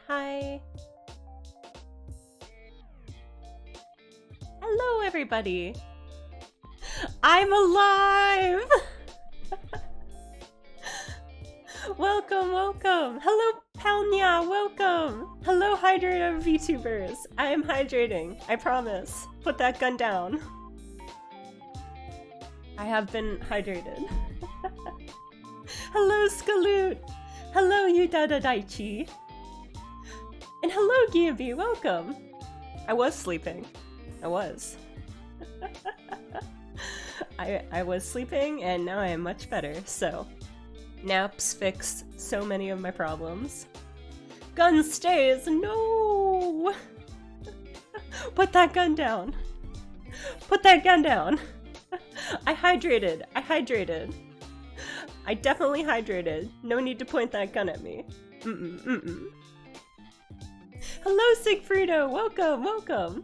Hi. Hello, everybody. I'm alive! Welcome, welcome. Hello, Palnya, welcome. Hello, hydrated VTubers. I am hydrating, I promise. Put that gun down. I have been hydrated. Hello, Skaloot. Hello, Yudada Daichi. And hello, Giabi, welcome. I was sleeping. I was. I was sleeping and now I am much better, so. Naps fix so many of my problems. Gun stays, no! Put that gun down. Put that gun down. I hydrated. I definitely hydrated. No need to point that gun at me. Hello, Sigfrido! Welcome, welcome!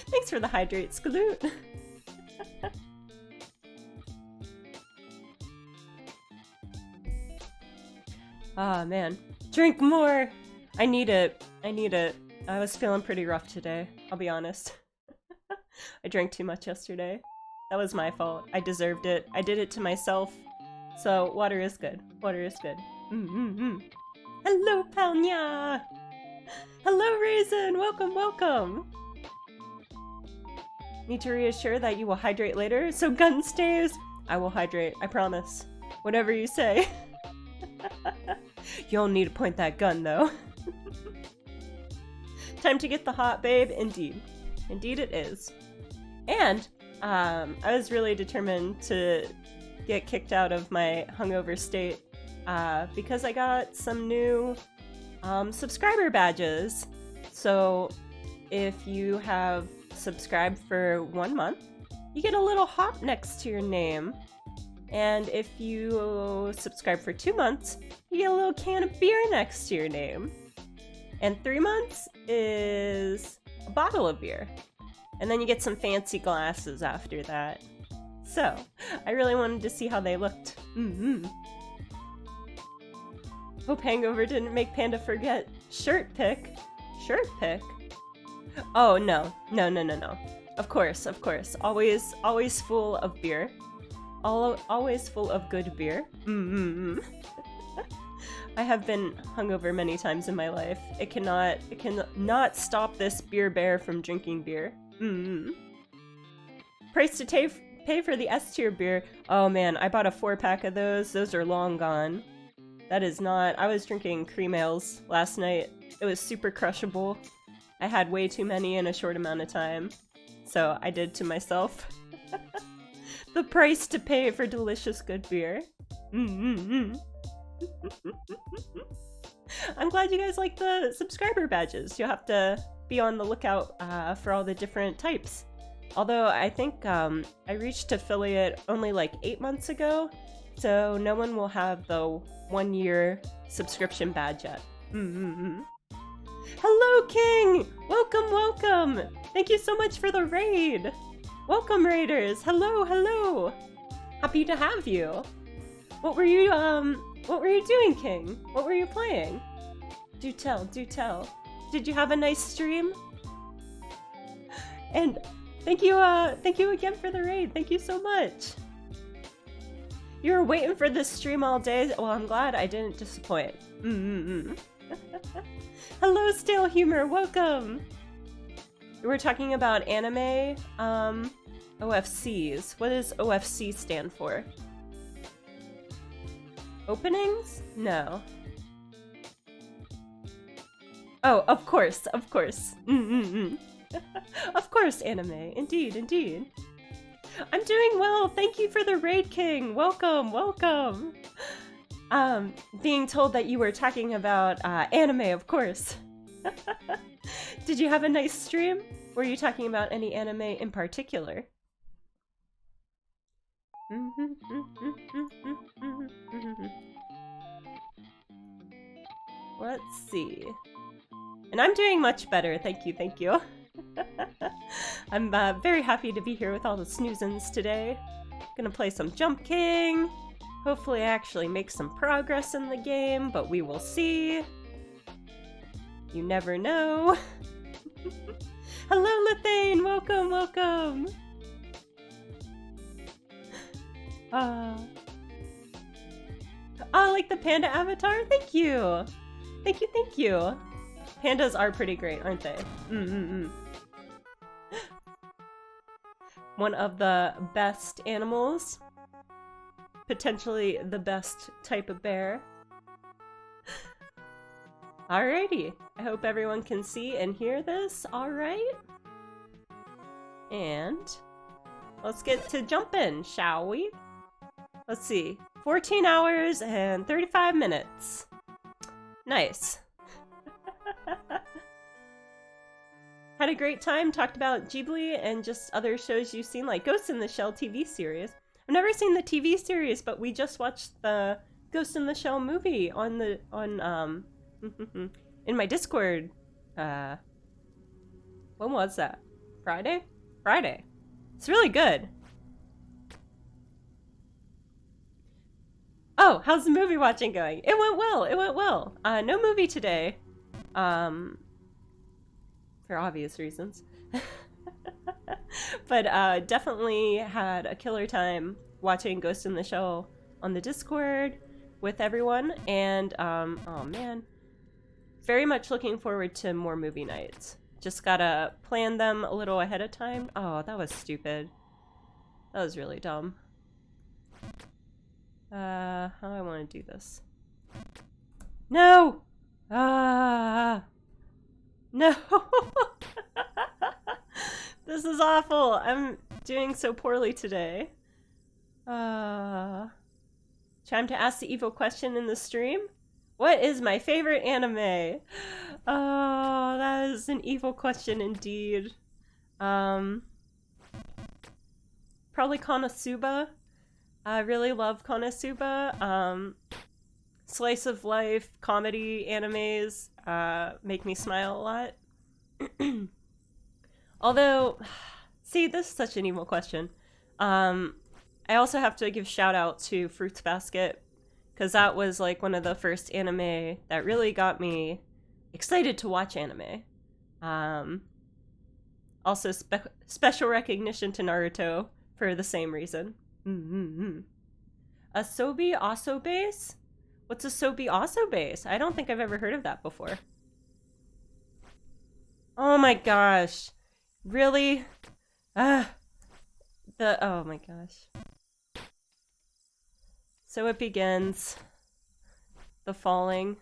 Thanks for the hydrate, Skaloot! Ah, man. Drink more! I need it. I was feeling pretty rough today, I'll be honest. I drank too much yesterday. That was my fault. I deserved it. I did it to myself. So, water is good. Water is good. Hello, Palnya! Hello, Raisin! Welcome, welcome! Need to reassure that you will hydrate later, so gun stays! I will hydrate, I promise. Whatever you say. You don't need to point that gun, though. Time to get the hot babe, indeed. Indeed it is. And, I was really determined to get kicked out of my hungover state, because I got some new subscriber badges. So if you have subscribed for 1 month, you get a little hop next to your name. And if you subscribe for 2 months, you get a little can of beer next to your name. And 3 months is a bottle of beer. And then you get some fancy glasses after that. So, I really wanted to see how they looked. Hope hangover didn't make Panda forget shirt pick. Shirt pick? Oh, no. No. Of course. Always full of beer. Always full of good beer. I have been hungover many times in my life. It cannot stop this beer bear from drinking beer. Price to pay for the S tier beer. Oh man, I bought a 4-pack of those. Those are long gone. That is not... I was drinking cream ales last night. It was super crushable. I had way too many in a short amount of time. So I did to myself. The price to pay for delicious good beer. I'm glad you guys like the subscriber badges. You'll have to be on the lookout for all the different types. Although I think I reached affiliate only like 8 months ago, so no one will have the 1-year subscription badge yet. Hello, King! Welcome! Thank you so much for the raid! Welcome, raiders! Hello! Happy to have you! What were you doing, King? What were you playing? Do tell. Did you have a nice stream? And thank you again for the raid. Thank you so much. You were waiting for this stream all day. Well, I'm glad I didn't disappoint. Hello, Stale Humor. Welcome. We're talking about anime OFCs. What does OFC stand for? Openings? No. Oh, of course. Of course, anime. Indeed. I'm doing well. Thank you for the raid, King. Welcome. Being told that you were talking about anime, of course. Did you have a nice stream? Were you talking about any anime in particular? Let's see. And I'm doing much better, thank you. I'm very happy to be here with all the snoozins today. Gonna play some Jump King. Hopefully I actually make some progress in the game, but we will see. You never know. Hello, Lithane! Welcome, welcome! Oh, like the panda avatar? Thank you! Thank you, thank you! Pandas are pretty great, aren't they? One of the best animals. Potentially the best type of bear. Alrighty. I hope everyone can see and hear this alright. And let's get to jumping, shall we? Let's see. 14 hours and 35 minutes. Nice. Had a great time, talked about Ghibli and just other shows you've seen, like Ghost in the Shell TV series. I've never seen the TV series, but we just watched the Ghost in the Shell movie on in my Discord. When was that? Friday? Friday. It's really good. Oh, how's the movie watching going? It went well. It went well. No movie today. For obvious reasons. But definitely had a killer time watching Ghost in the Shell on the Discord with everyone. And, oh man. Very much looking forward to more movie nights. Just gotta plan them a little ahead of time. Oh, that was stupid. That was really dumb. How do I want to do this? No! No! This is awful. I'm doing so poorly today. Time to ask the evil question in the stream. What is my favorite anime? Oh, that is an evil question indeed. Probably Konosuba. I really love Konosuba. Slice of life, comedy animes make me smile a lot. Although, see, this is such an evil question. I also have to give shout out to Fruits Basket, because that was like one of the first anime that really got me excited to watch anime. Also, special recognition to Naruto for the same reason. Asobi Aso Base? What's Asobi Aso Base? I don't think I've ever heard of that before. Oh my gosh. Really? Oh my gosh. So it begins. The falling.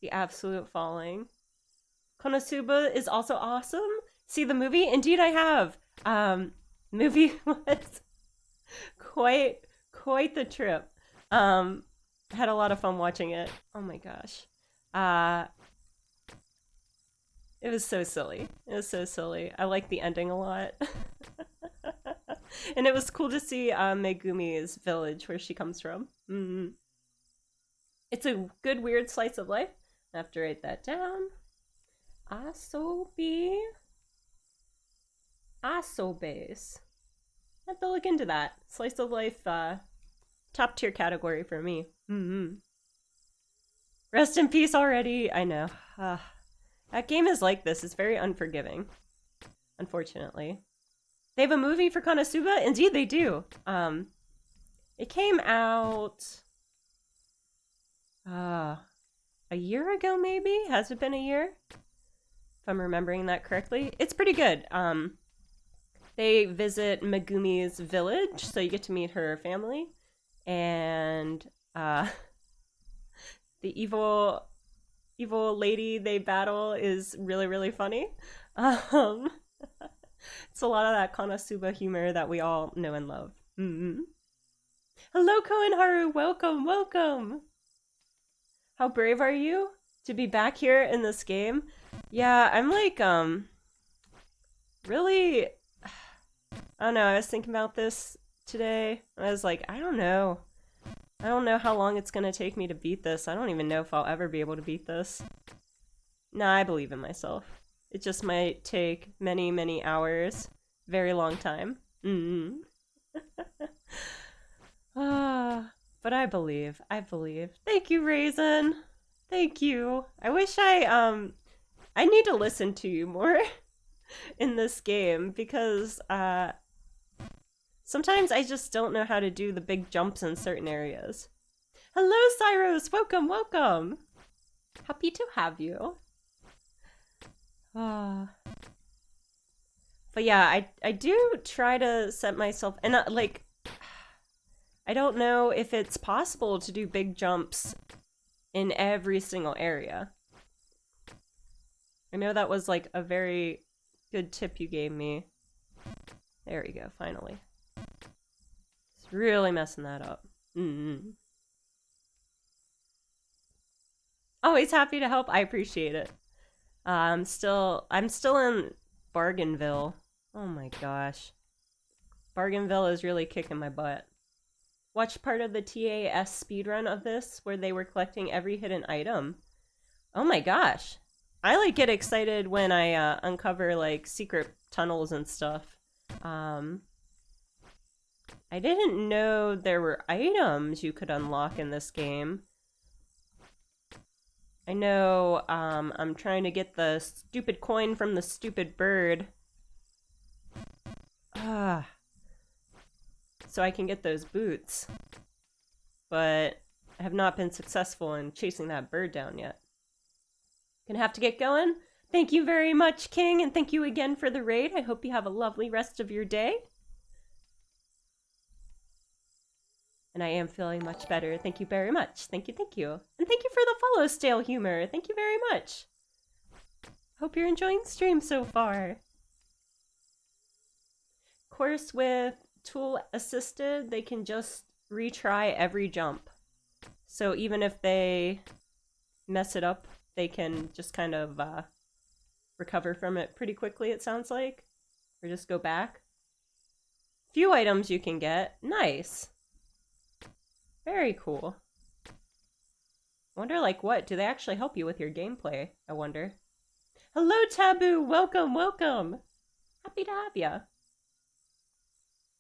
The absolute falling. Konosuba is also awesome. See the movie? Indeed I have. Movie was quite the trip. Had a lot of fun watching it. Oh my gosh. It was so silly. It was so silly. I like the ending a lot. And it was cool to see Megumi's village, where she comes from. It's a good, weird slice of life. I have to write that down. Asobi. Asobase. I have to look into that. Slice of life, top tier category for me. Rest in peace already. I know. That game is like this. It's very unforgiving. Unfortunately. They have a movie for Konosuba? Indeed they do. It came out a year ago maybe? Has it been a year? If I'm remembering that correctly. It's pretty good. They visit Megumi's village, so you get to meet her family. And the evil lady they battle is really, really funny. It's a lot of that Konosuba humor that we all know and love. Hello, Koenharu! Welcome, welcome! How brave are you to be back here in this game? Yeah, I'm like, really... I don't know, I was thinking about this today. I was like, I don't know. I don't know how long it's gonna take me to beat this. I don't even know if I'll ever be able to beat this. Nah, I believe in myself. It just might take many, many hours. Very long time. But I believe. I believe. Thank you, Raisin. Thank you. I wish I I need to listen to you more in this game because sometimes I just don't know how to do the big jumps in certain areas. Hello, Cyros! Welcome, welcome! Happy to have you. But yeah, I do try to set myself, and like, I don't know if it's possible to do big jumps in every single area. I know that was like a very good tip you gave me. There we go, finally. It's really messing that up. Always happy to help. I appreciate it. I'm still in Bargainville. Oh my gosh. Bargainville is really kicking my butt. Watched part of the TAS speedrun of this where they were collecting every hidden item. Oh my gosh. I like get excited when I uncover like secret tunnels and stuff. I didn't know there were items you could unlock in this game. I know I'm trying to get the stupid coin from the stupid bird. So I can get those boots. But I have not been successful in chasing that bird down yet. Gonna have to get going. Thank you very much, King, and thank you again for the raid. I hope you have a lovely rest of your day. And I am feeling much better. Thank you very much. Thank you, thank you. And thank you for the follow, Stale Humor. Thank you very much. Hope you're enjoying the stream so far. Of course, with tool assisted, they can just retry every jump. So even if they mess it up, they can just kind of recover from it pretty quickly, it sounds like. Or just go back. Few items you can get. Nice. Very cool. Wonder like what? Do they actually help you with your gameplay? I wonder. Hello, Taboo! Welcome, welcome! Happy to have ya.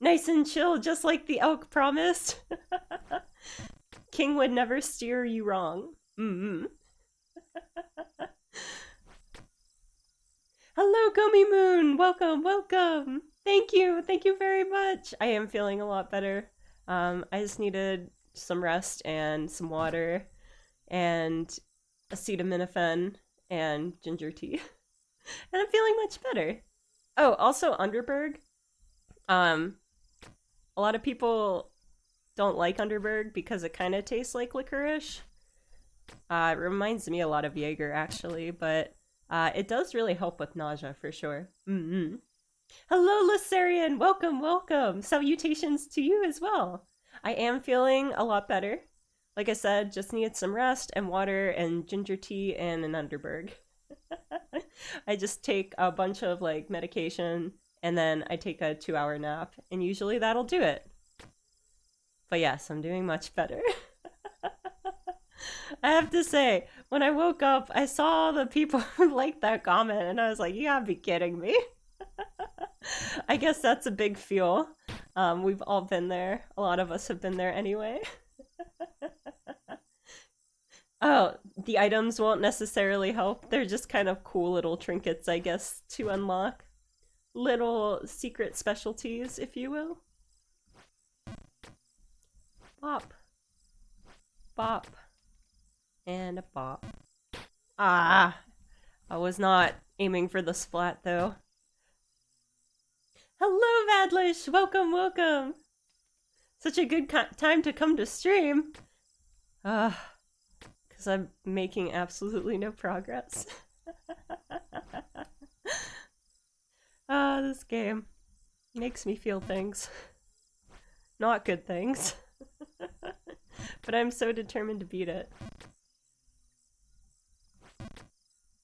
Nice and chill, just like the elk promised. King would never steer you wrong. Hello, Gummy Moon! Welcome, welcome! Thank you very much! I am feeling a lot better. I just needed some rest and some water and acetaminophen and ginger tea. And I'm feeling much better. Oh, also Underberg. A lot of people don't like Underberg because it kind of tastes like licorice. It reminds me a lot of Jaeger, actually, but it does really help with nausea for sure. Hello, Lysarian! Welcome, welcome! Salutations to you as well! I am feeling a lot better. Like I said, just needed some rest and water and ginger tea and an Underberg. I just take a bunch of like medication and then I take a 2-hour nap and usually that'll do it. But yes, I'm doing much better. I have to say, when I woke up, I saw the people who liked that comment and I was like, you gotta be kidding me. I guess that's a big fuel. We've all been there. A lot of us have been there anyway. Oh, the items won't necessarily help. They're just kind of cool little trinkets, I guess, to unlock. Little secret specialties, if you will. Bop. Bop. And a bop. Ah! I was not aiming for the splat, though. Hello, Vadlish! Welcome, welcome! Such a good time to come to stream. Because I'm making absolutely no progress. This game makes me feel things. Not good things. But I'm so determined to beat it.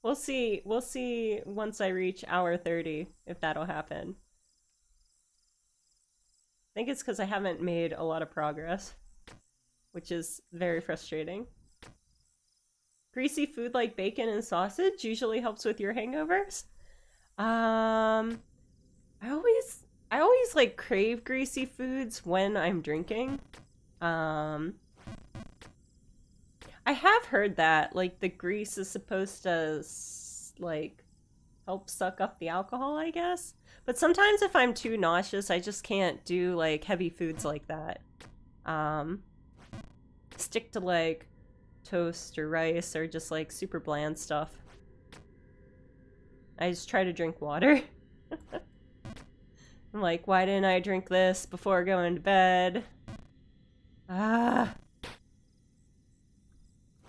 We'll see once I reach hour 30 if that'll happen. I think it's because I haven't made a lot of progress, which is very frustrating. Greasy food like bacon and sausage usually helps with your hangovers. I always like crave greasy foods when I'm drinking. I have heard that like the grease is supposed to like help suck up the alcohol, I guess. But sometimes if I'm too nauseous, I just can't do like heavy foods like that. Stick to like toast or rice or just like super bland stuff. I just try to drink water. I'm like, why didn't I drink this before going to bed?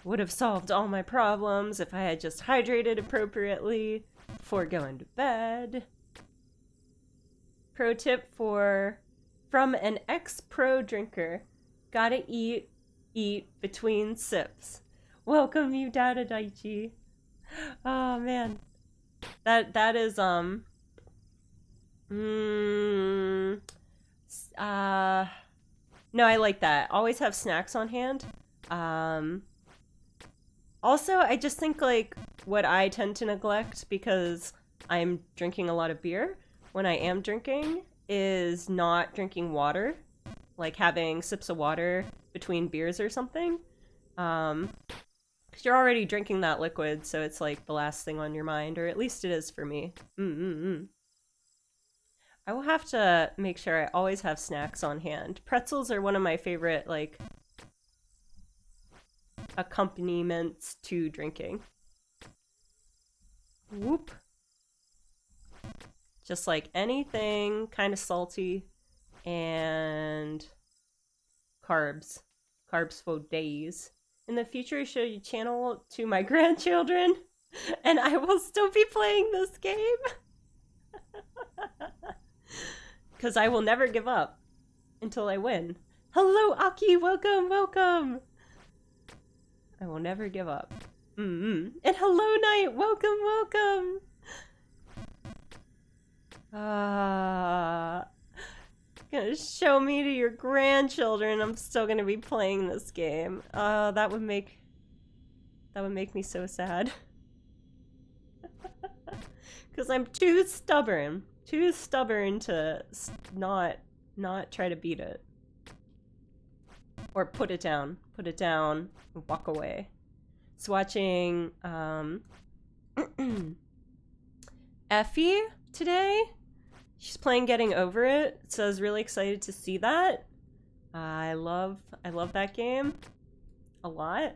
Would have solved all my problems if I had just hydrated appropriately before going to bed. Pro tip from an ex-pro drinker. Gotta eat between sips. Welcome you, Dada Daichi. Oh man. That is no, I like that. Always have snacks on hand. Also, I just think like what I tend to neglect because I'm drinking a lot of beer when I am drinking is not drinking water, like having sips of water between beers or something. 'Cause you're already drinking that liquid, so it's like the last thing on your mind, or at least it is for me. I will have to make sure I always have snacks on hand. Pretzels are one of my favorite, like, accompaniments to drinking. Whoop. Just like anything kind of salty and carbs. Carbs for days. In the future, I show you channel to my grandchildren, and I will still be playing this game. Because I will never give up until I win. Hello, Aki! Welcome, welcome! I will never give up. And hello, Knight! Welcome, welcome! Gonna show me to your grandchildren. I'm still gonna be playing this game. That would make me so sad. Because I'm too stubborn to not try to beat it. Or put it down, and walk away. So watching Effie today. She's playing Getting Over It, so I was really excited to see that. I love that game a lot.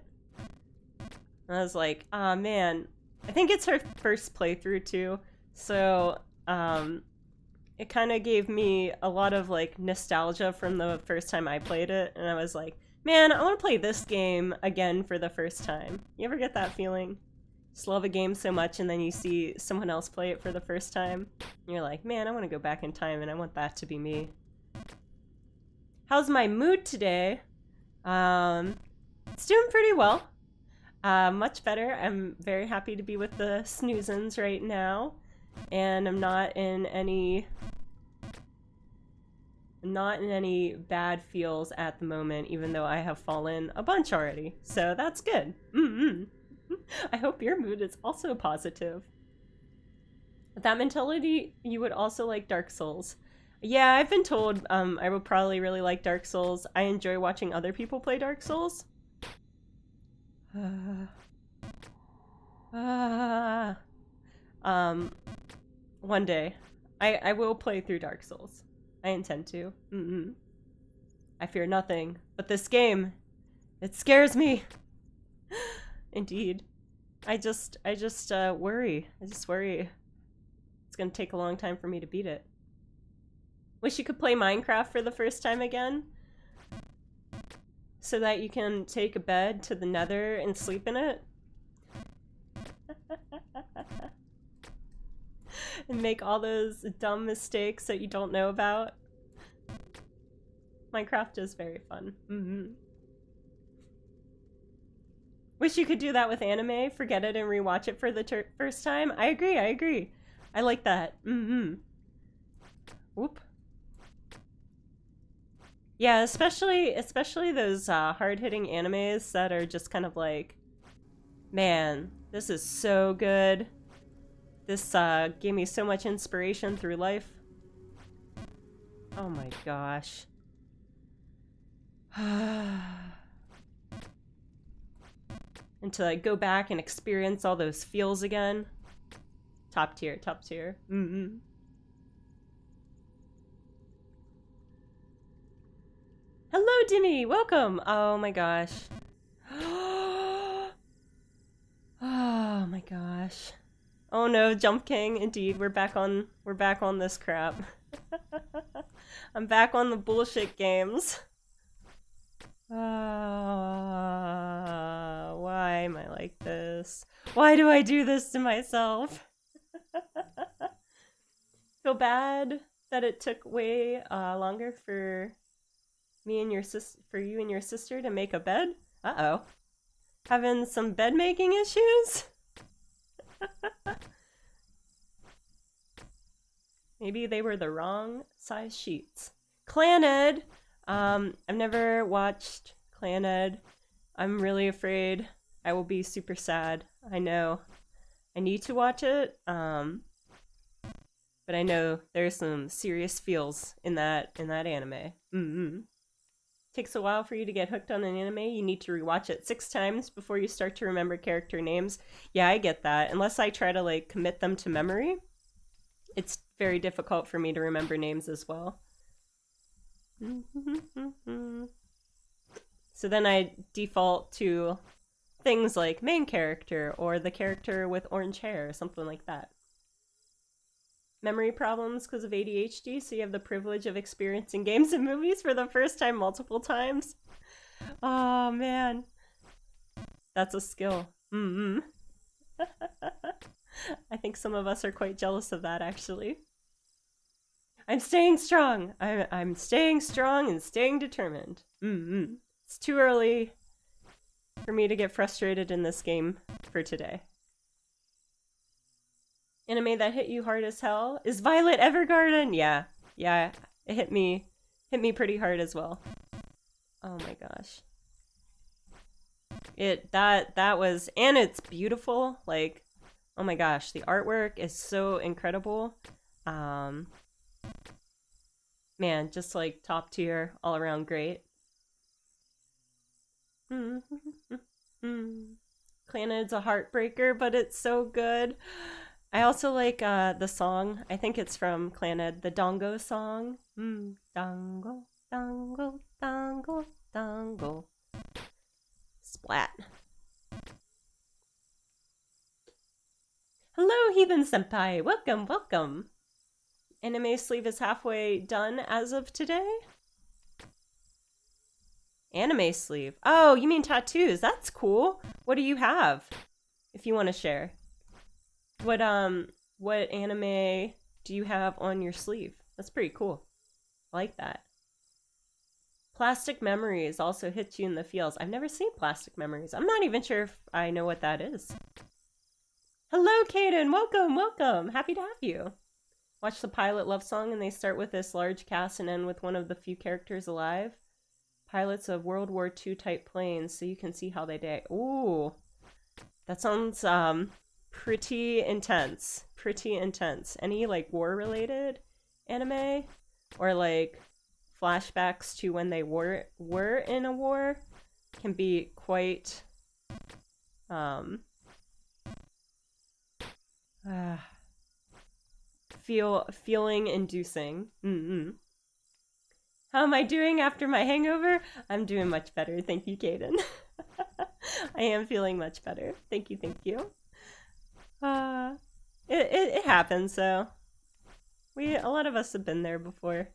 And I was like, ah, man, I think it's her first playthrough too, so it kind of gave me a lot of like nostalgia from the first time I played it, and I was like, man, I want to play this game again for the first time. You ever get that feeling? Just love a game so much and then you see someone else play it for the first time and you're like, man, I want to go back in time and I want that to be me. How's my mood today? It's doing pretty well. Much better. I'm very happy to be with the snoozins right now, and I'm not in any bad feels at the moment, even though I have fallen a bunch already. So that's good. I hope your mood is also positive. With that mentality, you would also like Dark Souls. Yeah, I've been told I would probably really like Dark Souls. I enjoy watching other people play Dark Souls. One day, I will play through Dark Souls. I intend to. I fear nothing, but this game, it scares me. Indeed. I just worry. I just worry it's gonna take a long time for me to beat it. Wish you could play Minecraft for the first time again, so that you can take a bed to the nether and sleep in it. And make all those dumb mistakes that you don't know about. Minecraft is very fun. Wish you could do that with anime, forget it and rewatch it for the first time. I agree. I like that. Whoop. Yeah, especially those hard-hitting animes that are just kind of like, man, this is so good. This gave me so much inspiration through life. Oh my gosh. And to like go back and experience all those feels again. Top tier, top tier. Mm-hmm. Hello, Dimmy. Welcome. Oh my gosh. Oh my gosh. Oh no, Jump King. Indeed, we're back on this crap. I'm back on the bullshit games. Why am I like this? Why do I do this to myself? Feel bad that it took way longer for you and your sister to make a bed. Uh-oh. Having some bed making issues? Maybe they were the wrong size sheets. Claned! I've never watched Claned. I'm really afraid I will be super sad. I know. I need to watch it, but I know there's some serious feels in that anime. Mm-hmm. Takes a while for you to get hooked on an anime. You need to rewatch it 6 times before you start to remember character names. Yeah, I get that. Unless I try to like commit them to memory, it's very difficult for me to remember names as well. So then I default to things like main character or the character with orange hair or something like that. Memory problems because of ADHD, so you have the privilege of experiencing games and movies for the first time multiple times. Oh man, that's a skill. Mm-hmm. I think some of us are quite jealous of that, actually. I'm staying strong. I'm staying strong and staying determined. Mm-hmm. It's too early for me to get frustrated in this game for today. Anime that hit you hard as hell is Violet Evergarden. Yeah, it hit me pretty hard as well. Oh my gosh, that was, and it's beautiful. Like, oh my gosh, the artwork is so incredible. Man, just like top tier, all around great. Clanid's a heartbreaker, but it's so good. I also like the song. I think it's from Clanid, the Dongo song. Dongo, dongo, dongo, dongo. Splat. Hello, Heathen Senpai. Welcome, welcome. Anime sleeve is halfway done as of today. Anime sleeve. Oh, you mean tattoos. That's cool. What do you have? If you want to share. What anime do you have on your sleeve? That's pretty cool. I like that. Plastic Memories also hits you in the feels. I've never seen Plastic Memories. I'm not even sure if I know what that is. Hello, Kaden. Welcome, welcome. Happy to have you. Watch the pilot love song and they start with this large cast and end with one of the few characters alive. Pilots of World War II type planes, so you can see how they die. Ooh, that sounds pretty intense. Pretty intense. Any like war related anime or like flashbacks to when they were in a war can be quite feeling inducing. How am I doing after my hangover? I'm doing much better. Thank you, Kaden. I am feeling much better. Thank you, thank you. It happens, so a lot of us have been there before.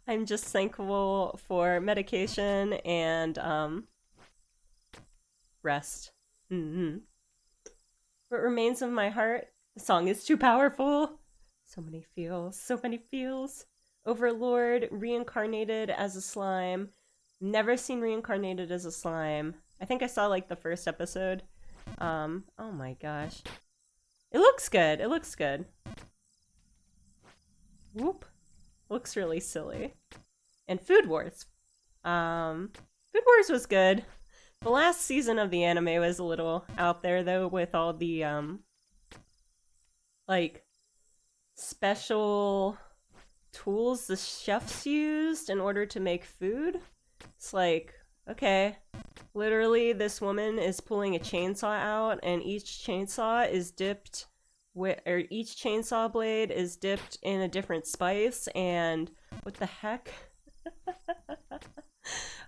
I'm just thankful for medication and rest. What remains of my heart? The song is too powerful. So many feels, so many feels. Overlord, reincarnated as a slime. Never seen reincarnated as a slime. I think I saw like the first episode. Oh my gosh. It looks good. It looks good. Whoop. Looks really silly. And Food Wars. Food Wars was good. The last season of the anime was a little out there though with all the like special tools the chefs used in order to make food. It's like Okay. Literally, this woman is pulling a chainsaw out, and each chainsaw is dipped or each chainsaw blade is dipped in a different spice, and what the heck?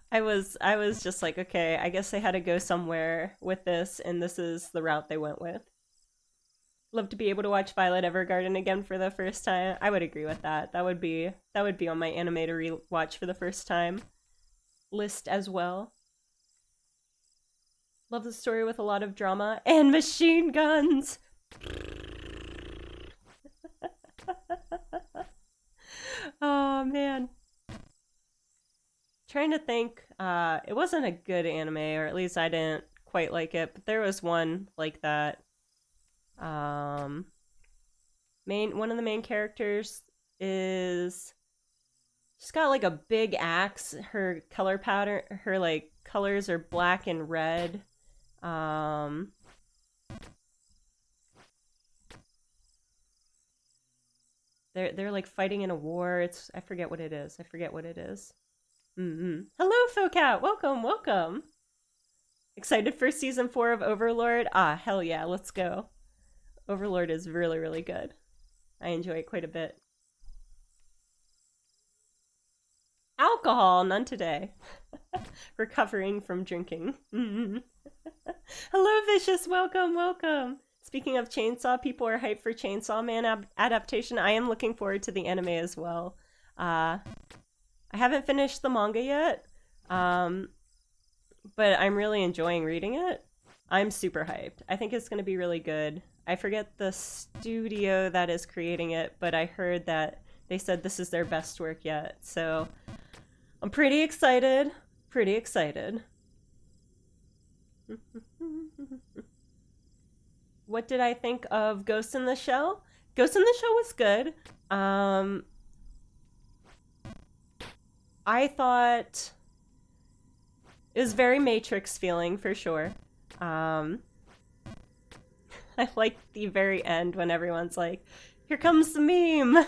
I was just like, okay, I guess they had to go somewhere with this, and this is the route they went with. Love to be able to watch Violet Evergarden again for the first time. I would agree with that. That would be on my anime to rewatch for the first time list as well. Love the story with a lot of drama and machine guns. Oh man. Trying to think, it wasn't a good anime, or at least I didn't quite like it, but there was one like that. One of the main characters is she's got like a big axe. Her color pattern, her like colors are black and red. They're like fighting in a war. I forget what it is. Hello, Focat. Welcome, welcome. Excited for season 4 of Overlord? Ah, hell yeah, let's go. Overlord is really, really good. I enjoy it quite a bit. Alcohol, none today. Recovering from drinking. Hello, Vicious. Welcome, welcome. Speaking of Chainsaw, people are hyped for Chainsaw Man adaptation. I am looking forward to the anime as well. I haven't finished the manga yet, but I'm really enjoying reading it. I'm super hyped. I think it's going to be really good. I forget the studio that is creating it, but I heard that they said this is their best work yet. So I'm pretty excited. Pretty excited. What did I think of Ghost in the Shell? Ghost in the Shell was good. I thought it was very Matrix feeling for sure. I liked the very end when everyone's like, here comes the meme. And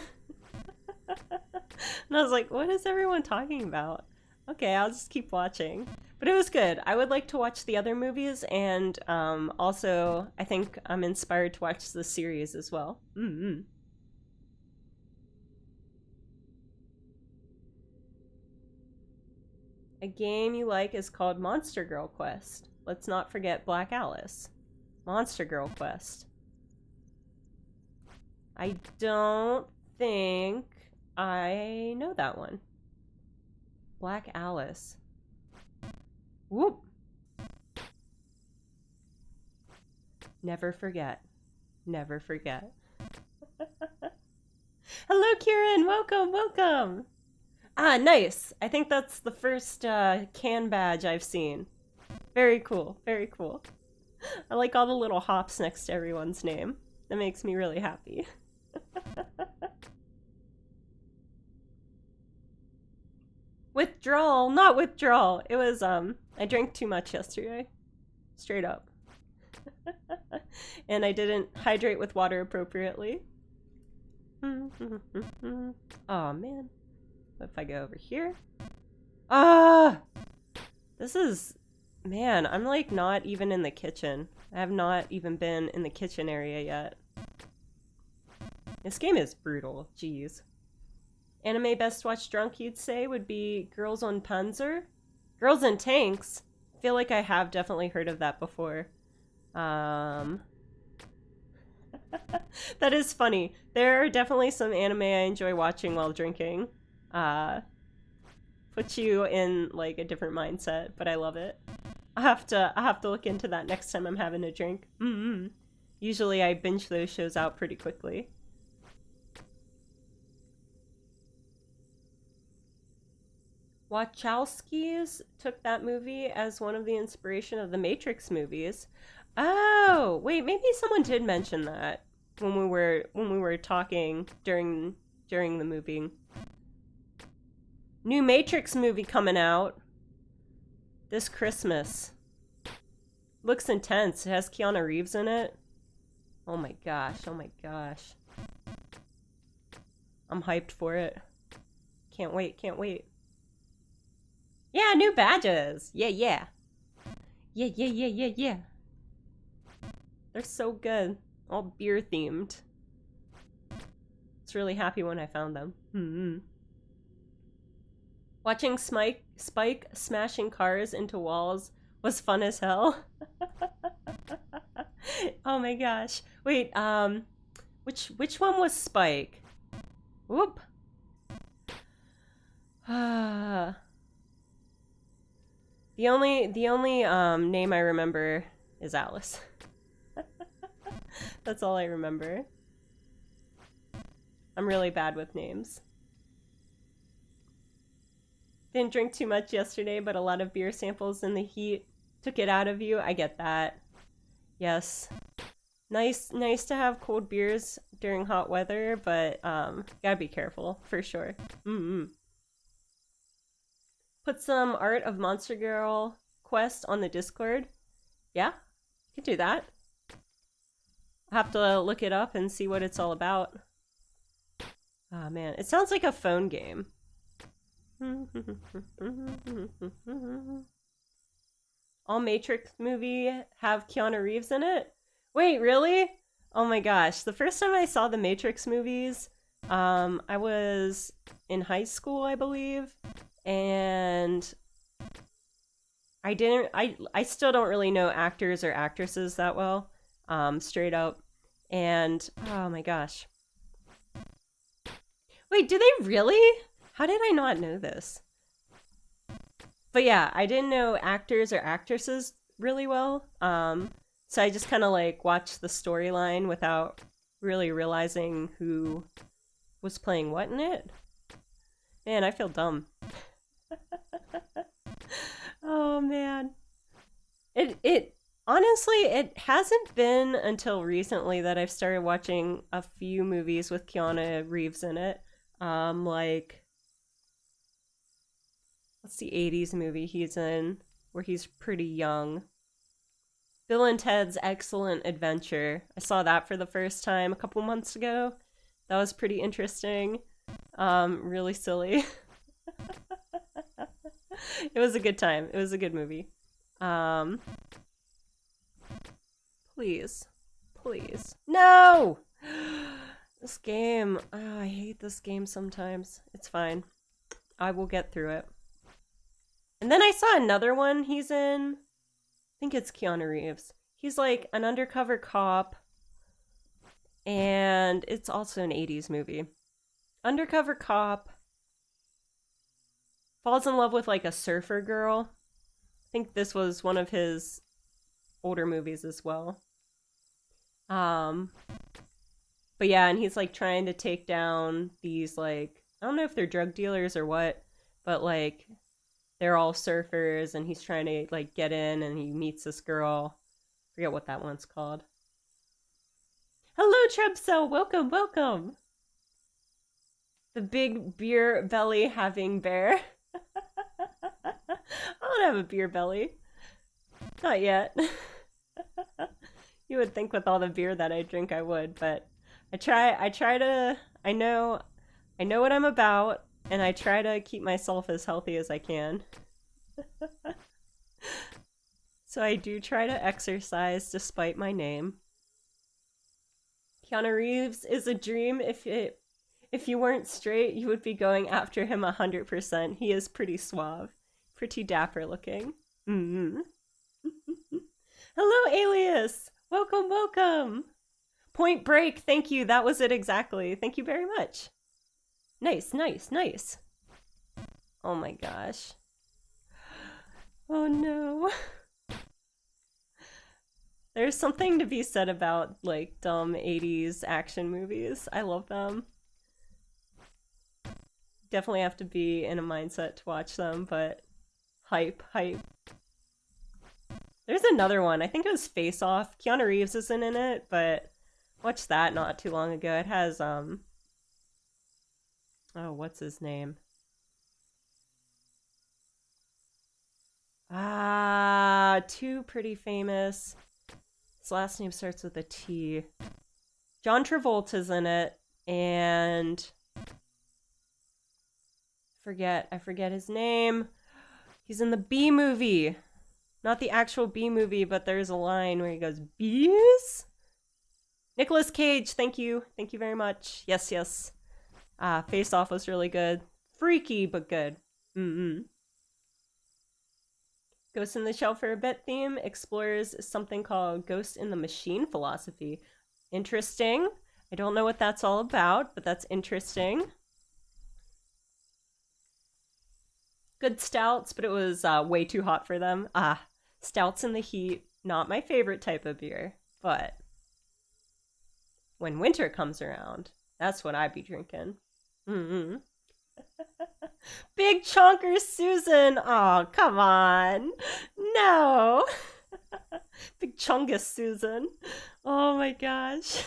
I was like, what is everyone talking about? Okay, I'll just keep watching. But it was good. I would like to watch the other movies, and also I think I'm inspired to watch the series as well. A game you like is called Monster Girl Quest. Let's not forget Black Alice. Monster Girl Quest. I don't think I know that one. Black Alice. Whoop. Never forget. Never forget. Hello, Kieran. Welcome, welcome. Ah, nice. I think that's the first can badge I've seen. Very cool. Very cool. I like all the little hops next to everyone's name. That makes me really happy. Withdrawal, not withdrawal. It was, I drank too much yesterday. Straight up. And I didn't hydrate with water appropriately. Oh man. What if I go over here? Ah! This is... Man, I'm like not even in the kitchen. I have not even been in the kitchen area yet. This game is brutal. Jeez. Anime best watched drunk, you'd say, would be Girls on Panzer? Girls in Tanks? I feel like I have definitely heard of that before. That is funny. There are definitely some anime I enjoy watching while drinking. Puts you in like a different mindset, but I love it. I'll have to look into that next time I'm having a drink. Usually I binge those shows out pretty quickly. Wachowskis took that movie as one of the inspiration of the Matrix movies. Oh, wait, maybe someone did mention that when we were talking during the movie. New Matrix movie coming out this Christmas. Looks intense. It has Keanu Reeves in it. Oh my gosh, oh my gosh. I'm hyped for it. Can't wait, can't wait. Yeah, new badges. Yeah, yeah. Yeah, yeah, yeah, yeah, yeah. They're so good. All beer themed. I was really happy when I found them. Watching Spike smashing cars into walls was fun as hell. Oh my gosh. Wait, which one was Spike? Whoop. The only name I remember is Alice. That's all I remember. I'm really bad with names. Didn't drink too much yesterday, but a lot of beer samples in the heat took it out of you. I get that. Yes. Nice to have cold beers during hot weather, but gotta be careful for sure. Put some art of Monster Girl Quest on the Discord. Yeah, you can do that. I'll have to look it up and see what it's all about. Oh man, it sounds like a phone game. All Matrix movie have Keanu Reeves in it? Wait, really? Oh my gosh. The first time I saw the Matrix movies, I was in high school, I believe, and I still don't really know actors or actresses that well, straight up. And oh my gosh. Wait, do they really? How did I not know this? But yeah, I didn't know actors or actresses really well. So I just kind of like watched the storyline without really realizing who was playing what in it. Man, I feel dumb. Oh man. It honestly, it hasn't been until recently that I've started watching a few movies with Keanu Reeves in it. Like what's the 80s movie he's in where he's pretty young? Bill and Ted's Excellent Adventure. I saw that for the first time a couple months ago. That was pretty interesting. Really silly. It was a good time. It was a good movie. Please. Please. No! This game. Oh, I hate this game sometimes. It's fine. I will get through it. And then I saw another one he's in. I think it's Keanu Reeves. He's like an undercover cop. And it's also an 80s movie. Undercover cop. Falls in love with like a surfer girl. I think this was one of his older movies as well. But yeah, and he's like trying to take down these like, I don't know if they're drug dealers or what, but like they're all surfers and he's trying to like get in and he meets this girl. I forget what that one's called. Hello, Trebcell. Welcome, welcome. The big beer belly having bear. I don't have a beer belly. Not yet. You would think with all the beer that I drink I would, but I know what I'm about, and I try to keep myself as healthy as I can. So I do try to exercise despite my name. Keanu Reeves is a dream. If you weren't straight, you would be going after him 100%. He is pretty suave, pretty dapper looking. Mm-hmm. Hello, Alias. Welcome, welcome. Point Break. Thank you. That was it exactly. Thank you very much. Nice, nice, nice. Oh my gosh. Oh no. There's something to be said about like dumb 80s action movies. I love them. Definitely have to be in a mindset to watch them, but hype. There's another one. I think it was Face Off. Keanu Reeves isn't in it, but watched that not too long ago. It has oh, what's his name? Two pretty famous. His last name starts with a T. John Travolta's in it, and I forget his name. He's in the Bee Movie. Not the actual Bee Movie, but there's a line where he goes, bees? Nicolas Cage, thank you. Thank you very much. Yes, yes. Face Off was really good. Freaky, but good. Ghost in the Shell for a bit theme explores something called Ghost in the Machine philosophy. Interesting. I don't know what that's all about, but that's interesting. Good stouts, but it was way too hot for them. Stouts in the heat, not my favorite type of beer, but when winter comes around, that's what I'd be drinking. Big Chonker Susan! Oh, come on. No. Big Chungus Susan. Oh my gosh.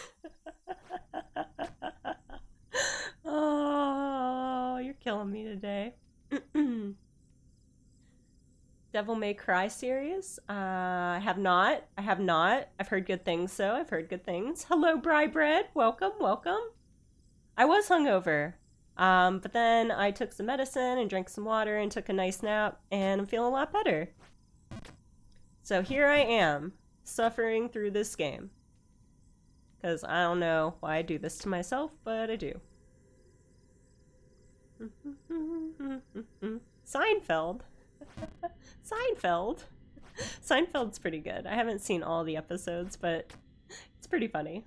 Oh, you're killing me today. Devil May Cry series? I have not. I've heard good things, so I've heard good things. Hello, Bry Bread. Welcome, welcome. I was hungover, but then I took some medicine and drank some water and took a nice nap, and I'm feeling a lot better. So here I am, suffering through this game. Because I don't know why I do this to myself, but I do. Seinfeld. Seinfeld's pretty good. I haven't seen all the episodes, but it's pretty funny.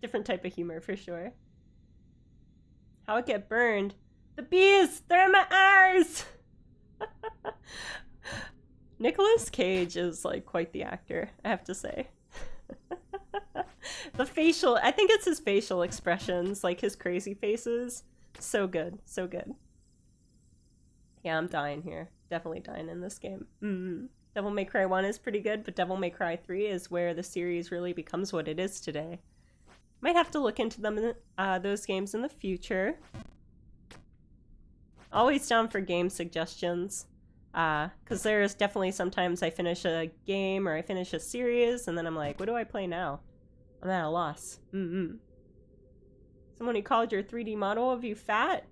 Different type of humor for sure. How it get burned? The bees! They're in my eyes! Nicolas Cage is like quite the actor, I have to say. The facial, I think it's his facial expressions, like his crazy faces. So good, so good. Yeah, I'm dying here. Definitely dying in this game. Devil May Cry 1 is pretty good, but Devil May Cry 3 is where the series really becomes what it is today. Might have to look into them, those games in the future. Always down for game suggestions. Because there's definitely sometimes I finish a game or I finish a series and then I'm like, what do I play now? I'm at a loss. Someone who called your 3D model of you fat?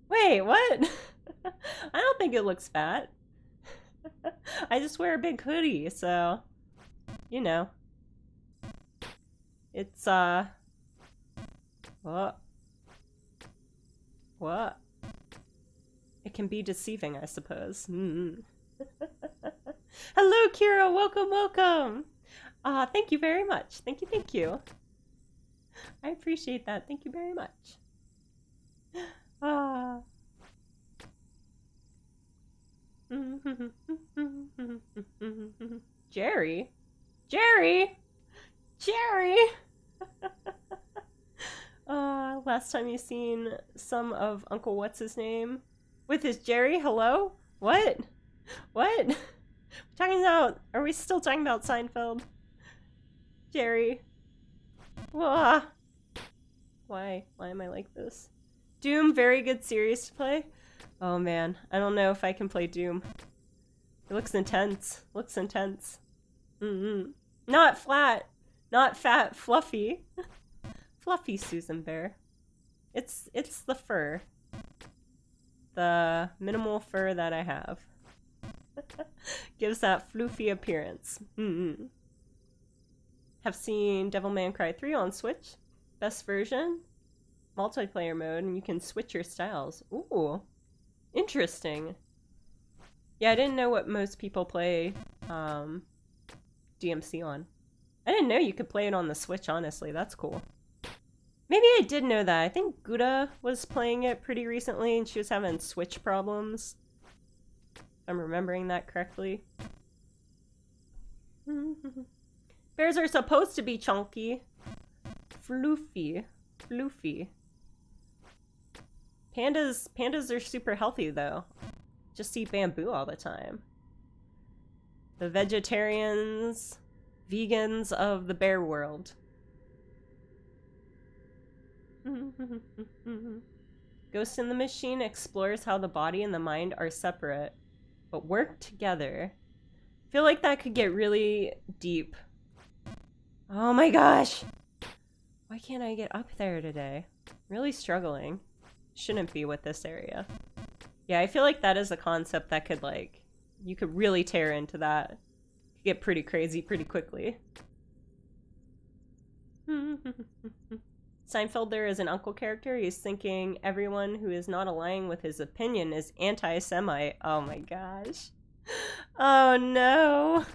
Wait, what? I don't think it looks fat. I just wear a big hoodie, so, you know. It's, what? What? It can be deceiving, I suppose. Hello, Kira! Welcome, welcome! Thank you very much. Thank you, thank you. I appreciate that. Thank you very much. Jerry? Jerry? Jerry! Last time you seen some of Uncle What's-His-Name? With his Jerry? Hello? What? What? Talking about... Are we still talking about Seinfeld? Jerry. Wah. Why? Why am I like this? Doom, very good series to play. Oh man, I don't know if I can play Doom. It looks intense. Looks intense. Not flat. Not fat. Fluffy. Fluffy Susan Bear. It's the fur. The minimal fur that I have. Gives that floofy appearance. Have seen Devil May Cry 3 on Switch. Best version. Multiplayer mode, and you can switch your styles. Ooh. Interesting. Yeah, I didn't know what most people play DMC on. I didn't know you could play it on the Switch, honestly. That's cool. Maybe I did know that. I think Gouda was playing it pretty recently, and she was having Switch problems. If I'm remembering that correctly. Bears are supposed to be chunky. Floofy. Floofy. Pandas are super healthy, though. Just eat bamboo all the time. The vegetarians, vegans of the bear world. Ghost in the Machine explores how the body and the mind are separate, but work together. I feel like that could get really deep. Oh my gosh! Why can't I get up there today? Really struggling. Shouldn't be with this area. Yeah, I feel like that is a concept that could, like, you could really tear into that. Get pretty crazy pretty quickly. Seinfeld, there is an uncle character. He's thinking everyone who is not aligning with his opinion is anti-Semite. Oh my gosh. Oh no.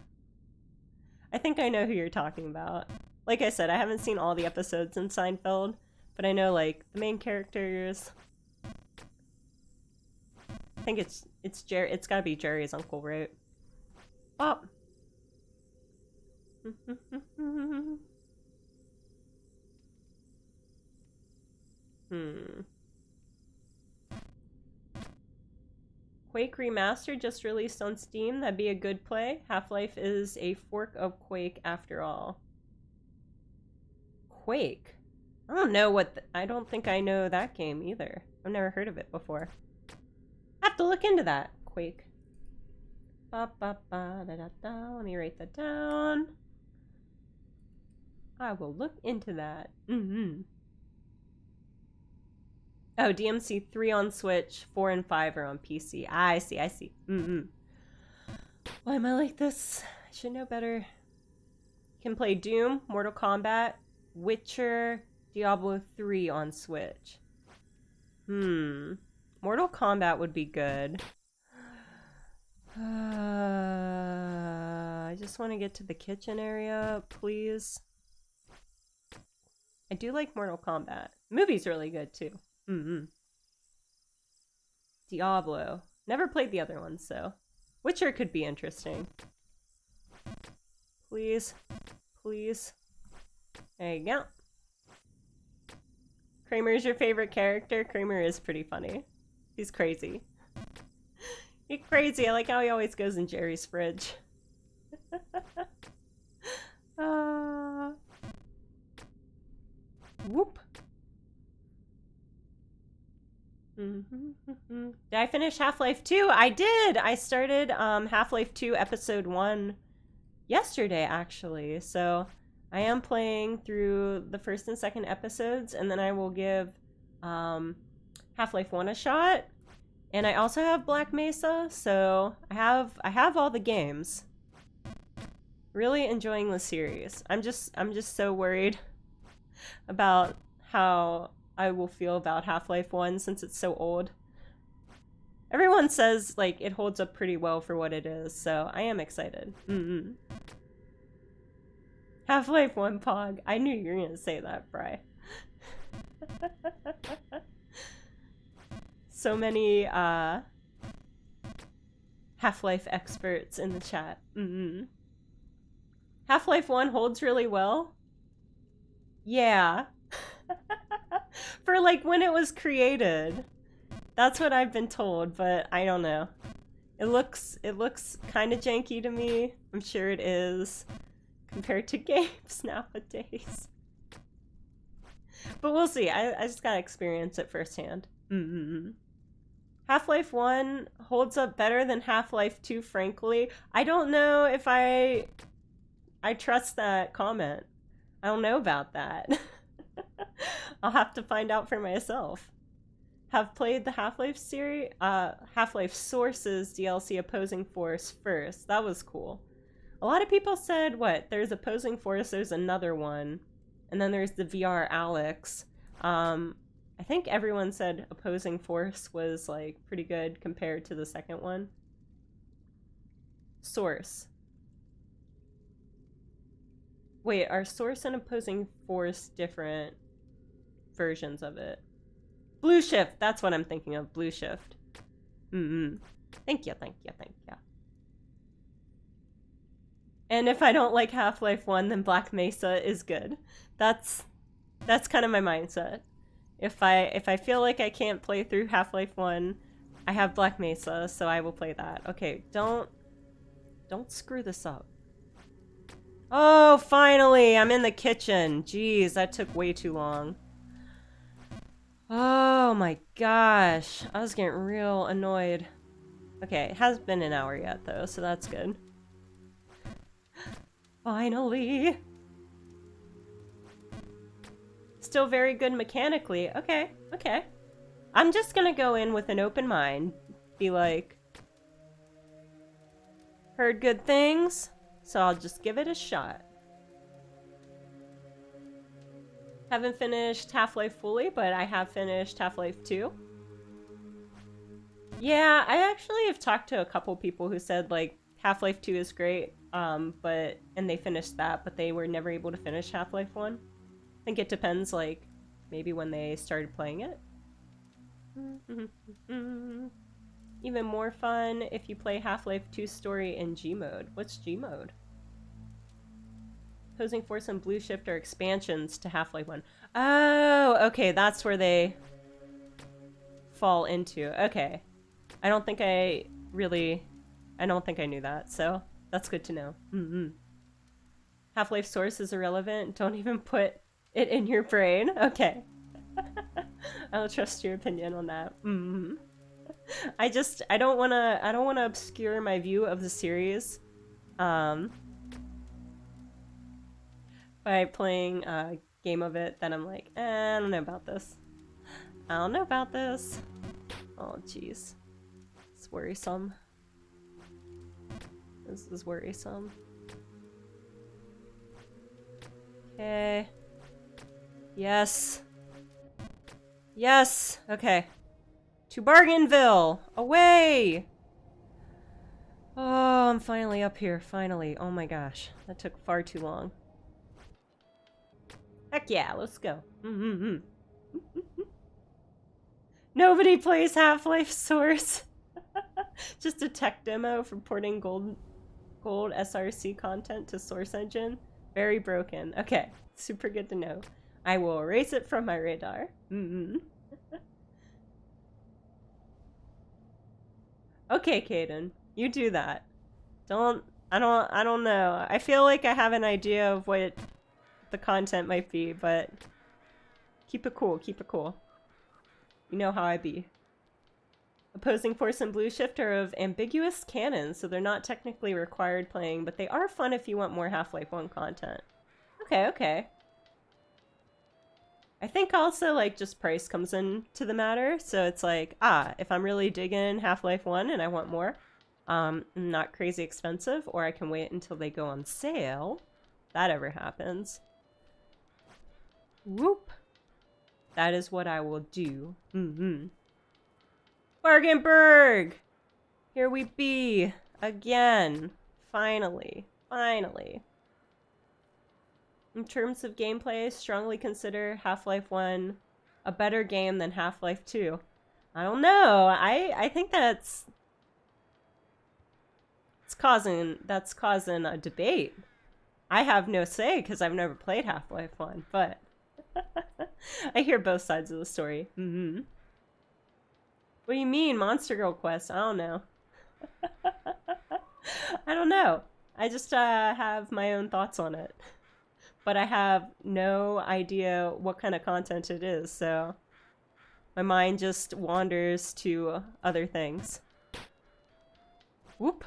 I think I know who you're talking about. Like I said, I haven't seen all the episodes in Seinfeld, but I know, like, the main characters. I think it's Jerry. It's gotta be Jerry's uncle, right? Bop. Quake Remastered just released on Steam. That'd be a good play. Half-Life is a fork of Quake after all. Quake? I don't know what... I don't think I know that game either. I've never heard of it before. I have to look into that. Quake. Ba, ba, ba, da, da, da. Let me write that down. I will look into that. Oh, DMC 3 on Switch, 4 and 5 are on PC. I see. Why am I like this? I should know better. Can play Doom, Mortal Kombat, Witcher, Diablo 3 on Switch. Mortal Kombat would be good. I just want to get to the kitchen area, please. I do like Mortal Kombat. The movie's really good, too. Diablo. Never played the other ones, so. Witcher could be interesting. Please. Please. There you go. Kramer's your favorite character? Kramer is pretty funny. He's crazy. He's crazy. I like how he always goes in Jerry's fridge. Whoop. Did I finish Half-Life 2? I did! I started Half-Life 2 Episode 1 yesterday, actually. So I am playing through the first and second episodes, and then I will give Half-Life 1 a shot. And I also have Black Mesa, so I have all the games. Really enjoying the series. I'm just so worried about how I will feel about Half-Life 1 since it's so old. Everyone says, like, it holds up pretty well for what it is, so I am excited. Half-Life 1 Pog. I knew you were gonna say that, Bri. So many, Half-Life experts in the chat. Half-Life 1 holds really well? Yeah. For, like, when it was created. That's what I've been told, but I don't know. It looks kind of janky to me. I'm sure it is, compared to games nowadays. But we'll see. I just gotta experience it firsthand. Half-Life 1 holds up better than Half-Life 2, frankly. I don't know if I trust that comment. I don't know about that. I'll have to find out for myself. Have played the Half-Life series, Half-Life Sources DLC Opposing Force first. That was cool. A lot of people said, what? There's Opposing Force, there's another one, and then there's the VR Alex. I think everyone said Opposing Force was, like, pretty good compared to the second one. Source. Wait, are Source and Opposing Force different versions of it? Blue Shift, that's what I'm thinking of. Blue Shift. Thank you. And if I don't like Half-Life 1, then Black Mesa is good. That's kind of my mindset. If I feel like I can't play through Half-Life 1, I have Black Mesa, so I will play that. Okay, don't screw this up. Oh, finally! I'm in the kitchen. Jeez, that took way too long. Oh my gosh. I was getting real annoyed. Okay, it hasn't been an hour yet, though, so that's good. Finally! Still very good mechanically. Okay. I'm just gonna go in with an open mind. be like, heard good things, so I'll just give it a shot. Haven't finished Half-Life fully, but I have finished Half-Life 2. Yeah, I actually have talked to a couple people who said, like, Half-Life 2 is great, and they finished that, but they were never able to finish Half-Life 1. I think it depends, like, maybe when they started playing it. Even more fun if you play Half-Life 2 story in G mode. What's G mode? Opposing Force and Blue Shift are expansions to Half-Life 1. Oh, okay, that's where they fall into. Okay. I don't think I knew that, so that's good to know. Half-Life Source is irrelevant. Don't even put it in your brain. Okay. I'll trust your opinion on that. I don't wanna obscure my view of the series by playing a game of it that I'm like, I don't know about this. I don't know about this. Oh jeez. It's worrisome. This is worrisome. Okay. Yes. Yes! Okay. To Bargainville! Away! Oh, I'm finally up here. Finally. Oh my gosh. That took far too long. Heck yeah, let's go. Nobody plays Half-Life Source. Just a tech demo for porting gold SRC content to Source Engine. Very broken. Okay, super good to know. I will erase it from my radar. Okay, Caden, you do that. I don't know. I feel like I have an idea of what the content might be, but keep it cool, keep it cool. You know how I be. Opposing Force and Blue Shift are of ambiguous canon, so they're not technically required playing, but they are fun if you want more Half-Life 1 content. Okay, okay. I think also, like, just price comes into the matter, so it's like, if I'm really digging Half-Life 1 and I want more, not crazy expensive, or I can wait until they go on sale. If that ever happens. Whoop. That is what I will do. Bargainburg! Here we be. Again. Finally. Finally. In terms of gameplay, strongly consider Half-Life 1 a better game than Half-Life 2. I don't know. I think that's causing a debate. I have no say because I've never played Half-Life 1, but I hear both sides of the story. What do you mean, Monster Girl Quest? I don't know. I don't know. I just have my own thoughts on it. But I have no idea what kind of content it is, so my mind just wanders to other things. Whoop.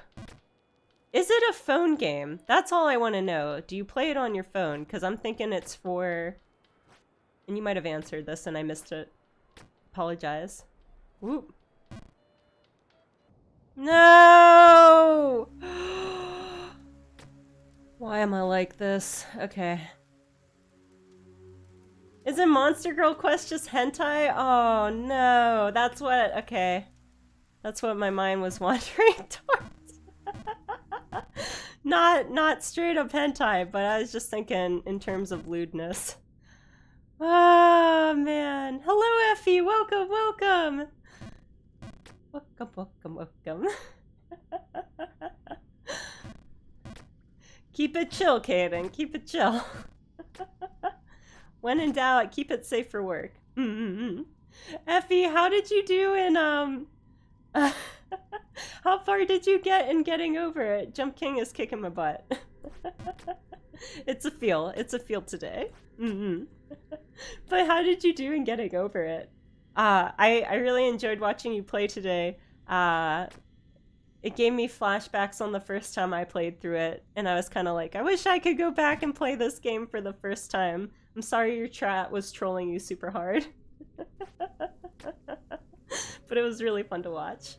Is it a phone game? That's all I want to know. Do you play it on your phone? Because I'm thinking it's for... And you might have answered this and I missed it. Apologize. Whoop. No! Why am I like this? Okay. Isn't Monster Girl Quest just hentai? Oh no, that's what, okay. That's what my mind was wandering towards. Not straight up hentai, but I was just thinking in terms of lewdness. Oh man. Hello Effie, welcome, welcome! Welcome, welcome, welcome. Keep it chill, Caden. Keep it chill. When in doubt, keep it safe for work. Effie, how did you do in, how far did you get in getting over it? Jump King is kicking my butt. It's a feel. It's a feel today. But how did you do in getting over it? I really enjoyed watching you play today. It gave me flashbacks on the first time I played through it, and I was kind of like, I wish I could go back and play this game for the first time. I'm sorry your chat was trolling you super hard. But it was really fun to watch.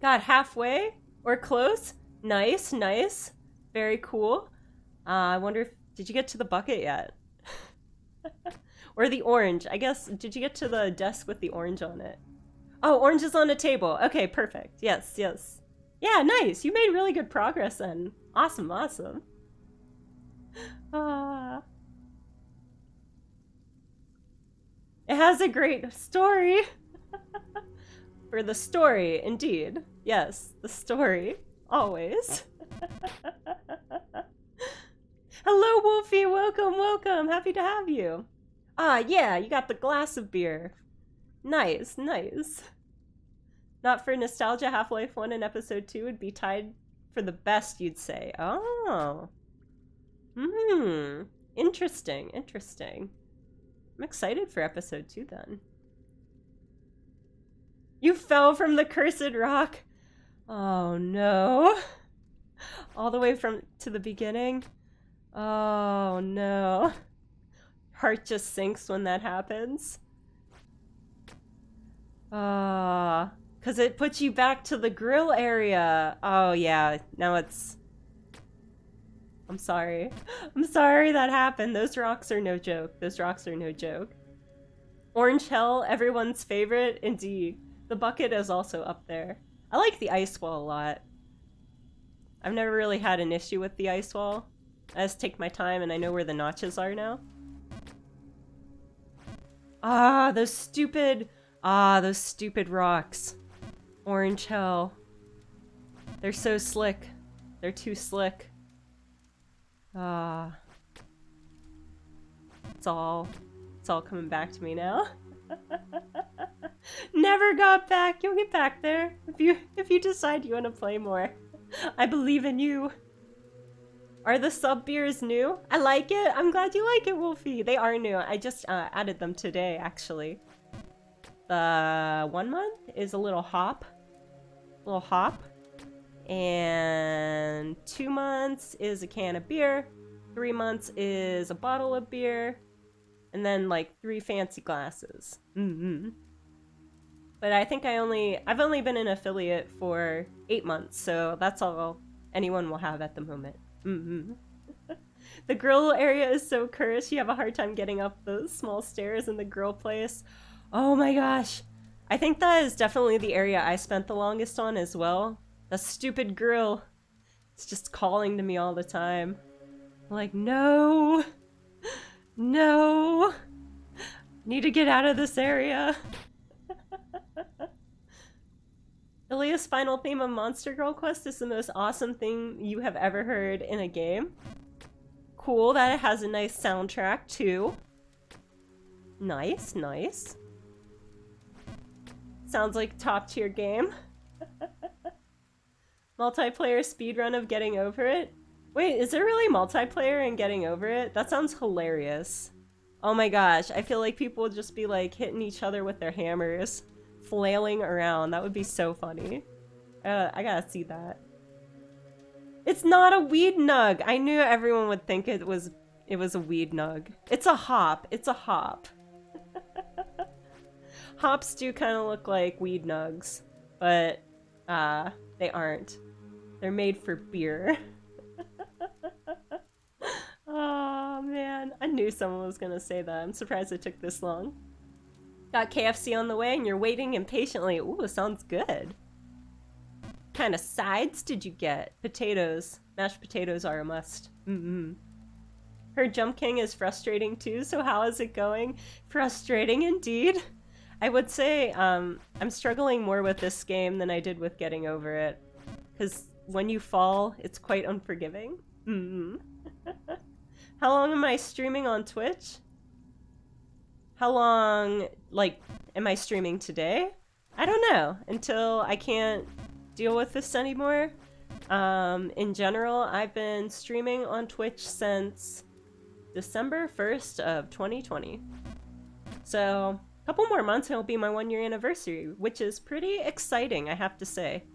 Got halfway or close. Nice, nice. Very cool. I wonder if, did you get to the bucket yet? Or the orange. I guess, did you get to the desk with the orange on it? Oh, orange is on a table. Okay, perfect. Yes, yes. Yeah, nice. You made really good progress then. Awesome, awesome. It has a great story. For the story, indeed. Yes, the story. Always. Hello, Wolfie. Welcome, welcome. Happy to have you. Ah, yeah, you got the glass of beer. Nice, nice. Not for nostalgia, Half-Life 1 and Episode 2 would be tied for the best, you'd say. Oh. Interesting, interesting. I'm excited for Episode 2 then. You fell from the cursed rock. Oh no. All the way to the beginning. Oh no. Heart just sinks when that happens. Cause it puts you back to the grill area. Oh yeah, now it's... I'm sorry. I'm sorry that happened. Those rocks are no joke. Those rocks are no joke. Orange Hell, everyone's favorite. Indeed. The bucket is also up there. I like the ice wall a lot. I've never really had an issue with the ice wall. I just take my time and I know where the notches are now. Ah, those stupid rocks. Orange Hell. They're so slick. They're too slick. Ah. It's all coming back to me now. Never got back. You'll get back there if you decide you want to play more. I believe in you. Are the sub beers new? I like it. I'm glad you like it, Wolfie. They are new. I just added them today, actually. The 1 month is a little hop. And 2 months is a can of beer. 3 months is a bottle of beer. And then like 3 fancy glasses. But I think I've only been an affiliate for 8 months, so that's all anyone will have at the moment. The grill area is so cursed, you have a hard time getting up those small stairs in the grill place. Oh my gosh. I think that is definitely the area I spent the longest on as well. The stupid grill. It's just calling to me all the time. I'm like, no. No. Need to get out of this area. Ilia's final theme of Monster Girl Quest is the most awesome thing you have ever heard in a game. Cool that it has a nice soundtrack too. Nice, nice. Sounds like top tier game. Multiplayer speedrun of Getting Over It? Wait, is there really multiplayer in Getting Over It? That sounds hilarious. Oh my gosh, I feel like people would just be like hitting each other with their hammers, flailing around. That would be so funny. I gotta see that. It's not a weed nug! I knew everyone would think it was a weed nug. It's a hop. It's a hop. Hops do kind of look like weed nugs, but they aren't. They're made for beer. Oh man, I knew someone was gonna say that. I'm surprised it took this long. Got KFC on the way and you're waiting impatiently. Ooh, sounds good. What kind of sides did you get? Potatoes. Mashed potatoes are a must. Her Jump King is frustrating too, so how is it going? Frustrating indeed. I would say I'm struggling more with this game than I did with Getting Over It. Because when you fall, it's quite unforgiving. How long am I streaming on Twitch? How long, like, am I streaming today? I don't know. Until I can't deal with this anymore. In general, I've been streaming on Twitch since December 1st of 2020. So, a couple more months and it'll be my 1-year anniversary, which is pretty exciting, I have to say.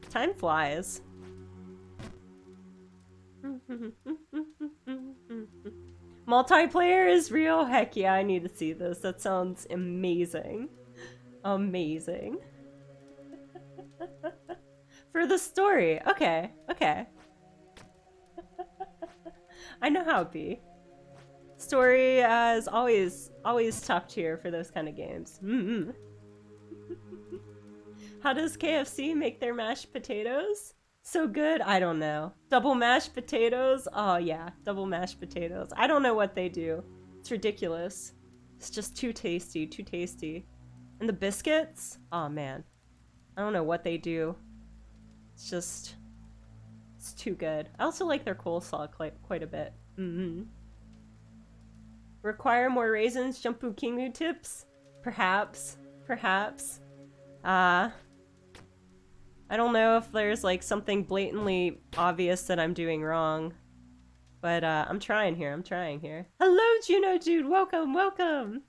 Time flies. Multiplayer is real? Heck yeah, I need to see this. That sounds amazing. Amazing. For the story. Okay, okay. I know how it be. Story is always top tier for those kind of games. How does KFC make their mashed potatoes? So good? I don't know. Double mashed potatoes? Oh yeah, double mashed potatoes. I don't know what they do. It's ridiculous. It's just too tasty, too tasty. And the biscuits? Oh man. I don't know what they do. It's just... it's too good. I also like their coleslaw quite a bit. Require more raisins, Jumpu Kingu tips? Perhaps. Perhaps. I don't know if there's like something blatantly obvious that I'm doing wrong. But I'm trying here, I'm trying here. Hello, Juno Jude! Welcome, welcome!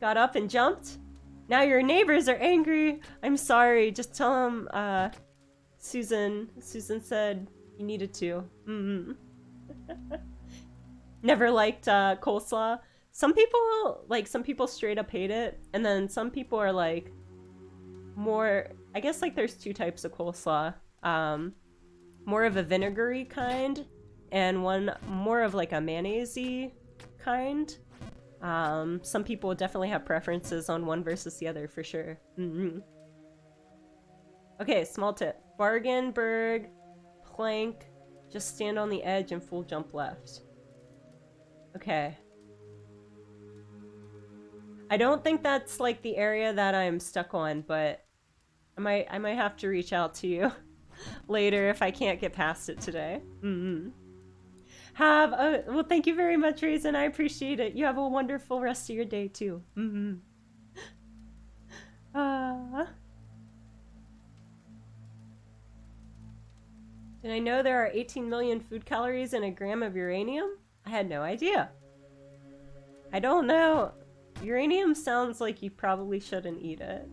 Got up and jumped? Now your neighbors are angry! I'm sorry, just tell them, Susan said you needed to. Never liked coleslaw. Some people straight up hate it, and then some people are like more, I guess like there's two types of coleslaw. More of a vinegary kind, and one more of like a mayonnaise-y kind. Some people definitely have preferences on one versus the other for sure. Okay, small tip. Bargainberg, plank, just stand on the edge and full jump left. Okay. I don't think that's like the area that I'm stuck on, but I might have to reach out to you later if I can't get past it today. Well, thank you very much, Raisin. I appreciate it. You have a wonderful rest of your day too. Did I know there are 18 million food calories in a gram of uranium? I had no idea. I don't know. Uranium sounds like you probably shouldn't eat it.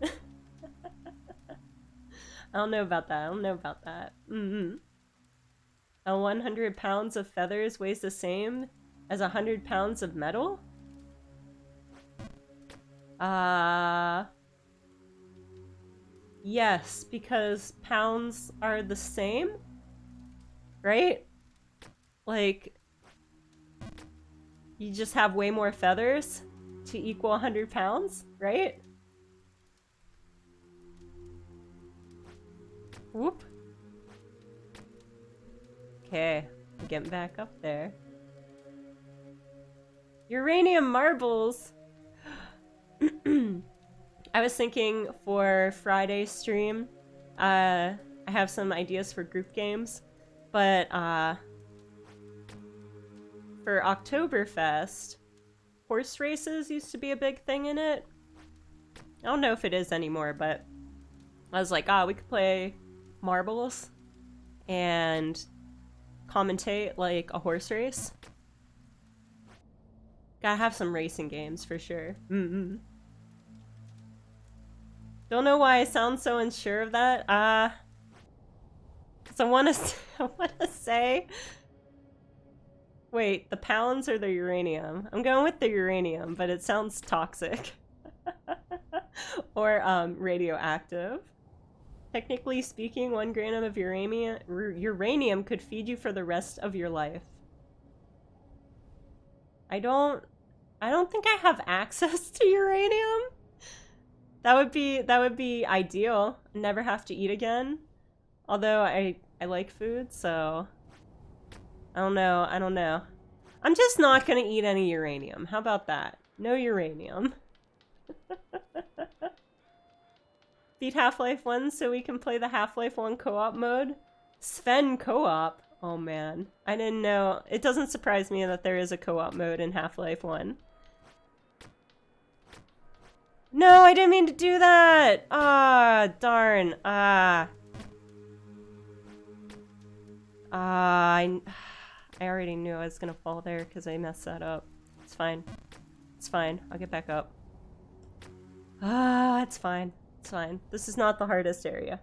I don't know about that. I don't know about that. A 100 pounds of feathers weighs the same as 100 pounds of metal? Yes, because pounds are the same, right? Like, you just have way more feathers to equal 100 pounds, right? Whoop. Okay, I'm getting back up there. Uranium marbles! I was thinking for Friday's stream, I have some ideas for group games, but for Oktoberfest, horse races used to be a big thing in it. I don't know if it is anymore, but I was like, we could play marbles and commentate like a horse race. Gotta have some racing games for sure. Don't know why I sound so unsure of that. 'Cause I wanna say... Wait, the pounds or the uranium? I'm going with the uranium, but it sounds toxic. Or radioactive. Technically speaking, 1 gram of uranium could feed you for the rest of your life. I don't think I have access to uranium. That would be ideal. Never have to eat again. Although I like food, so I don't know. I'm just not gonna eat any uranium. How about that? No uranium. Beat Half-Life 1 so we can play the Half-Life 1 co-op mode? Sven co-op? Oh man. I didn't know. It doesn't surprise me that there is a co-op mode in Half-Life 1. No, I didn't mean to do that! Darn. I already knew I was gonna fall there because I messed that up. It's fine. It's fine. I'll get back up. It's fine. It's fine. This is not the hardest area.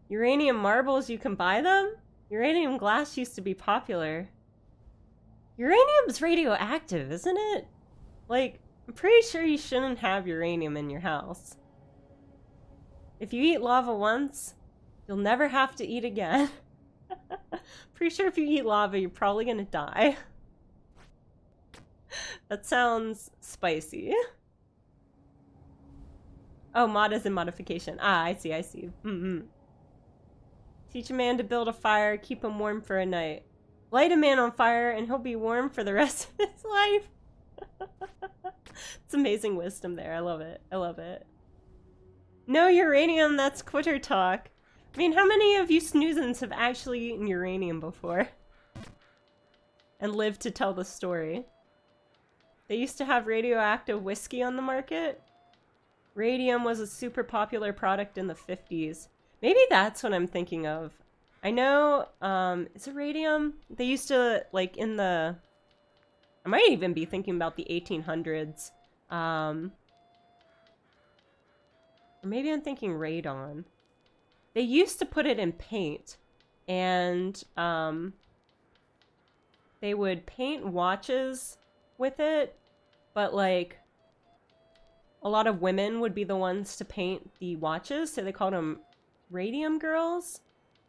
Uranium marbles, you can buy them? Uranium glass used to be popular. Uranium's radioactive, isn't it? Like, I'm pretty sure you shouldn't have uranium in your house. If you eat lava once, you'll never have to eat again. Pretty sure if you eat lava, you're probably gonna die. That sounds spicy. Oh, mod is in modification. Ah, I see, I see. Teach a man to build a fire, keep him warm for a night. Light a man on fire and he'll be warm for the rest of his life. It's amazing wisdom there. I love it. I love it. No uranium, that's quitter talk. I mean, how many of you snoozins have actually eaten uranium before? And lived to tell the story? They used to have radioactive whiskey on the market. Radium was a super popular product in the 50s. Maybe that's what I'm thinking of. I know, is it radium? They used to, like, in the... I might even be thinking about the 1800s. Or maybe I'm thinking radon. They used to put it in paint. And, they would paint watches with it. But, like, a lot of women would be the ones to paint the watches. So they called them radium girls.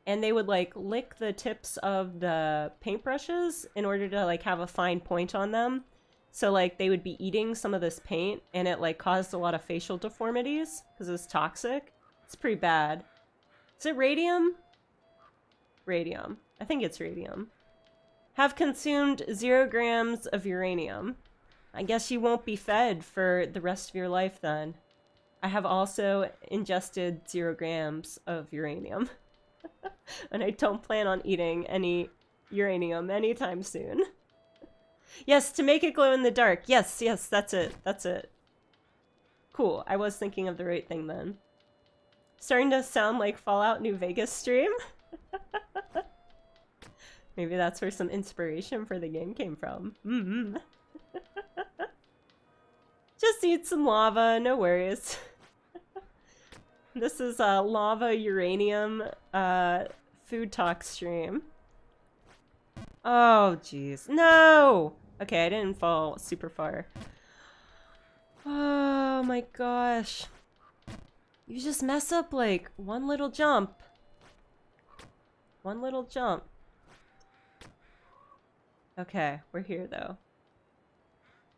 And they would, like, lick the tips of the paintbrushes in order to, like, have a fine point on them. So, like, they would be eating some of this paint, and it, like, caused a lot of facial deformities because it's toxic. It's pretty bad. Is it radium? Radium. I think it's radium. Have consumed 0 grams of uranium. I guess you won't be fed for the rest of your life, then. I have also ingested 0 grams of uranium. And I don't plan on eating any uranium anytime soon. Yes, to make it glow in the dark. Yes, yes, that's it. That's it. Cool. I was thinking of the right thing then. Starting to sound like Fallout New Vegas stream. Maybe that's where some inspiration for the game came from. Just eat some lava, no worries. This is a lava uranium food talk stream. Oh, jeez. No! Okay, I didn't fall super far. Oh my gosh. You just mess up like one little jump. One little jump. Okay, we're here though.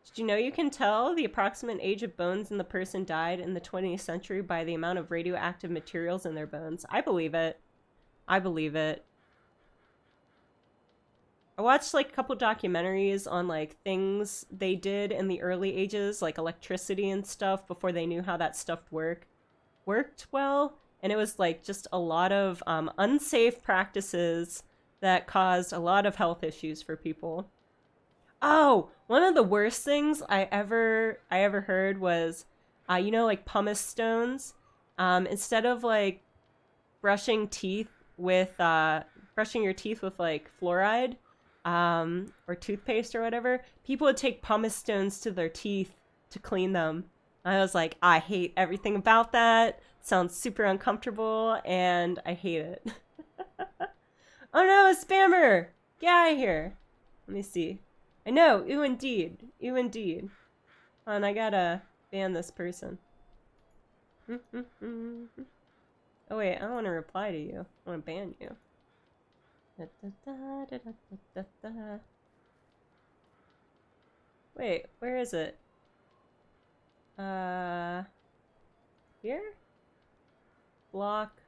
Did you know you can tell the approximate age of bones in the person died in the 20th century by the amount of radioactive materials in their bones? I believe it. I believe it. I watched like a couple documentaries on like things they did in the early ages, like electricity and stuff, before they knew how that stuff worked well. And it was like just a lot of unsafe practices that caused a lot of health issues for people. Oh, one of the worst things I ever heard was, you know, like pumice stones. Instead of like brushing your teeth with like fluoride, or toothpaste or whatever, people would take pumice stones to their teeth to clean them. I was like, I hate everything about that. Sounds super uncomfortable, and I hate it. Oh no, a spammer! Get out of here. Let me see. I know, ew indeed. Ew indeed. And I gotta ban this person. Oh wait, I don't want to reply to you. I want to ban you. Wait, where is it? Here? Block.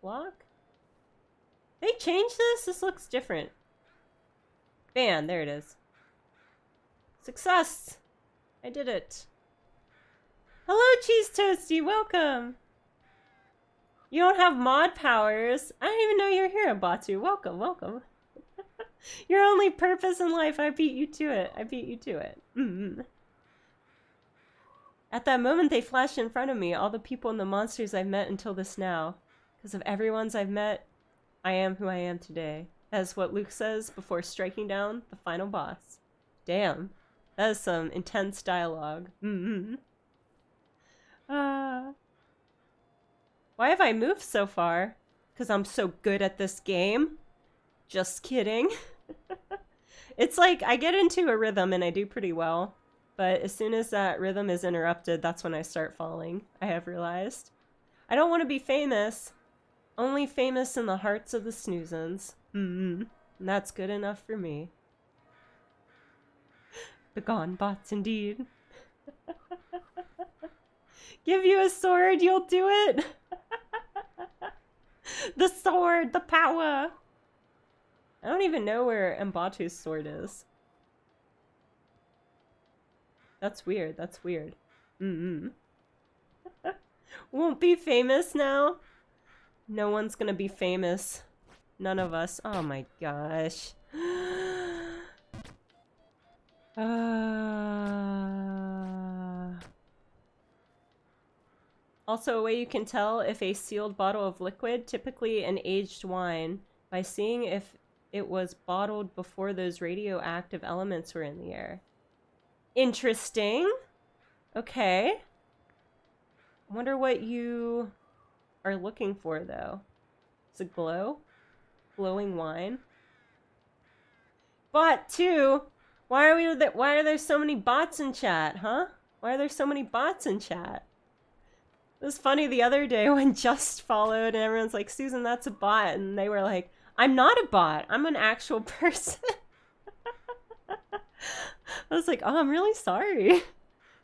Block? They changed this? This looks different. Ban, there it is. Success! I did it. Hello, Cheese Toasty, welcome! You don't have mod powers. I didn't even know you were here, Batu. Welcome, welcome. Your only purpose in life, I beat you to it. I beat you to it. At that moment they flashed in front of me, all the people and the monsters I've met until this now. Because of everyone's I've met, I am who I am today. That's what Luke says before striking down the final boss. Damn. That is some intense dialogue. Why have I moved so far? Because I'm so good at this game? Just kidding. It's like, I get into a rhythm and I do pretty well. But as soon as that rhythm is interrupted, that's when I start falling, I have realized. I don't want to be famous. Only famous in the hearts of the snoozins. And that's good enough for me. Begone, bots, indeed. Give you a sword, you'll do it. The sword, the power. I don't even know where Mbatu's sword is. That's weird. That's weird. Won't be famous now? No one's gonna be famous. None of us. Oh my gosh. Also, a way you can tell if a sealed bottle of liquid, typically an aged wine, by seeing if it was bottled before those radioactive elements were in the air. Interesting. Okay. I wonder what you are looking for, though. Is it glow? Glowing wine? Bot 2? Why are there so many bots in chat, huh? Why are there so many bots in chat? It was funny the other day when Just followed and everyone's like, Susan, that's a bot. And they were like, I'm not a bot. I'm an actual person. I was like, oh, I'm really sorry.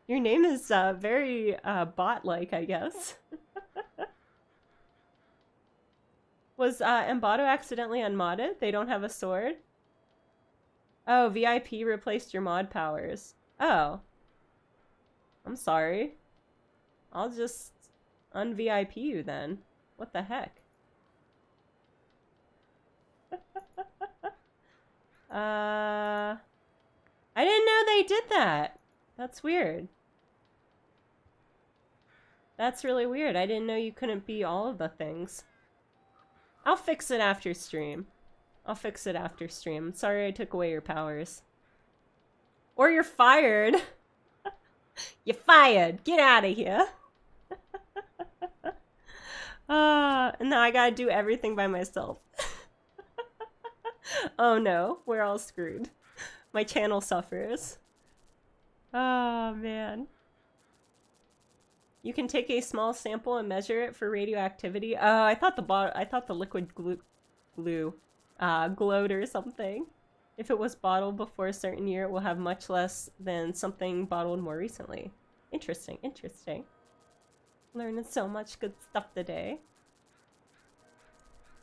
Your name is very bot-like, I guess. Was Embato accidentally unmodded? They don't have a sword? Oh, VIP replaced your mod powers. Oh. I'm sorry. I'll just un-VIP you then. What the heck? I didn't know they did that. That's weird. That's really weird. I didn't know you couldn't be all of the things. I'll fix it after stream. I'll fix it after stream. Sorry I took away your powers. Or you're fired. You're fired. Get out of here. And now I gotta do everything by myself. Oh no, we're all screwed. My channel suffers. Oh man. You can take a small sample and measure it for radioactivity. Oh, I thought the liquid glue glowed or something. If it was bottled before a certain year, it will have much less than something bottled more recently. Interesting, interesting. Learning so much good stuff today.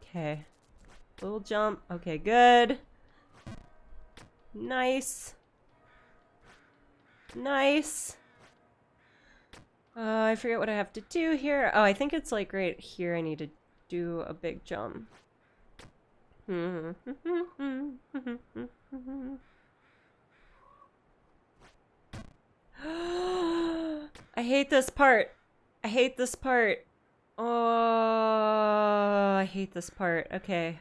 Okay. Little jump. Okay, good. Nice. Nice. I forget what I have to do here. Oh, I think it's like right here I need to do a big jump. I hate this part. I hate this part. Oh, I hate this part. Okay.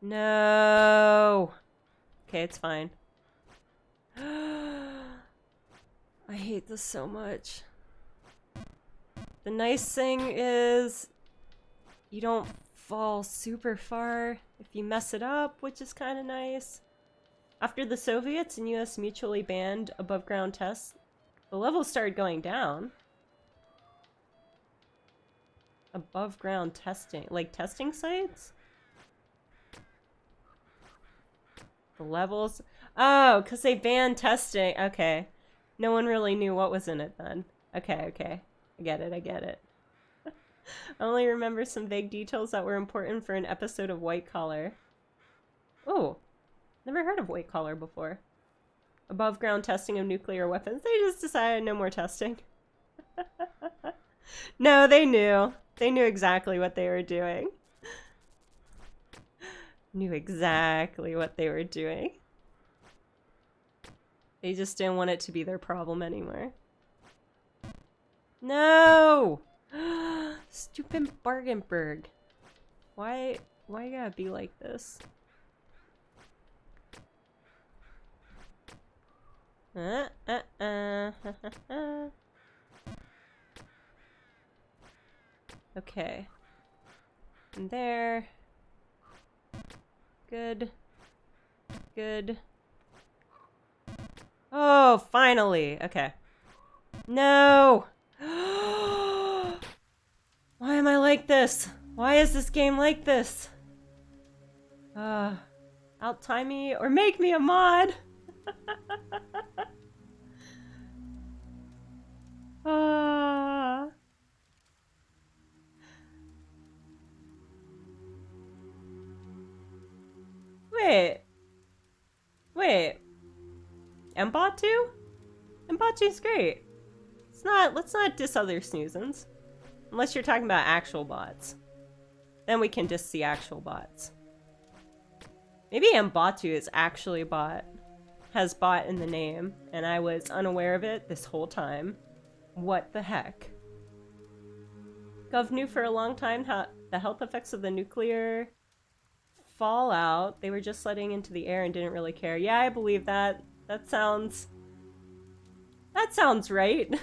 No. Okay, it's fine. I hate this so much. The nice thing is you don't fall super far if you mess it up, which is kind of nice. After the Soviets and US mutually banned above ground tests, the levels started going down. Above ground testing, like testing sites? The levels? Oh, because they banned testing. Okay. No one really knew what was in it then. Okay, okay. I get it, I get it. I only remember some vague details that were important for an episode of White Collar. Oh, never heard of White Collar before. Above ground testing of nuclear weapons. They just decided no more testing. No, they knew. They knew exactly what they were doing. Knew exactly what they were doing. They just didn't want it to be their problem anymore. No! Stupid Bargenberg. Why you gotta be like this? Okay. And there. Good. Good. Oh, finally! Okay. No! Why am I like this? Why is this game like this? Out-time me or make me a mod! Wait. Wait. Mbatu? Mbatu's great. Let's not diss other snoozins. Unless you're talking about actual bots. Then we can diss the actual bots. Maybe Mbatu is actually a bot. Has bot in the name, and I was unaware of it this whole time. What the heck? Gov knew for a long time how the health effects of the nuclear fallout they were just letting into the air and didn't really care. Yeah, I believe that. That sounds right.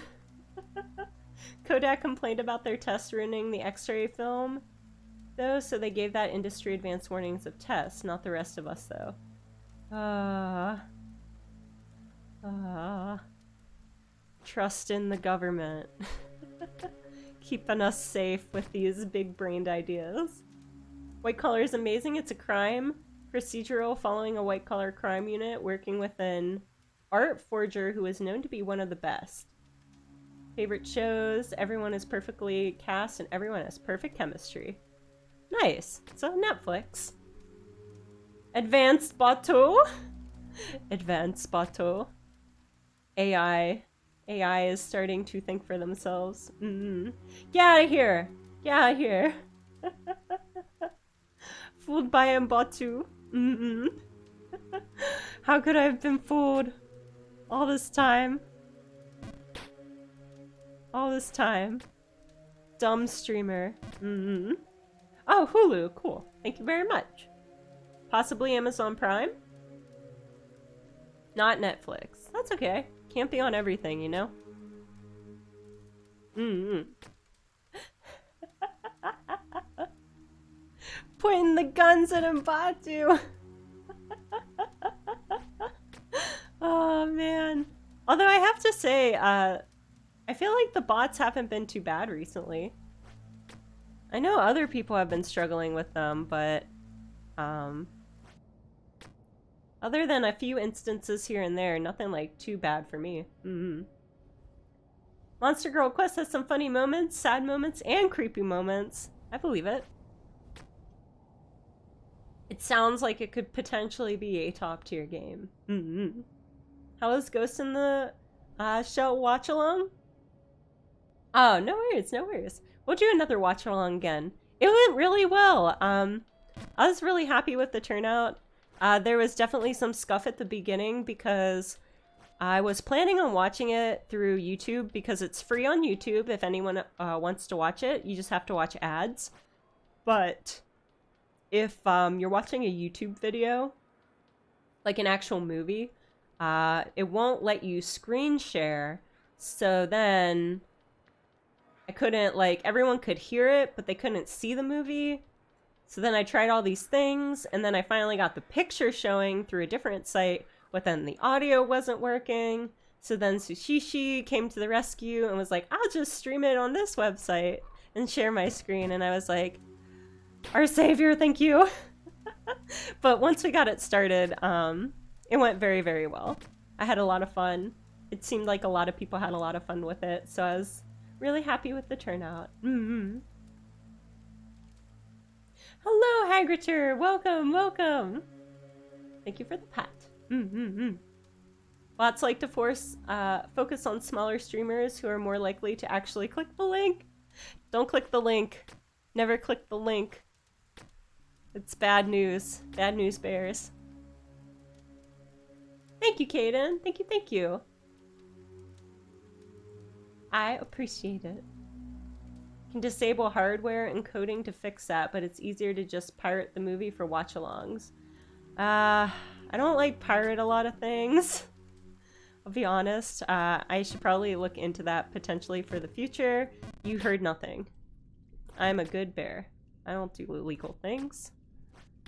Kodak complained about their test ruining the X-ray film, though, so they gave that industry advance warnings of tests, not the rest of us, though. Trust in the government. Keeping us safe with these big-brained ideas. White collar is amazing. It's a crime procedural following a white-collar crime unit working with an art forger who is known to be one of the best. Favorite shows, everyone is perfectly cast and everyone has perfect chemistry. Nice. So Netflix. Advanced Bateau. Advanced Bateau. AI is starting to think for themselves. Get out of here. Get out of here. Fooled by Mbatu. How could I have been fooled all this time? All this time. Dumb streamer. Oh, Hulu. Cool. Thank you very much. Possibly Amazon Prime? Not Netflix. That's okay. Can't be on everything, you know? Pointing the guns at Mbatu. Oh, man. Although I have to say, I feel like the bots haven't been too bad recently. I know other people have been struggling with them, but other than a few instances here and there, nothing like too bad for me. Monster Girl Quest has some funny moments, sad moments, and creepy moments. I believe it. It sounds like it could potentially be a top tier game. How was Ghost in the Shell watch along? Oh, no worries, no worries. We'll do another watch along again. It went really well. I was really happy with the turnout. There was definitely some scuff at the beginning because I was planning on watching it through YouTube because it's free on YouTube if anyone wants to watch it. You just have to watch ads. But if you're watching a YouTube video, like an actual movie, it won't let you screen share. So then I couldn't, like, everyone could hear it, but they couldn't see the movie. So then I tried all these things, and then I finally got the picture showing through a different site, but then the audio wasn't working. So then Sushishi came to the rescue and was like, I'll just stream it on this website and share my screen. And I was like, our savior, thank you. But once we got it started, it went very, very well. I had a lot of fun. It seemed like a lot of people had a lot of fun with it, so I was really happy with the turnout. Hello, Hagritter! Welcome, welcome! Thank you for the pat. Bots like to focus on smaller streamers who are more likely to actually click the link. Don't click the link. Never click the link. It's bad news. Bad news bears. Thank you, Kaden. Thank you, thank you. I appreciate it. Can disable hardware encoding to fix that, but it's easier to just pirate the movie for watch-alongs. I don't like pirate a lot of things. I'll be honest. I should probably look into that potentially for the future. You heard nothing. I'm a good bear. I don't do illegal things.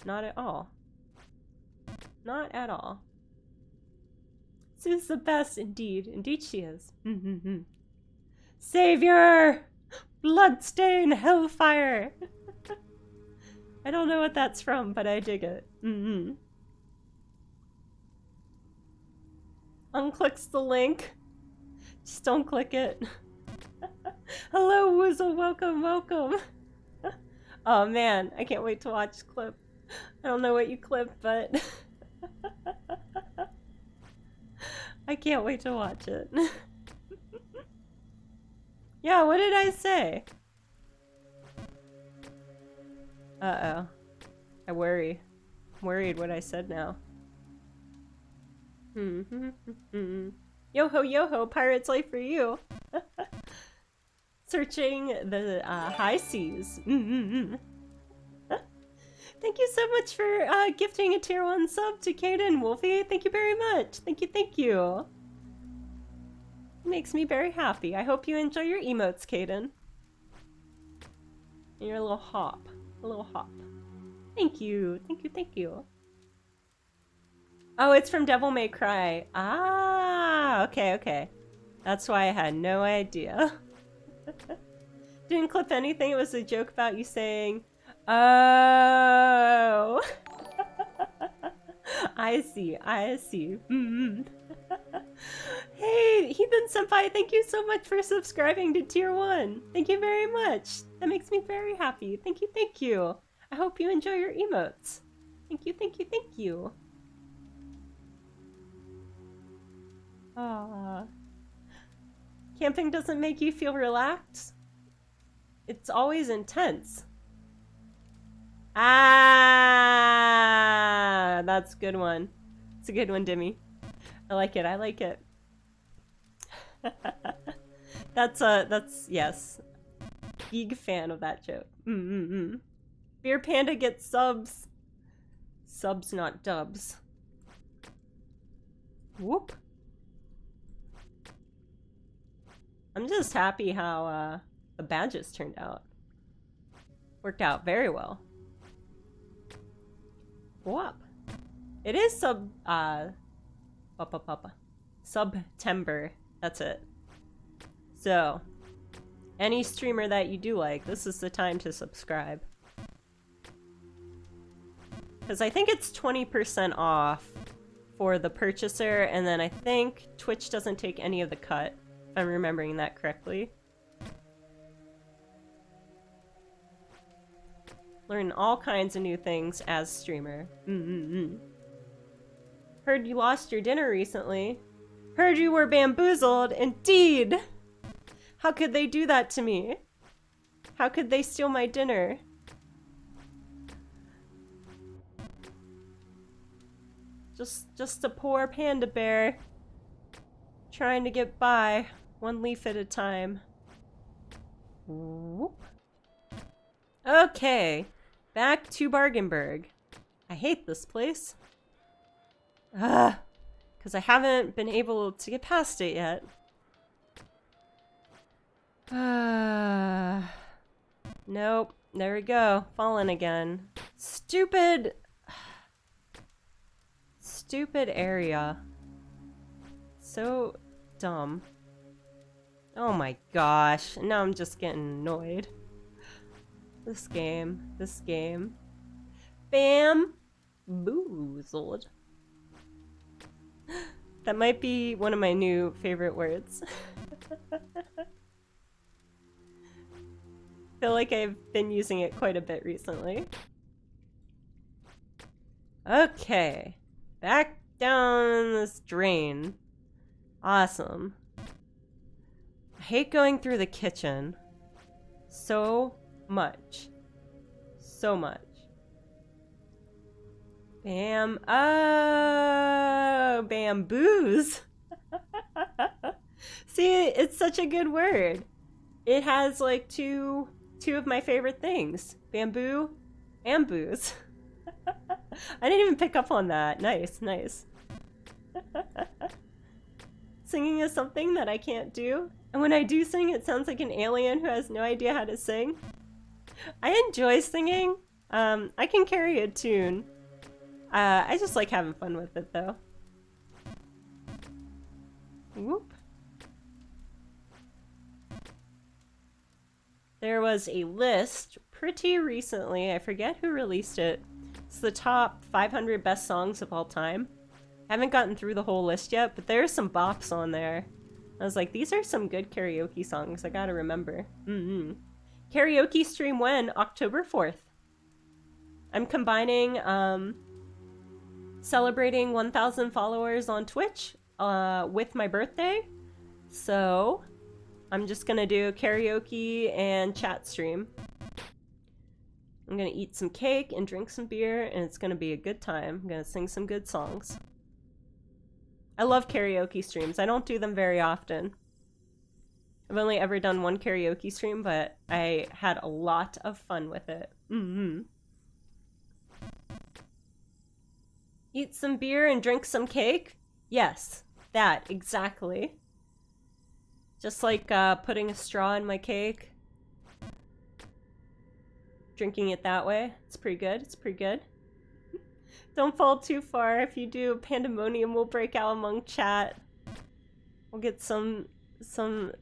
Not at all. Not at all. Sue's the best, indeed. Indeed she is. Savior! Bloodstain hellfire! I don't know what that's from, but I dig it. Unclicks the link. Just don't click it. Hello, Woozle. Welcome, welcome. Oh man, I can't wait to watch clip. I don't know what you clipped, but I can't wait to watch it. Yeah, what did I say? Uh-oh. I worry. I'm worried what I said now. Yo-ho, yo-ho, pirate's life for you. Searching the high seas. Thank you so much for gifting a tier 1 sub to Kaden Wolfie. Thank you very much. Thank you, thank you. It makes me very happy. I hope you enjoy your emotes, Kaden. And your little hop. A little hop. Thank you. Thank you, thank you. Oh, it's from Devil May Cry. Ah, okay, okay. That's why I had no idea. Didn't clip anything. It was a joke about you saying, oh. I see, I see. Hey, Heathen Senpai, thank you so much for subscribing to Tier 1. Thank you very much. That makes me very happy. Thank you, thank you. I hope you enjoy your emotes. Thank you, thank you, thank you. Ah. Camping doesn't make you feel relaxed? It's always intense. Ah, that's a good one. It's a good one, Dimmy. I like it, I like it. That's, yes. Big fan of that joke. Beer Panda gets subs. Subs, not dubs. Whoop. I'm just happy how the badges turned out. Worked out very well. Whoop. It is September. That's it. So, any streamer that you do like, this is the time to subscribe. Because I think it's 20% off for the purchaser, and then I think Twitch doesn't take any of the cut, if I'm remembering that correctly. Learn all kinds of new things as streamer. Heard you lost your dinner recently. Heard you were bamboozled. Indeed! How could they do that to me? How could they steal my dinner? Just a poor panda bear. Trying to get by. One leaf at a time. Whoop. Okay. Back to Bargainburg. I hate this place. Ugh. Because I haven't been able to get past it yet. Nope. There we go. Fallen again. Stupid... Stupid area. So dumb. Oh my gosh. Now I'm just getting annoyed. This game. This game. Bamboozled. That might be one of my new favorite words. Feel like I've been using it quite a bit recently. Okay. Back down this drain. Awesome. I hate going through the kitchen. So much. So much. Bam. Oh, bamboos. See, it's such a good word. It has like two of my favorite things. Bamboo and booze. I didn't even pick up on that. Nice, nice. Singing is something that I can't do. And when I do sing, it sounds like an alien who has no idea how to sing. I enjoy singing. I can carry a tune. I just like having fun with it, though. Whoop. there was a list pretty recently. I forget who released it. It's the top 500 best songs of all time. I haven't gotten through the whole list yet, but there's some bops on there. I was like, these are some good karaoke songs. I gotta remember. Karaoke stream when? October 4th. I'm combining celebrating 1,000 followers on Twitch with my birthday. So I'm just gonna do karaoke and chat stream. I'm gonna eat some cake and drink some beer, and it's gonna be a good time. I'm gonna sing some good songs. I love karaoke streams. I don't do them very often. I've only ever done one karaoke stream, but I had a lot of fun with it. Eat some beer and drink some cake? Yes, that, exactly. Just like putting a straw in my cake. Drinking it that way. It's pretty good. It's pretty good. Don't fall too far. If you do, pandemonium will break out among chat. We'll get some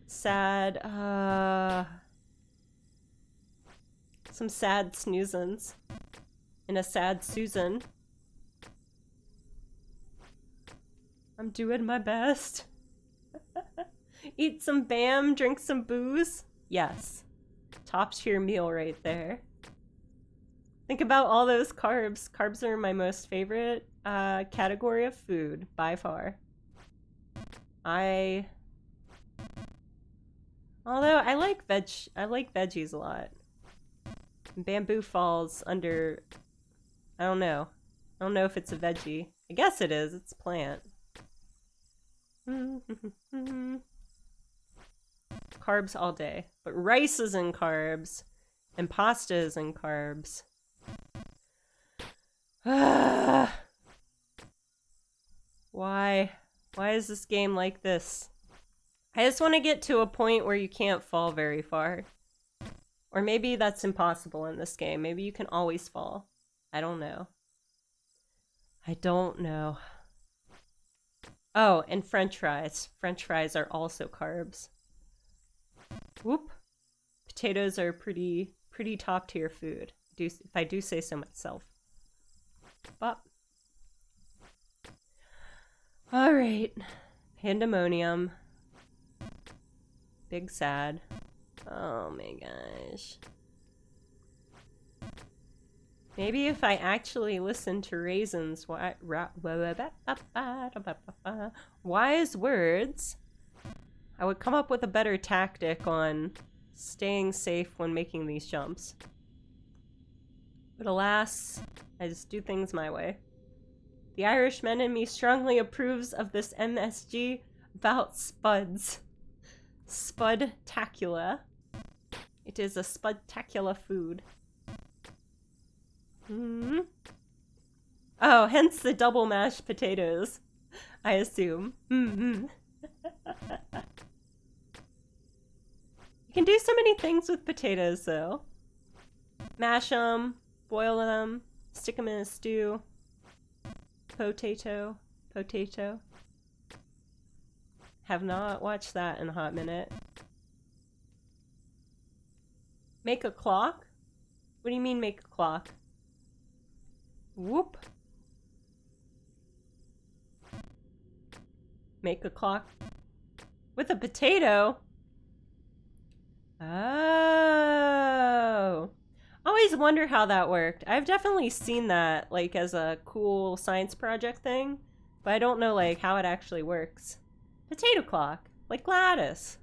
sad snoozins and a sad Susan. I'm doing my best. Eat some Bam, drink some booze. Yes. Top tier meal right there. Think about all those carbs. Carbs are my most favorite category of food, by far. Although I like veggies a lot. Bamboo falls under, I don't know if it's a veggie. I guess it is, it's a plant. Carbs all day. But rice is in carbs. And pasta is in carbs. Why? Why is this game like this? I just want to get to a point where you can't fall very far. Or maybe that's impossible in this game. Maybe you can always fall. I don't know. I don't know. Oh, and French fries. French fries are also carbs. Whoop. Potatoes are pretty top tier food, if I do say so myself. Bop. Alright. Pandemonium. Big sad. Oh my gosh. Maybe if I actually listen to Raisin's wise words, I would come up with a better tactic on staying safe when making these jumps. But alas, I just do things my way. The Irishman in me strongly approves of this MSG about spuds. Spudtacula. It is a spudtacula food. Oh, hence the double mashed potatoes, I assume. You can do so many things with potatoes, though. Mash them, boil them, stick them in a stew. Potato. Have not watched that in a hot minute. Make a clock? What do you mean make a clock? Whoop. Make a clock with a potato? Oh. I always wonder how that worked. I've definitely seen that, like, as a cool science project thing, but I don't know, like, how it actually works. Potato clock, like Gladys.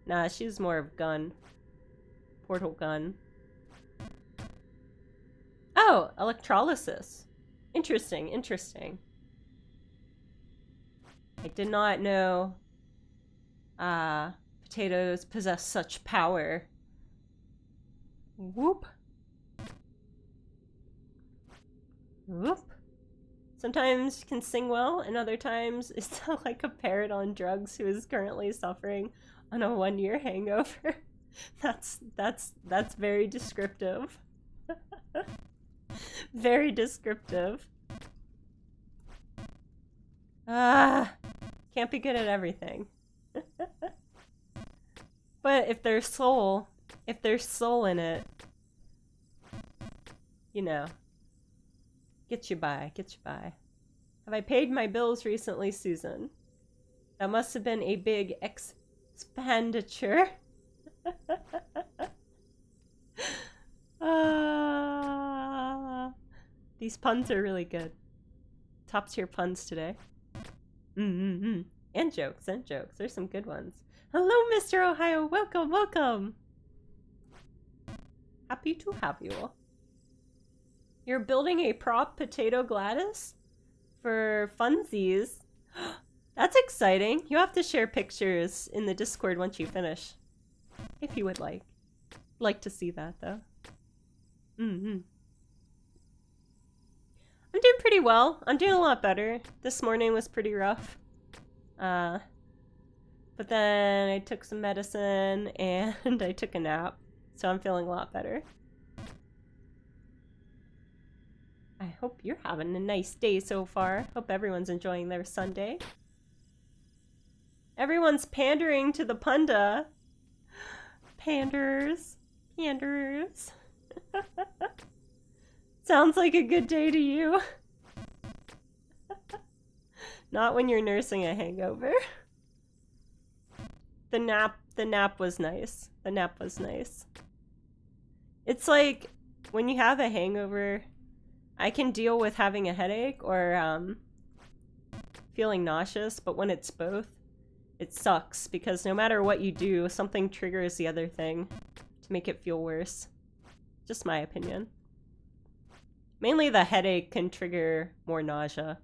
Nah, she's more of gun. Portal gun. Oh, electrolysis. Interesting, interesting. I did not know potatoes possess such power. Whoop. Whoop. Sometimes you can sing well, and other times it's like a parrot on drugs who is currently suffering on a 1-year hangover. That's very descriptive. Very descriptive. Can't be good at everything. But if there's soul, if there's soul in it, you know, get you by, get you by. Have I paid my bills recently, Susan? That must have been a big expenditure. These puns are really good. Top tier puns today. And jokes, and jokes. There's some good ones. Hello, Mr. Ohio. Welcome, welcome. Happy to have you. You're building a prop potato Gladys for funsies. That's exciting. You have to share pictures in the Discord once you finish. If you would like. Like to see that, though. I'm doing pretty well. I'm doing a lot better. This morning was pretty rough. But then I took some medicine and I took a nap. So I'm feeling a lot better. I hope you're having a nice day so far. Hope everyone's enjoying their Sunday. Everyone's pandering to the punda. Panders. Panders. Sounds like a good day to you. Not when you're nursing a hangover. The nap was nice. The nap was nice. It's like when you have a hangover, I can deal with having a headache or feeling nauseous, but when it's both, it sucks because no matter what you do, something triggers the other thing to make it feel worse. Just my opinion. Mainly the headache can trigger more nausea.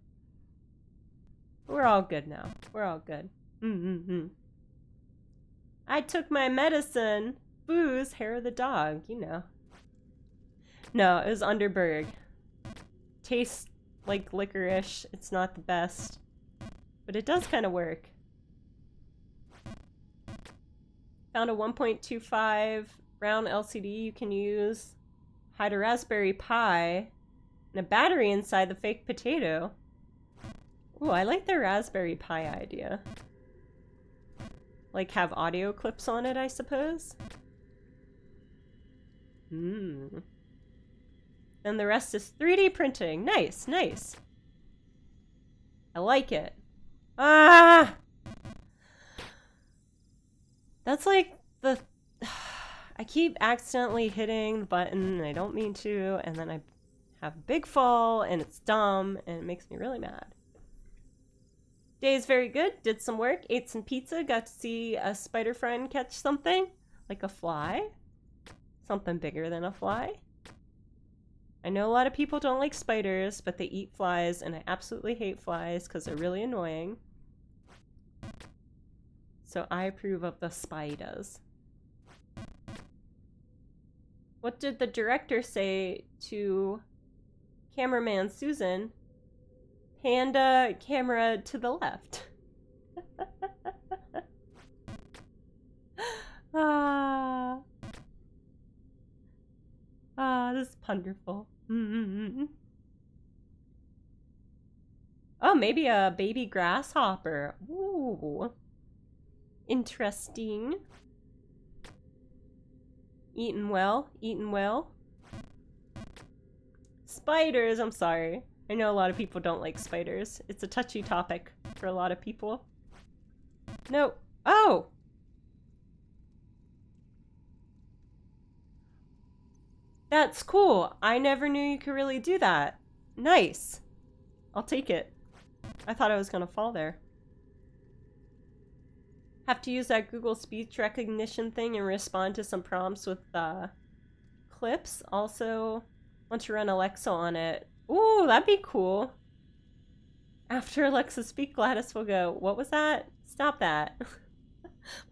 We're all good now. We're all good. I took my medicine. Booze, hair of the dog, you know. No, it was Underberg. Tastes like licorice. It's not the best. But it does kind of work. Found a 1.25 round LCD you can use. Hide a Raspberry Pi. And a battery inside the fake potato. Ooh, I like the Raspberry Pi idea. Like have audio clips on it, I suppose. And the rest is 3D printing. Nice, nice. I like it. Ah! That's like the... I keep accidentally hitting the button and I don't mean to, and then I have a big fall and it's dumb and it makes me really mad. Day's very good. Did some work, ate some pizza, got to see a spider friend catch something. Like a fly. Something bigger than a fly. I know a lot of people don't like spiders, but they eat flies, and I absolutely hate flies because they're really annoying. So I approve of the spiders. What did the director say to cameraman Susan? Panda camera to the left. This is wonderful. Oh, maybe a baby grasshopper. Ooh. Interesting. Eating well, eating well. Spiders, I'm sorry. I know a lot of people don't like spiders. It's a touchy topic for a lot of people. No. Oh! That's cool. I never knew you could really do that. Nice. I'll take it. I thought I was gonna fall there. Have to use that Google speech recognition thing and respond to some prompts with clips. Also, want to run Alexa on it. Ooh, that'd be cool. After Alexa speak, Gladys will go, "What was that? Stop that."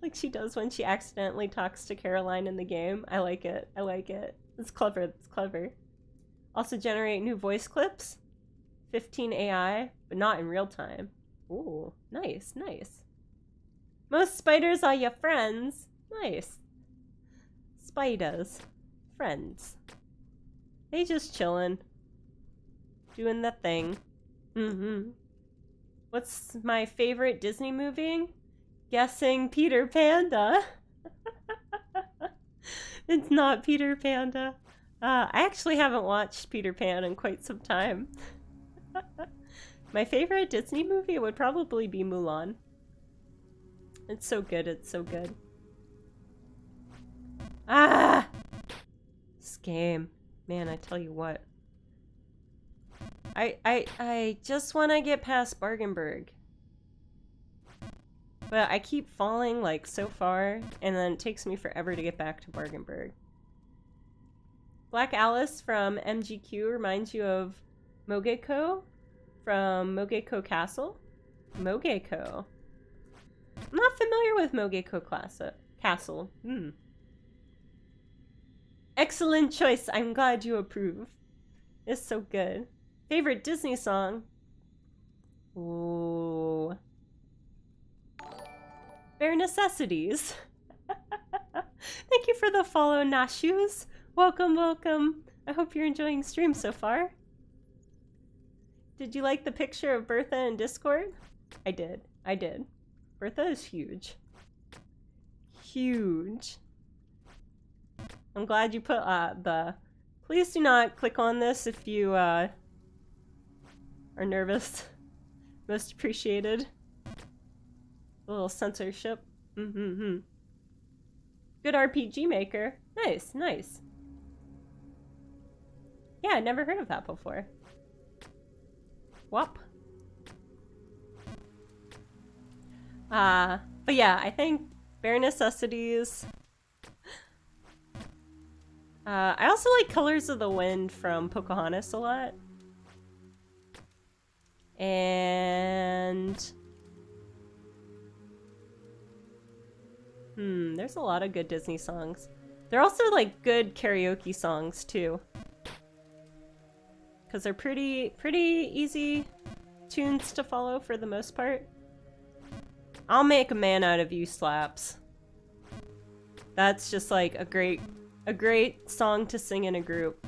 Like she does when she accidentally talks to Caroline in the game. I like it. I like it. It's clever. It's clever. Also generate new voice clips. 15 AI, but not in real time. Ooh, nice, nice. Most spiders are your friends. Nice. Spiders. Friends. They just chillin'. Doing the thing. What's my favorite Disney movie? Guessing Peter Panda. It's not Peter Panda. I actually haven't watched Peter Pan in quite some time. My favorite Disney movie would probably be Mulan. It's so good, it's so good. Ah! This game. Man, I tell you what. I just want to get past Bargenberg. But I keep falling, like, so far, and then it takes me forever to get back to Bargenberg. Black Alice from MGQ reminds you of Mogeko from Mogeko Castle? Mogeko. I'm not familiar with Mogeko Castle. Excellent choice. I'm glad you approve. It's so good. Favorite Disney song? Ooh. Bare Necessities. Thank you for the follow, Nashus. Welcome, welcome. I hope you're enjoying stream so far. Did you like the picture of Bertha in Discord? I did. I did. Bertha is huge. Huge. I'm glad you put the... Please do not click on this if you are nervous. Most appreciated. A little censorship. Good RPG maker. Nice, nice. Yeah, I never heard of that before. Wop. But yeah, I think Bare Necessities. I also like Colors of the Wind from Pocahontas a lot. And... there's a lot of good Disney songs. They're also like good karaoke songs too. Because they're pretty easy tunes to follow for the most part. I'll Make a Man Out of You slaps. That's just like a great song to sing in a group.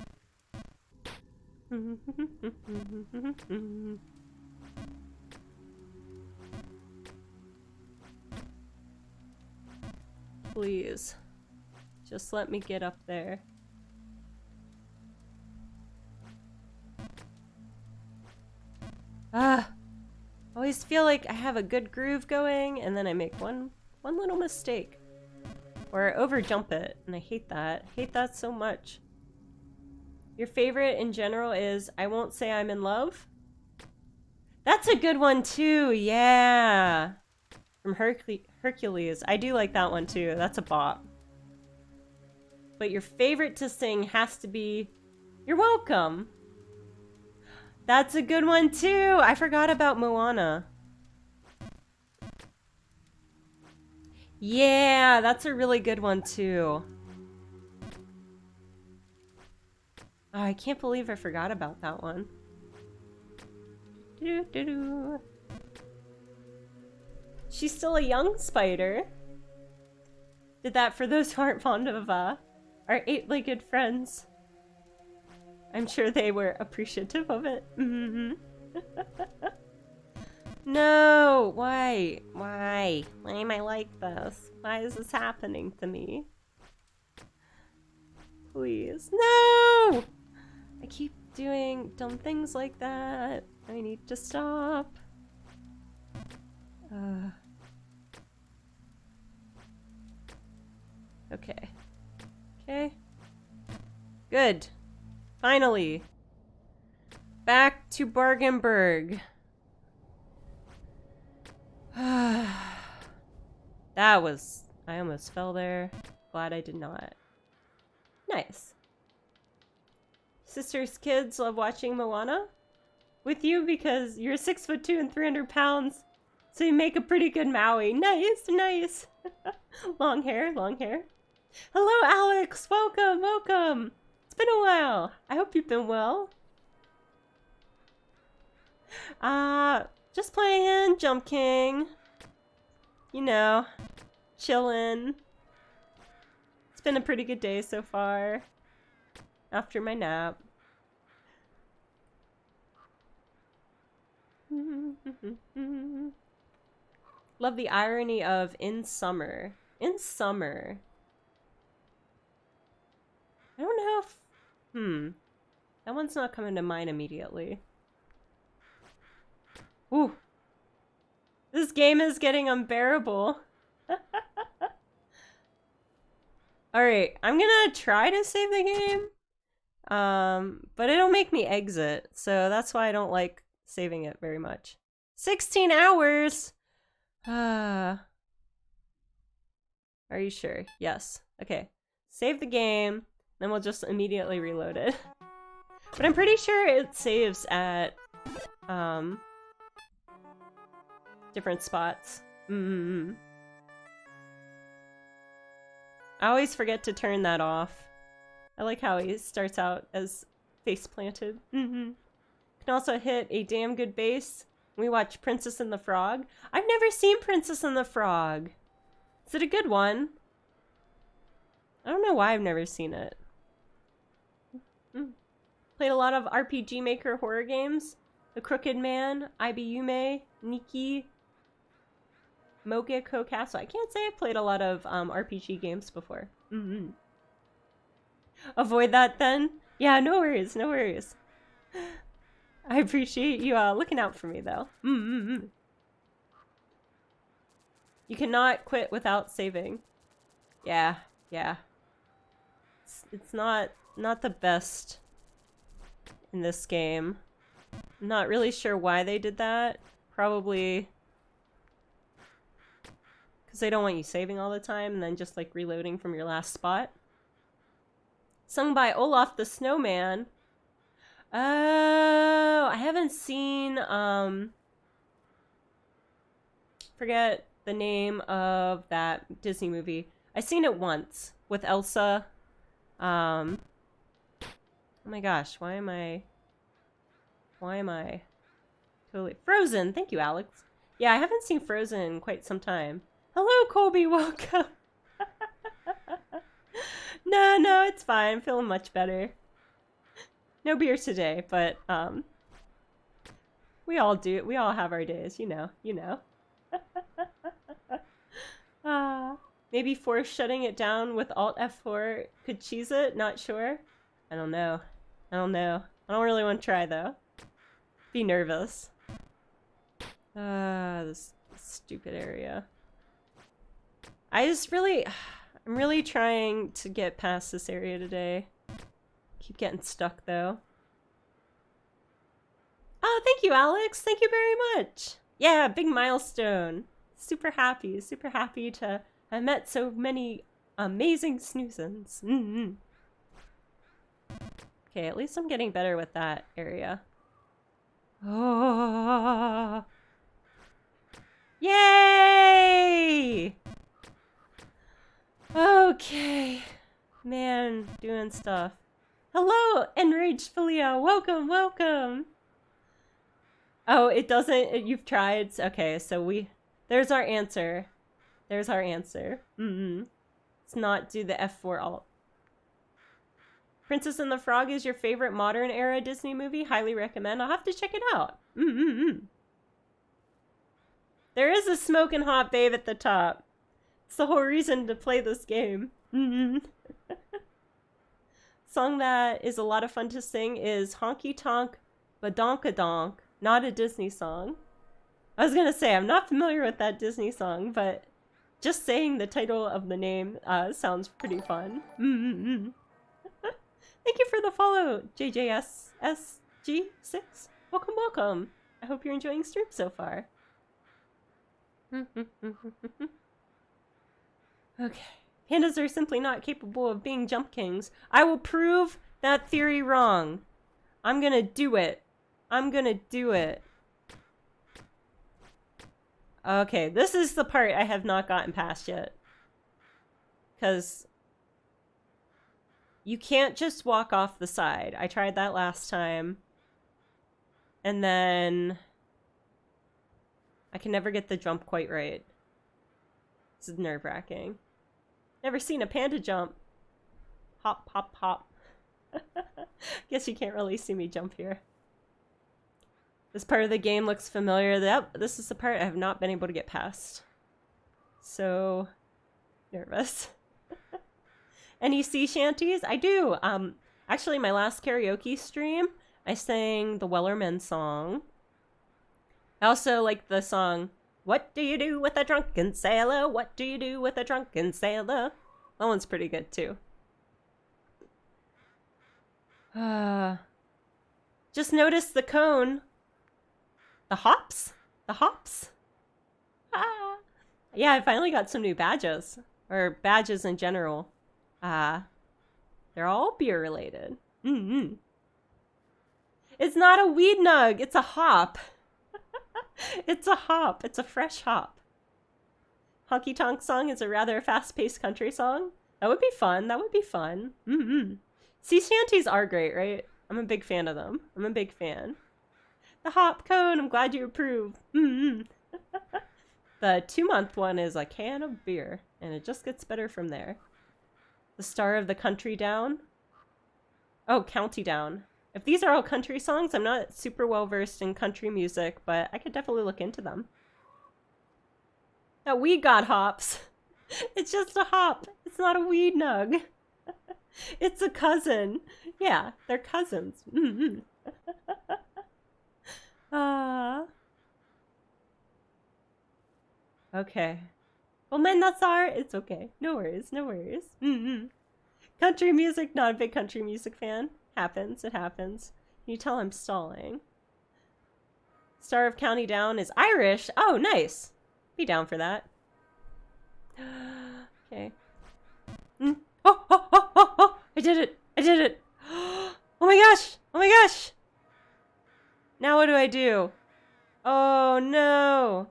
Please. Just let me get up there. Always feel like I have a good groove going and then I make one little mistake. Or I overjump it, and I hate that. I hate that so much. Your favorite in general is I Won't Say I'm in Love? That's a good one too, yeah! From Hercules. I do like that one too. That's a bop. But your favorite to sing has to be You're Welcome. That's a good one too. I forgot about Moana. Yeah, that's a really good one too. Oh, I can't believe I forgot about that one. Doo-doo-doo. She's still a young spider. Did that for those who aren't fond of our eight-legged friends. I'm sure they were appreciative of it. No! Why? Why? Why am I like this? Why is this happening to me? Please. No! I keep doing dumb things like that. I need to stop. Okay. Okay. Good. Finally. Back to Bargenberg. That was... I almost fell there. Glad I did not. Nice. Sister's kids love watching Moana with you because you're 6'2" and 300 pounds. So you make a pretty good Maui. Nice, nice. Long hair, long hair. Hello, Alex. Welcome, welcome. It's been a while. I hope you've been well. Just playing Jump King. You know, chillin'. It's been a pretty good day so far. After my nap. Love the irony of in summer. In summer. I don't know if... That one's not coming to mind immediately. Ooh. This game is getting unbearable. Alright, I'm gonna try to save the game. But it'll make me exit, so that's why I don't like saving it very much. 16 hours! Are you sure? Yes. Okay. Save the game, then we'll just immediately reload it. But I'm pretty sure it saves at, different spots. I always forget to turn that off. I like how he starts out as face planted. Can also hit a damn good base. We watch Princess and the Frog. I've never seen Princess and the Frog. Is it a good one? I don't know why I've never seen it. Played a lot of RPG Maker horror games. The Crooked Man, Ibiyume, Nikki, Mogeko Castle. I can't say I've played a lot of RPG games before. Avoid that then? Yeah, no worries, no worries. I appreciate you looking out for me though. You cannot quit without saving. Yeah. It's not the best in this game. I'm not really sure why they did that. Probably because they don't want you saving all the time and then just like reloading from your last spot. Sung by Olaf the Snowman. Oh, I haven't seen, forget the name of that Disney movie. I've seen it once with Elsa. Oh my gosh, why am I totally Frozen? Thank you, Alex. Yeah, I haven't seen Frozen in quite some time. Hello, Colby, welcome. No, it's fine. I'm feeling much better. No beer today, but we all do. We all have our days, you know. Maybe force shutting it down with Alt F4 could cheese it. Not sure. I don't know. I don't really want to try though. Be nervous. This stupid area. I'm really trying to get past this area today. Keep getting stuck though. Oh, thank you, Alex. Thank you very much. Yeah, big milestone. Super happy to have met so many amazing snoozens. Okay, at least I'm getting better with that area. Oh. Yay! Okay. Man, doing stuff. Hello, Enraged Philia. Welcome. Oh, it doesn't. You've tried. Okay, so there's our answer. Let's not do the F4 alt. Princess and the Frog is your favorite modern era Disney movie? Highly recommend. I'll have to check it out. There is a smoking hot babe at the top. It's the whole reason to play this game. Song that is a lot of fun to sing is Honky Tonk Badonkadonk. Not a Disney song. I was gonna say, I'm not familiar with that Disney song, but just saying the title of the name sounds pretty fun. Thank you for the follow, JJSSG6. Welcome. I hope you're enjoying stream so far. Okay. Pandas are simply not capable of being jump kings. I will prove that theory wrong. I'm gonna do it. Okay, this is the part I have not gotten past yet. Because you can't just walk off the side. I tried that last time. And then I can never get the jump quite right. This is nerve-wracking. Never seen a panda jump. Hop, hop, hop. Guess you can't really see me jump here. This part of the game looks familiar. This is the part I have not been able to get past. So nervous. Any sea shanties? I do. Actually, my last karaoke stream, I sang the Wellerman song. I also like the song, "What do you do with a drunken sailor? What do you do with a drunken sailor?" That one's pretty good too. Just notice the cone. The hops? The hops? Ah. Yeah, I finally got some new badges. Or badges in general. They're all beer related. It's not a weed nug, it's a hop. It's a hop. It's a fresh hop. Honky Tonk Song is a rather fast-paced country song. That would be fun. That would be fun. Sea shanties are great, right? I'm a big fan of them. I'm a big fan. The hop cone, I'm glad you approve. The 2-month one is a can of beer, and it just gets better from there. The Star of the Country Down. Oh, County Down. If these are all country songs, I'm not super well versed in country music, but I could definitely look into them. Now, we got hops. It's just a hop. It's not a weed nug. It's a cousin. Yeah, they're cousins. Okay. Well, men, that's it's okay. No worries, no worries. Country music, not a big country music fan. Happens, it happens. Can you tell I'm stalling? Star of County Down is Irish. Oh, nice. Be down for that. Okay. Oh, I did it. I did it. Oh my gosh. Oh my gosh. Now what do I do? Oh no.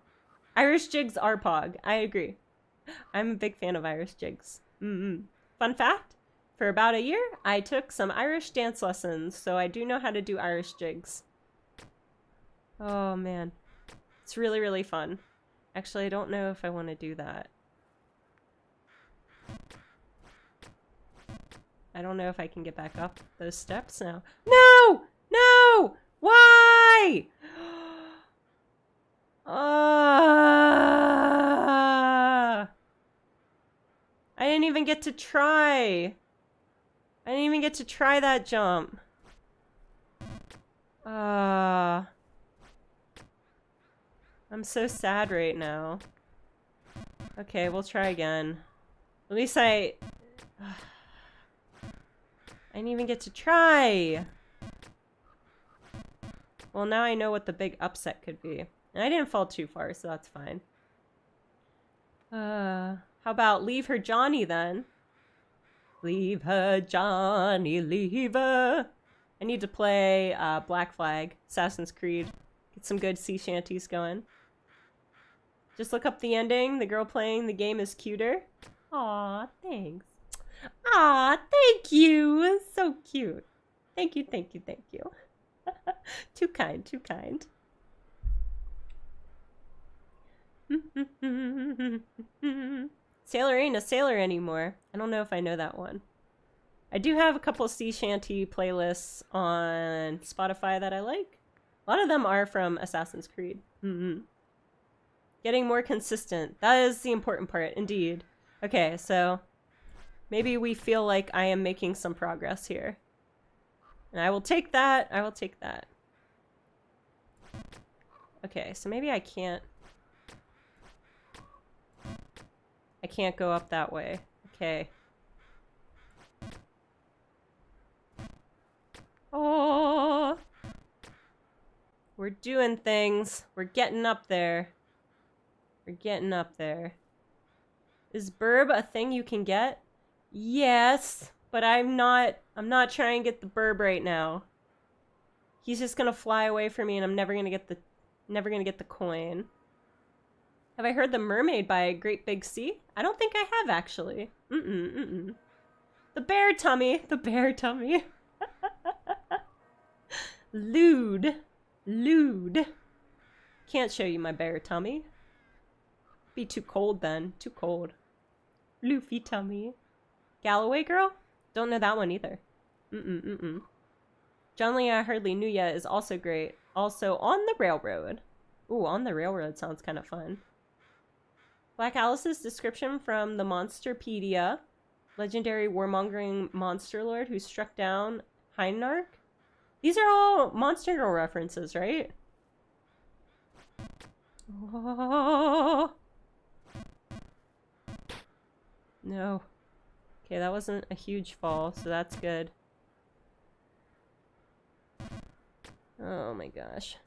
Irish jigs are pog. I agree. I'm a big fan of Irish jigs. Fun fact, for about a year, I took some Irish dance lessons, so I do know how to do Irish jigs. Oh man. It's really, really fun. Actually, I don't know if I want to do that. I don't know if I can get back up those steps now. No! No! Why? I didn't even get to try. I didn't even get to try that jump. I'm so sad right now. Okay, we'll try again. At least I didn't even get to try. Well, now I know what the big upset could be. And I didn't fall too far, so that's fine. How about Leave Her Johnny then? Leave her Johnny, leave her. I need to play Black Flag, Assassin's Creed. Get some good sea shanties going. Just look up the ending. The girl playing the game is cuter. Aw, thanks. Aw, thank you. So cute. Thank you, thank you, thank you. Too kind, too kind. Sailor ain't a sailor anymore. I don't know if I know that one. I do have a couple sea shanty playlists on Spotify that I like. A lot of them are from Assassin's Creed. Getting more consistent. That is the important part, indeed. Okay, so maybe we feel like I am making some progress here. And I will take that. I will take that. Okay, so maybe I can't go up that way. Okay. Oh, we're doing things. We're getting up there. We're getting up there. Is burb a thing you can get? Yes, but I'm not trying to get the burb right now. He's just gonna fly away from me and I'm never gonna get the coin. Have I heard The Mermaid by Great Big Sea? I don't think I have, actually. The bear tummy. The bear tummy. Lewd. Lewd. Can't show you my bear tummy. Be too cold then. Too cold. Luffy tummy. Galloway Girl? Don't know that one either. John Lee I Hardly Knew Ya is also great. Also, On the Railroad. Ooh, On the Railroad sounds kind of fun. Black Alice's description from the Monsterpedia. legendary warmongering monster lord who struck down Heinarch. These are all Monster Girl references, right? Oh. No. Okay, that wasn't a huge fall, so that's good. Oh my gosh.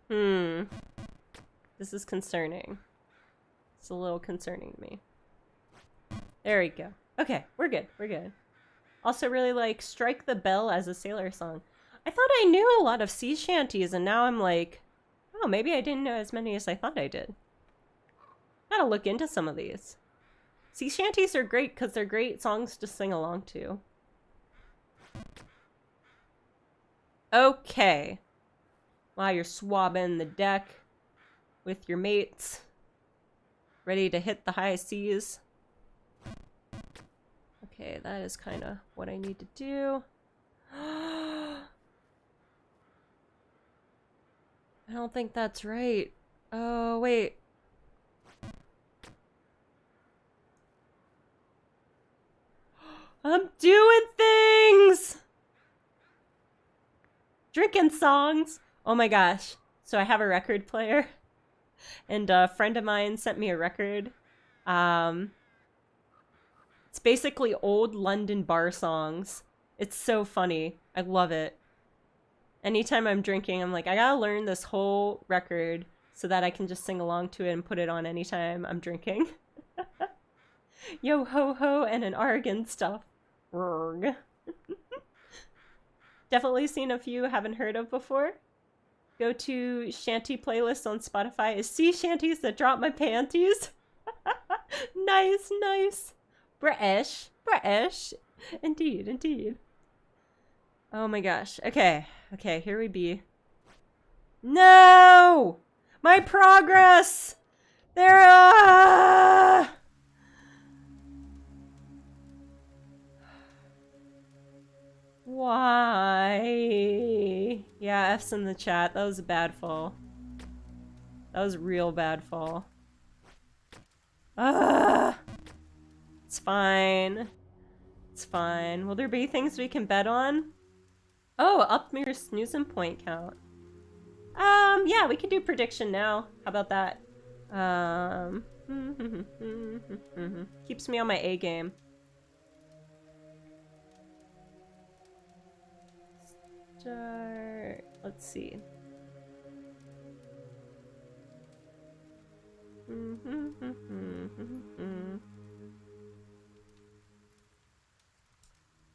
This is concerning. It's a little concerning to me. There we go. Okay, we're good. We're good. Also really like Strike the Bell as a sailor song. I thought I knew a lot of sea shanties, and now I'm like, oh, maybe I didn't know as many as I thought I did. Gotta look into some of these. Sea shanties are great because they're great songs to sing along to. Okay. While you're swabbing the deck with your mates, ready to hit the high seas. Okay, that is kind of what I need to do. I don't think that's right. Oh, wait. I'm doing things! Drinking songs. Oh my gosh. So I have a record player. And a friend of mine sent me a record. It's basically old London bar songs. It's so funny. I love it. Anytime I'm drinking, I'm like, I gotta learn this whole record so that I can just sing along to it and put it on anytime I'm drinking. Yo ho ho and an arg and stuff. Definitely seen a few haven't heard of before. Go to shanty playlist on Spotify is sea shanties that drop my panties. Nice, nice. British, British. Indeed, indeed. Oh my gosh. Okay, okay, here we be. No! My progress! There Why? Yeah, F's in the chat. That was a bad fall. That was a real bad fall. It's fine. It's fine. Will there be things we can bet on? Oh, up your snoozing point count. Yeah, we can do prediction now. How about that? Keeps me on my A game. Start. Let's see.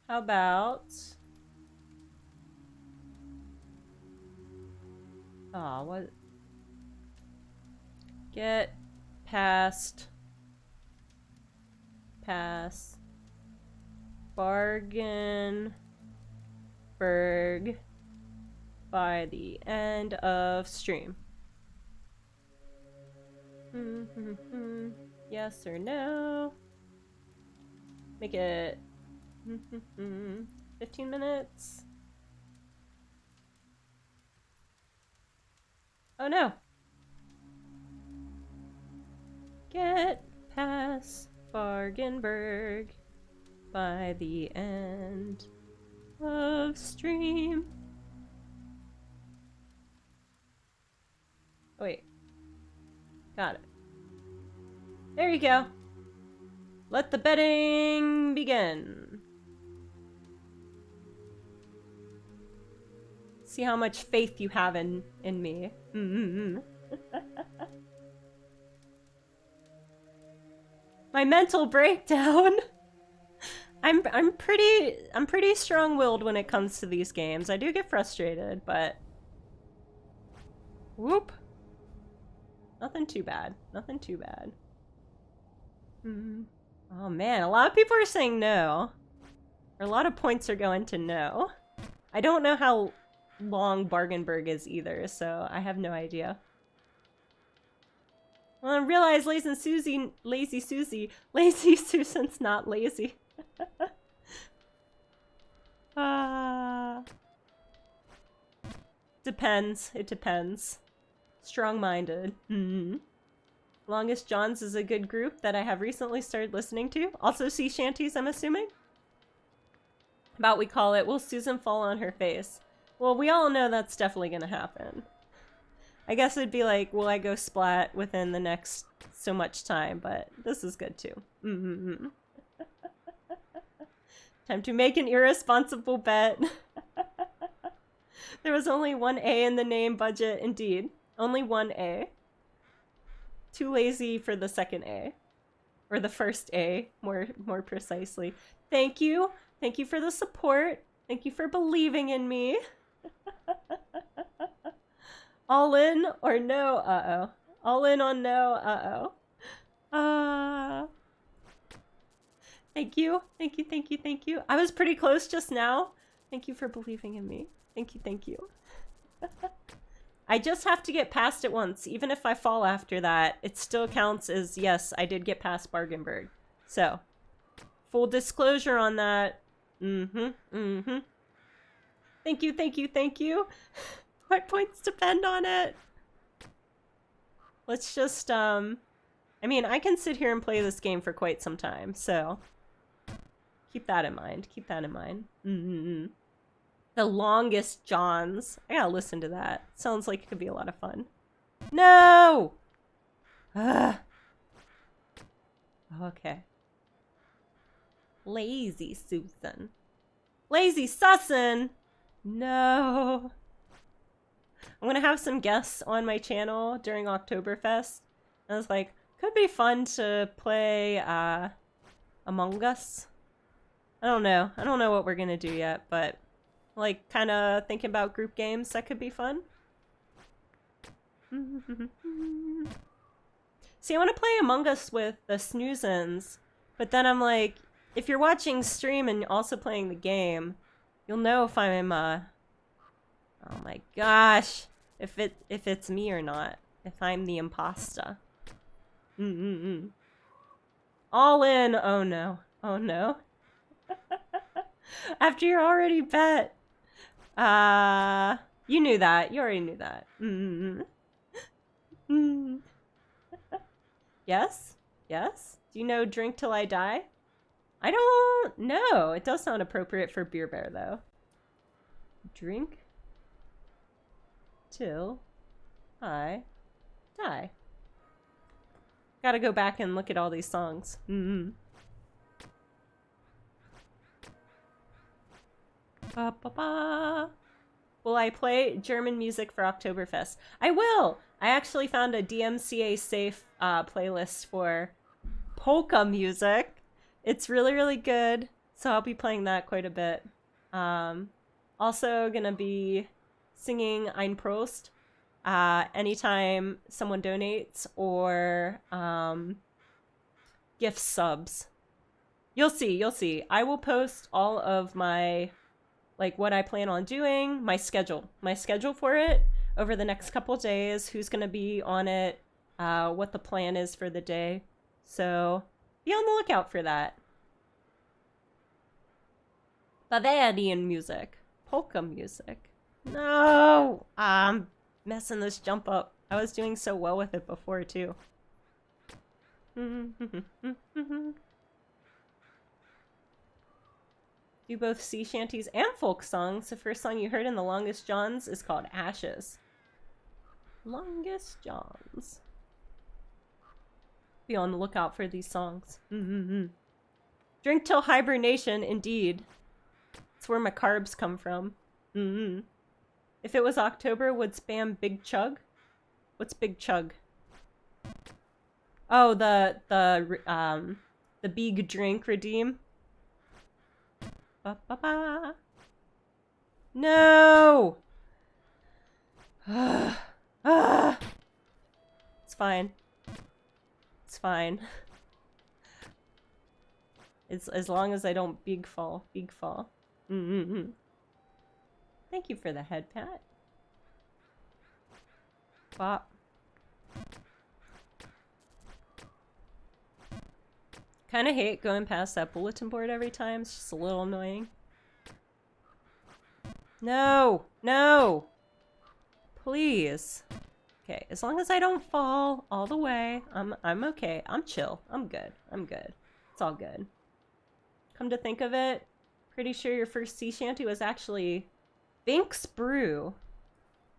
How about... Aw, what? Get past... Pass... Bargain... Berg... by the end of stream. Yes or no? Make it 15 minutes. Oh no. Get past Bargainberg by the end of stream. Oh, wait. Got it. There you go. Let the betting begin. See how much faith you have in me. My mental breakdown. I'm pretty strong-willed when it comes to these games. I do get frustrated, but whoop. Nothing too bad. Nothing too bad. Oh man, a lot of people are saying no. Or a lot of points are going to no. I don't know how long Bargainberg is either, so I have no idea. Well, I realize Lazy Susan's not lazy. Depends. It depends. Strong-minded. Longest Johns is a good group that I have recently started listening to. Also sea shanties, I'm assuming. About we call it, will Susan fall on her face? Well, we all know that's definitely gonna happen. I guess it'd be like, will I go splat within the next so much time, but this is good too. Mm-hmm. Time to make an irresponsible bet. There was only one A in the name budget, indeed. Only one A. Too lazy for the second A. Or the first A, more precisely. Thank you. Thank you for the support. Thank you for believing in me. All in or no? Uh-oh. All in on no? Uh-oh. Thank you. Thank you, thank you, thank you. I was pretty close just now. Thank you for believing in me. Thank you, thank you. I just have to get past it once. Even if I fall after that, it still counts as, yes, I did get past Bargainburg. So, full disclosure on that. Thank you, thank you, thank you. My points depend on it. Let's just, I mean, I can sit here and play this game for quite some time, so keep that in mind. Keep that in mind. The Longest Johns. I gotta listen to that. Sounds like it could be a lot of fun. No! Okay. LzySusan. LzySusan! No! I'm gonna have some guests on my channel during Oktoberfest. I was like, could be fun to play Among Us. I don't know. I don't know what we're gonna do yet, but like kind of thinking about group games that could be fun. See, I want to play Among Us with the Snoozens, but then I'm like, if you're watching stream and also playing the game, you'll know if I'm oh my gosh, if it's me or not, if I'm the imposter. All in. Oh no. Oh no. After you're already bet. You knew that. You already knew that. Yes? Yes? Do you know Drink Till I Die? I don't know. It does sound appropriate for Beer Bear, though. Drink till I die. Gotta go back and look at all these songs. Ba, ba, ba. Will I play German music for Oktoberfest? I will! I actually found a DMCA safe playlist for polka music. It's really, really good, so I'll be playing that quite a bit. Also gonna be singing Ein Prost anytime someone donates or gift subs. You'll see, you'll see. I will post all of my, like, what I plan on doing, my schedule for it over the next couple days, who's gonna be on it, what the plan is for the day. So be on the lookout for that. Bavarian music. Polka music. No! I'm messing this jump up. I was doing so well with it before, too. Do both sea shanties and folk songs. The first song you heard in The Longest Johns is called Ashes. Longest Johns. Be on the lookout for these songs. Drink till hibernation, indeed. That's where my carbs come from. If it was October, would spam Big Chug? What's Big Chug? Oh, the big drink redeem. Ba, ba, ba. No! It's fine. It's fine. It's as long as I don't big fall. Big fall. Thank you for the head pat. Bop. Kind of hate going past that bulletin board every time. It's just a little annoying. No! No! Please. okay. As long as I don't fall all the way, I'm okay. I'm chill. I'm good. I'm good. It's all good. Come to think of it, pretty sure your first sea shanty was actually Binks Brew.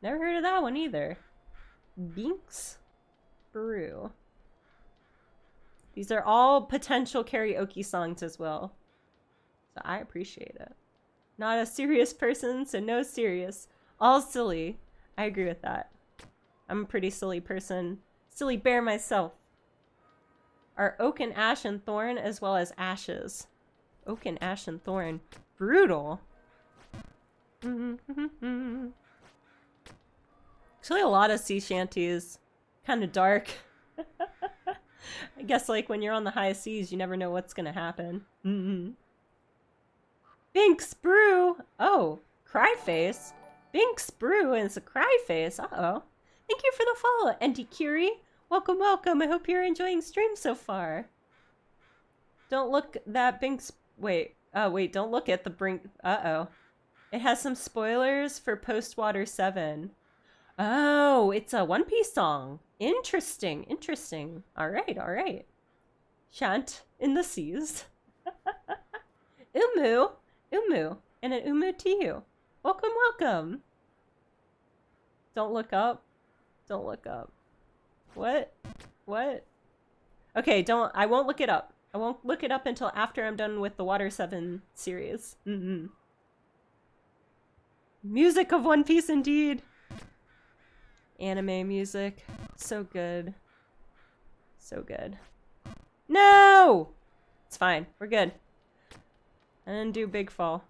Never heard of that one either. Binks Brew. These are all potential karaoke songs as well. So I appreciate it. Not a serious person, so no serious. All silly. I agree with that. I'm a pretty silly person. Silly bear myself. Are oak and ash and thorn as well as ashes. Oak and ash and thorn. Brutal. Actually, a lot of sea shanties. Kind of dark. I guess like when you're on the high seas, you never know what's gonna happen. Binks Brew! Oh, cry face. Binks Brew and it's a cry face. Uh-oh. Thank you for the follow, Andy Curie. Welcome, welcome. I hope you're enjoying stream so far. Don't look that Binks... Wait. Oh, wait. Don't look at the brink... Uh-oh. It has some spoilers for Post-Water 7. Oh, it's a One Piece song. Interesting, interesting. Alright, alright. Shant in the seas. Umu. Umu. And an umu to you. Welcome, welcome. Don't look up. Don't look up. What? What? Okay, don't... I won't look it up. I won't look it up until after I'm done with the Water 7 series. Music of One Piece indeed. Anime music. So good. So good. No! It's fine. We're good. I didn't do Big Fall.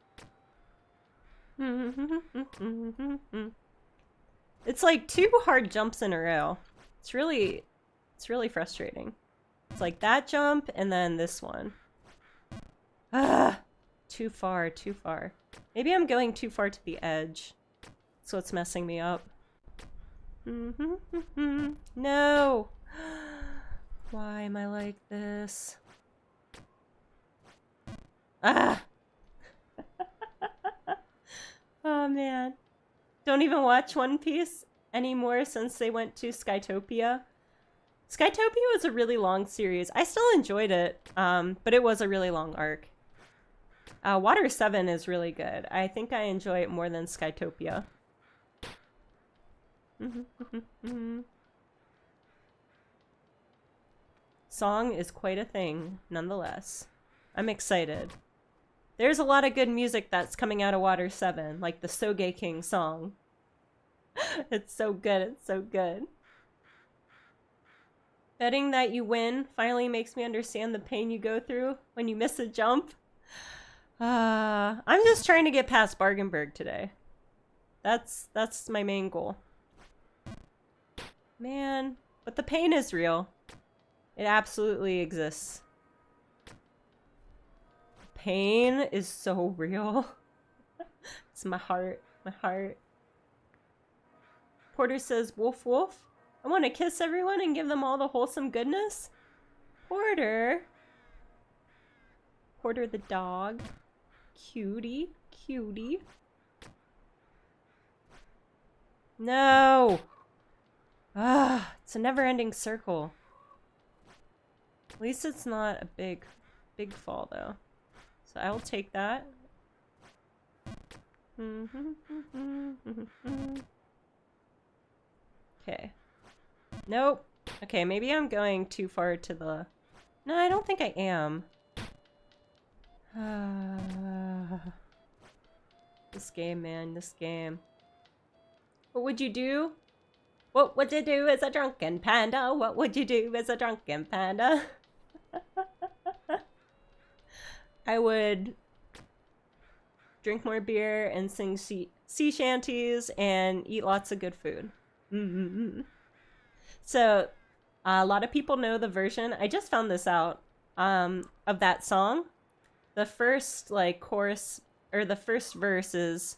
It's like 2 hard jumps in a row. It's really frustrating. It's like that jump and then this one. Ah! Too far, too far. Maybe I'm going too far to the edge. That's what's messing me up. No! Why am I like this? Ah! Oh man. Don't even watch One Piece anymore since they went to Skytopia. Skytopia was a really long series. I still enjoyed it, but it was a really long arc. Water 7 is really good. I think I enjoy it more than Skytopia. Song is quite a thing, nonetheless. I'm excited. There's a lot of good music that's coming out of Water 7, like the Soge King song. It's so good, it's so good. Betting that you win finally makes me understand the pain you go through when you miss a jump. I'm just trying to get past Bargenberg today. That's my main goal. Man, but the pain is real. It absolutely exists. Pain is so real. It's my heart, my heart. Porter says, woof woof. I want to kiss everyone and give them all the wholesome goodness. Porter. Porter the dog. Cutie, cutie. No. Ah, it's a never-ending circle. At least it's not a big fall though. So I'll take that. Okay. Nope. Okay, maybe I'm going too far to the... No, I don't think I am. This game, man, this game. What would you do? What would you do as a drunken panda? What would you do as a drunken panda? I would drink more beer and sing sea shanties and eat lots of good food. So, a lot of people know the version. I just found this out of that song. The first like chorus or the first verse is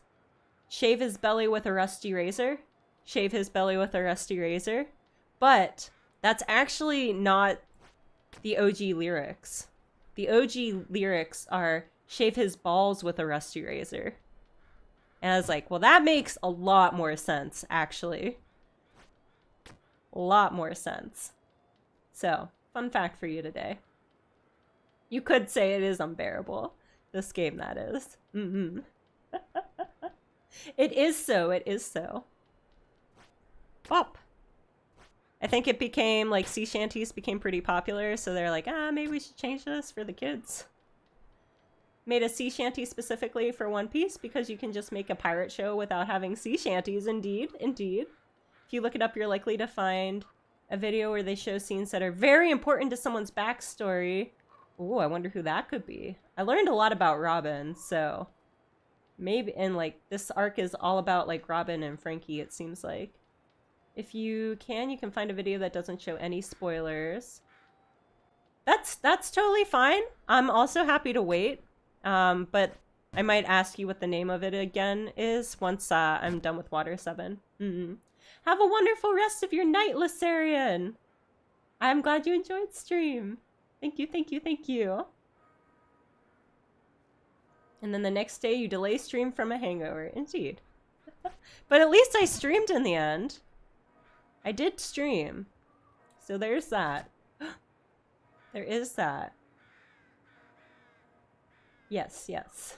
shave his belly with a rusty razor. Shave his belly with a rusty razor. But that's actually not the OG lyrics. The OG lyrics are shave his balls with a rusty razor. And I was like, well, that makes a lot more sense, actually. a lot more sense. So, fun fact for you today. You could say it is unbearable. This game, that is. It is so. It is so. Bop. I think it became, like, sea shanties became pretty popular, so they're like, maybe we should change this for the kids. Made a sea shanty specifically for One Piece because you can just make a pirate show without having sea shanties. Indeed, indeed. If you look it up, you're likely to find a video where they show scenes that are very important to someone's backstory. Ooh, I wonder who that could be. I learned a lot about Robin, so maybe, and like this arc is all about like Robin and Frankie, it seems like. If you can find a video that doesn't show any spoilers. That's totally fine. I'm also happy to wait. But I might ask you what the name of it again is once I'm done with Water 7. Have a wonderful rest of your night, Lysarian. I'm glad you enjoyed stream. Thank you, thank you, thank you. And then the next day you delay stream from a hangover. Indeed. But at least I streamed in the end. I did stream. So there's that. There is that. Yes, yes.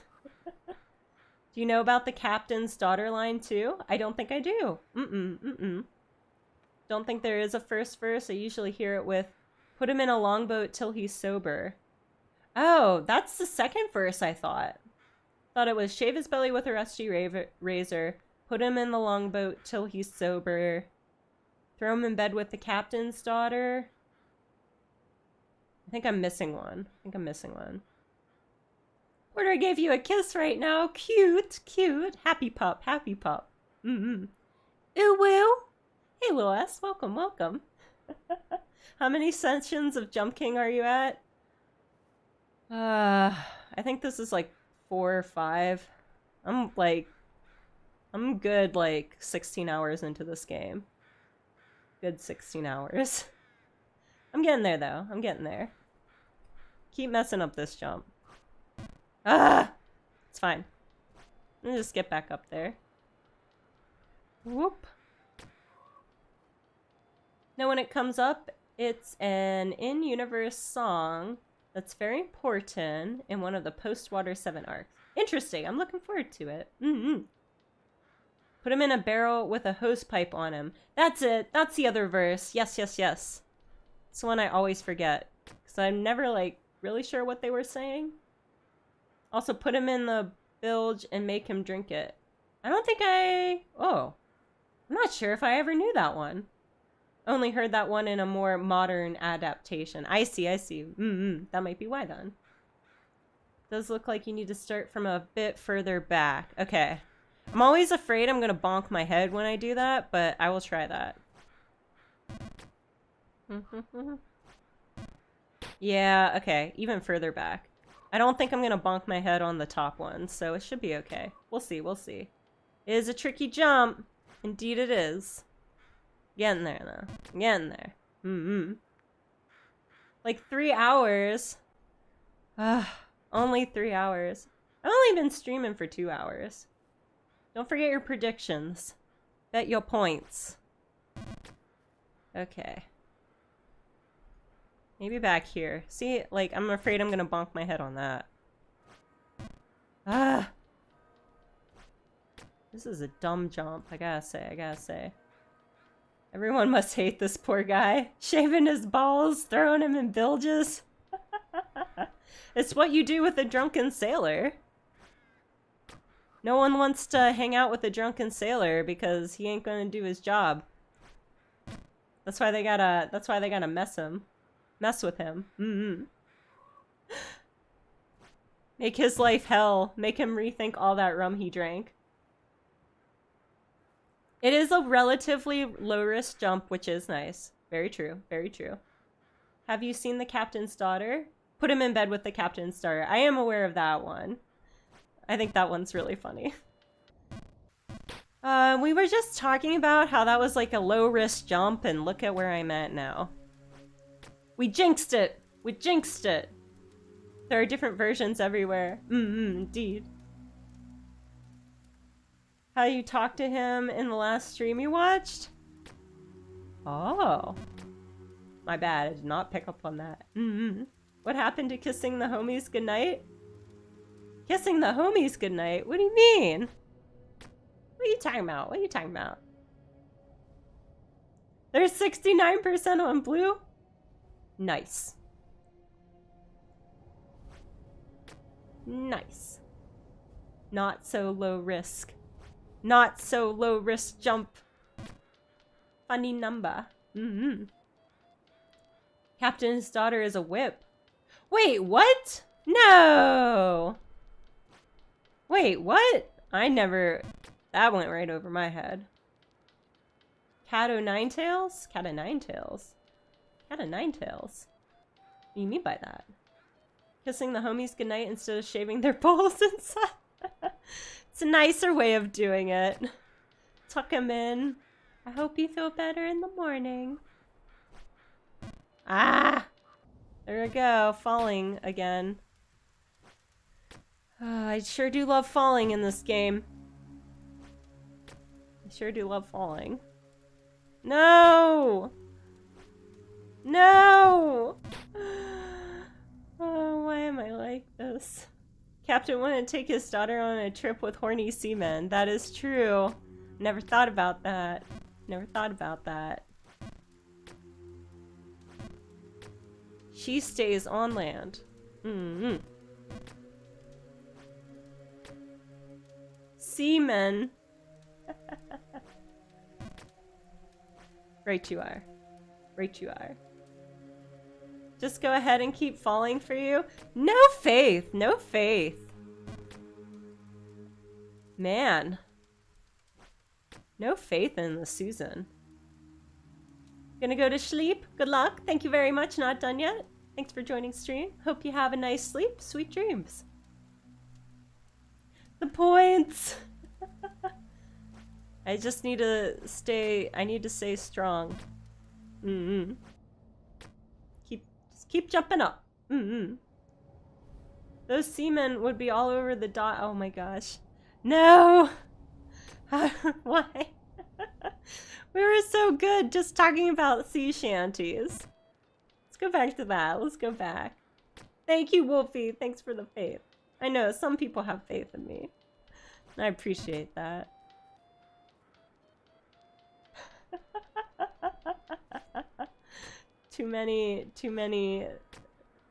Do you know about the captain's daughter line too? I don't think I do. Don't think there is a first verse. I usually hear it with, put him in a longboat till he's sober. Oh, that's the second verse, I thought. Thought it was shave his belly with a rusty razor, put him in the longboat till he's sober, throw him in bed with the captain's daughter. I think I'm missing one. Porter gave you a kiss right now. Cute, cute. Happy pup, happy pup. Ooh, woo. Hey, Lois. Welcome, welcome. How many sessions of Jump King are you at? I think this is like 4 or 5. I'm good like 16 hours into this game. Good 16 hours. I'm getting there though. I'm getting there. Keep messing up this jump. It's fine. Let me just get back up there. Whoop. Now when it comes up, it's an in-universe song that's very important in one of the post-Water 7 arcs. Interesting. I'm looking forward to it. Put him in a barrel with a hose pipe on him. That's it. That's the other verse. Yes, yes, yes. It's the one I always forget. Because I'm never, like, really sure what they were saying. Also, put him in the bilge and make him drink it. I don't think I'm not sure if I ever knew that one. Only heard that one in a more modern adaptation. I see. That might be why then. Does look like you need to start from a bit further back. Okay. I'm always afraid I'm gonna bonk my head when I do that, but I will try that. Yeah, okay. Even further back. I don't think I'm gonna bonk my head on the top one, so it should be okay. We'll see, we'll see. It is a tricky jump. Indeed it is. Getting there, though. Getting there. Like 3 hours. Only 3 hours. I've only been streaming for 2 hours. Don't forget your predictions. Bet your points. Okay. Maybe back here. See, like, I'm afraid I'm gonna bonk my head on that. This is a dumb jump, I gotta say. Everyone must hate this poor guy. Shaving his balls, throwing him in bilges. It's what you do with a drunken sailor. No one wants to hang out with a drunken sailor because he ain't gonna do his job. That's why they gotta mess with him. Make his life hell. Make him rethink all that rum he drank. It is a relatively low-risk jump, which is nice. Very true, very true. Have you seen The Captain's Daughter? Put him in bed with the Captain's Daughter. I am aware of that one. I think that one's really funny. We were just talking about how that was like a low-risk jump, and look at where I'm at now. We jinxed it! We jinxed it! There are different versions everywhere. Indeed. How you talked to him in the last stream you watched? Oh. My bad, I did not pick up on that. What happened to kissing the homies goodnight? Kissing the homies goodnight? What do you mean? What are you talking about? What are you talking about? There's 69% on blue? Nice. Nice. Not so low risk. Not so low risk jump. Funny number. Captain's daughter is a whip. Wait, what? No! Wait, what? I never... That went right over my head. Cat o' nine tails? Cat o' nine tails? Cat o' nine tails? What do you mean by that? Kissing the homies goodnight instead of shaving their balls inside. It's a nicer way of doing it. Tuck them in. I hope you feel better in the morning. Ah! There we go. Falling again. I sure do love falling in this game. I sure do love falling. No! No! Oh, why am I like this? Captain wanted to take his daughter on a trip with horny seamen. That is true. Never thought about that. Never thought about that. She stays on land. Seamen. Right you are. Right you are. Just go ahead and keep falling for you? No faith! No faith! Man. No faith in the Susan. Gonna go to sleep. Good luck. Thank you very much. Not done yet. Thanks for joining stream. Hope you have a nice sleep. Sweet dreams. The points! I just need to stay... I need to stay strong. Keep jumping up. Those seamen would be all over the dot. Oh my gosh. No! Why? We were so good just talking about sea shanties. Let's go back to that. Let's go back. Thank you, Wolfie. Thanks for the faith. I know, some people have faith in me. I appreciate that. Too many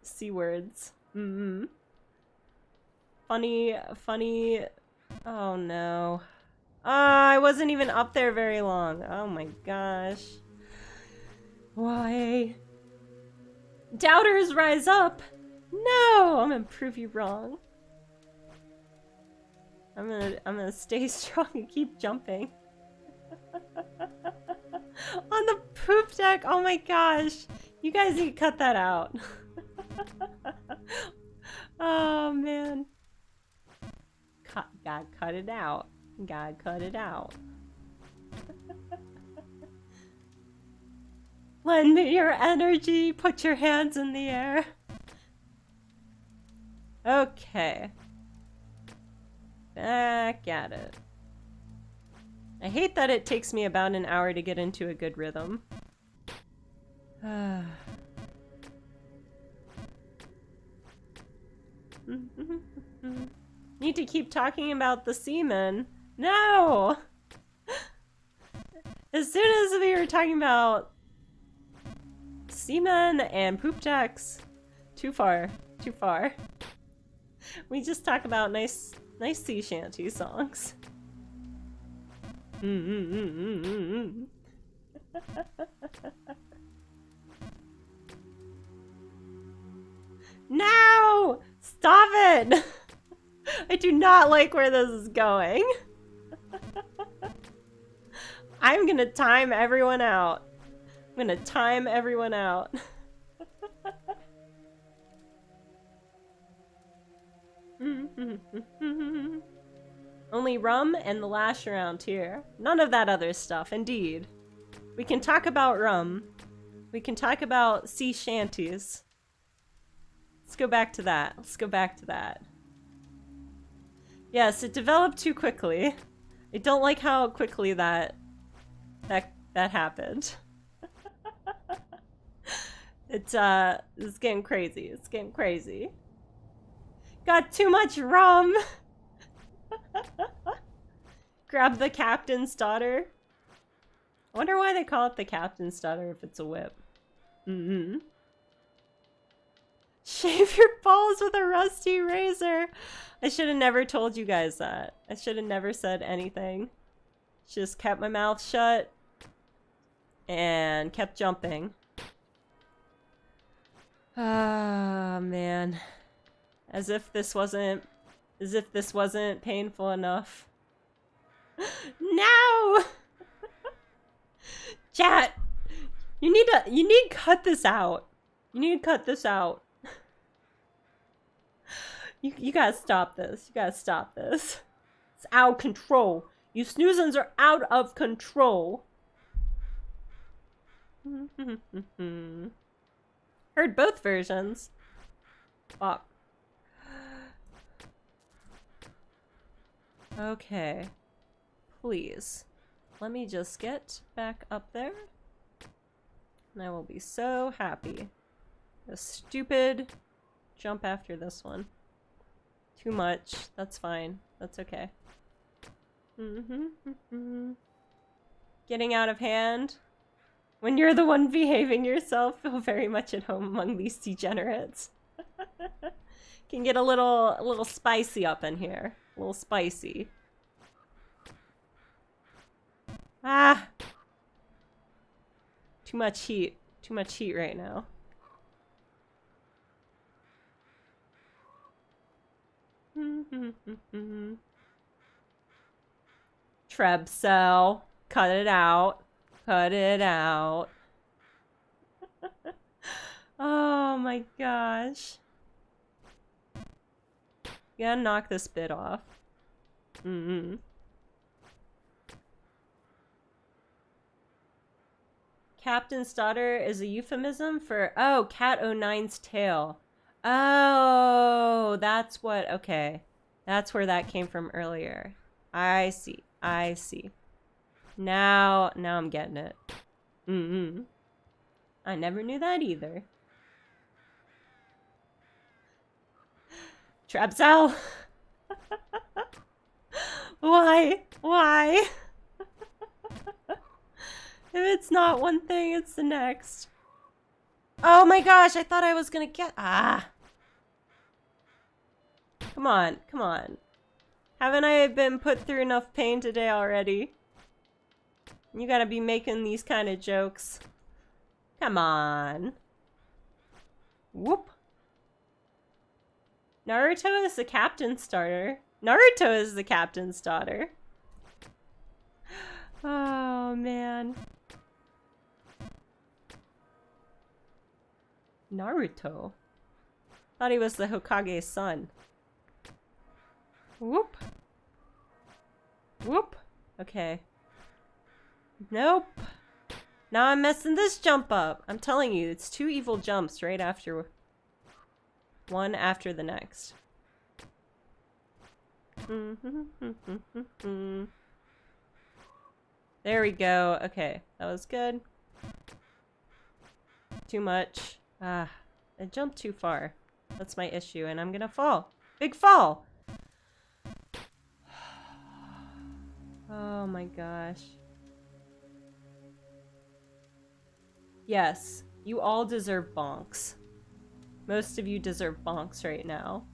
C words. Funny. Oh no. I wasn't even up there very long. Oh my gosh. Why? Doubters rise up. No, I'm gonna prove you wrong. I'm gonna stay strong and keep jumping. On the poop deck. Oh my gosh. You guys need to cut that out. Oh man. God, cut it out. God, cut it out. Lend me your energy. Put your hands in the air. Okay. Back at it. I hate that it takes me about an hour to get into a good rhythm. Need to keep talking about the seamen. No! As soon as we were talking about seamen and poop decks, too far. We just talk about nice sea shanty songs. No! Stop it! I do not like where this is going. I'm gonna time everyone out. I'm gonna time everyone out. Only rum and the lash around here. None of that other stuff, indeed. We can talk about rum. We can talk about sea shanties. Let's go back to that. Let's go back to that. Yes, it developed too quickly. I don't like how quickly that happened. It's getting crazy. It's getting crazy. Got too much rum. Grab the captain's daughter. I wonder why they call it the captain's daughter if it's a whip. Mm-hmm. Shave your balls with a rusty razor. I should have never told you guys that. I should have never said anything. Just kept my mouth shut and kept jumping. Ah, man. As if this wasn't painful enough. No! Chat, you need to cut this out. You need to cut this out. You gotta stop this. You gotta stop this. It's out of control. You snoozins are out of control. Heard both versions. Fuck. Okay. Please. Let me just get back up there. And I will be so happy. A stupid jump after this one. Too much. That's fine. That's okay. Getting out of hand. When you're the one behaving yourself, feel very much at home among these degenerates. Can get a little spicy up in here. A little spicy. Ah! Too much heat. Too much heat right now. Trebcell. Cut it out. Cut it out. Oh my gosh. You gotta knock this bit off. Captain's daughter is a euphemism for, oh, Cat O'9's tail. Oh, that's what, okay. That's where that came from earlier. I see. I see. Now I'm getting it. I never knew that either. Trebcell! Why? Why? If it's not one thing, it's the next. Oh my gosh, I thought I was gonna get... Ah! Come on, come on. Haven't I been put through enough pain today already? You gotta be making these kind of jokes. Come on. Whoop. Naruto is the captain's daughter. Naruto is the captain's daughter. Oh, man. Naruto? Thought he was the Hokage's son. Whoop. Whoop. Okay. Nope. Now I'm messing this jump up. I'm telling you, it's two evil jumps right after... one after the next. There we go. Okay, that was good. Too much. Ah, I jumped too far. That's my issue, and I'm gonna fall. Big fall! Oh my gosh. Yes, you all deserve bonks. Most of you deserve bonks right now.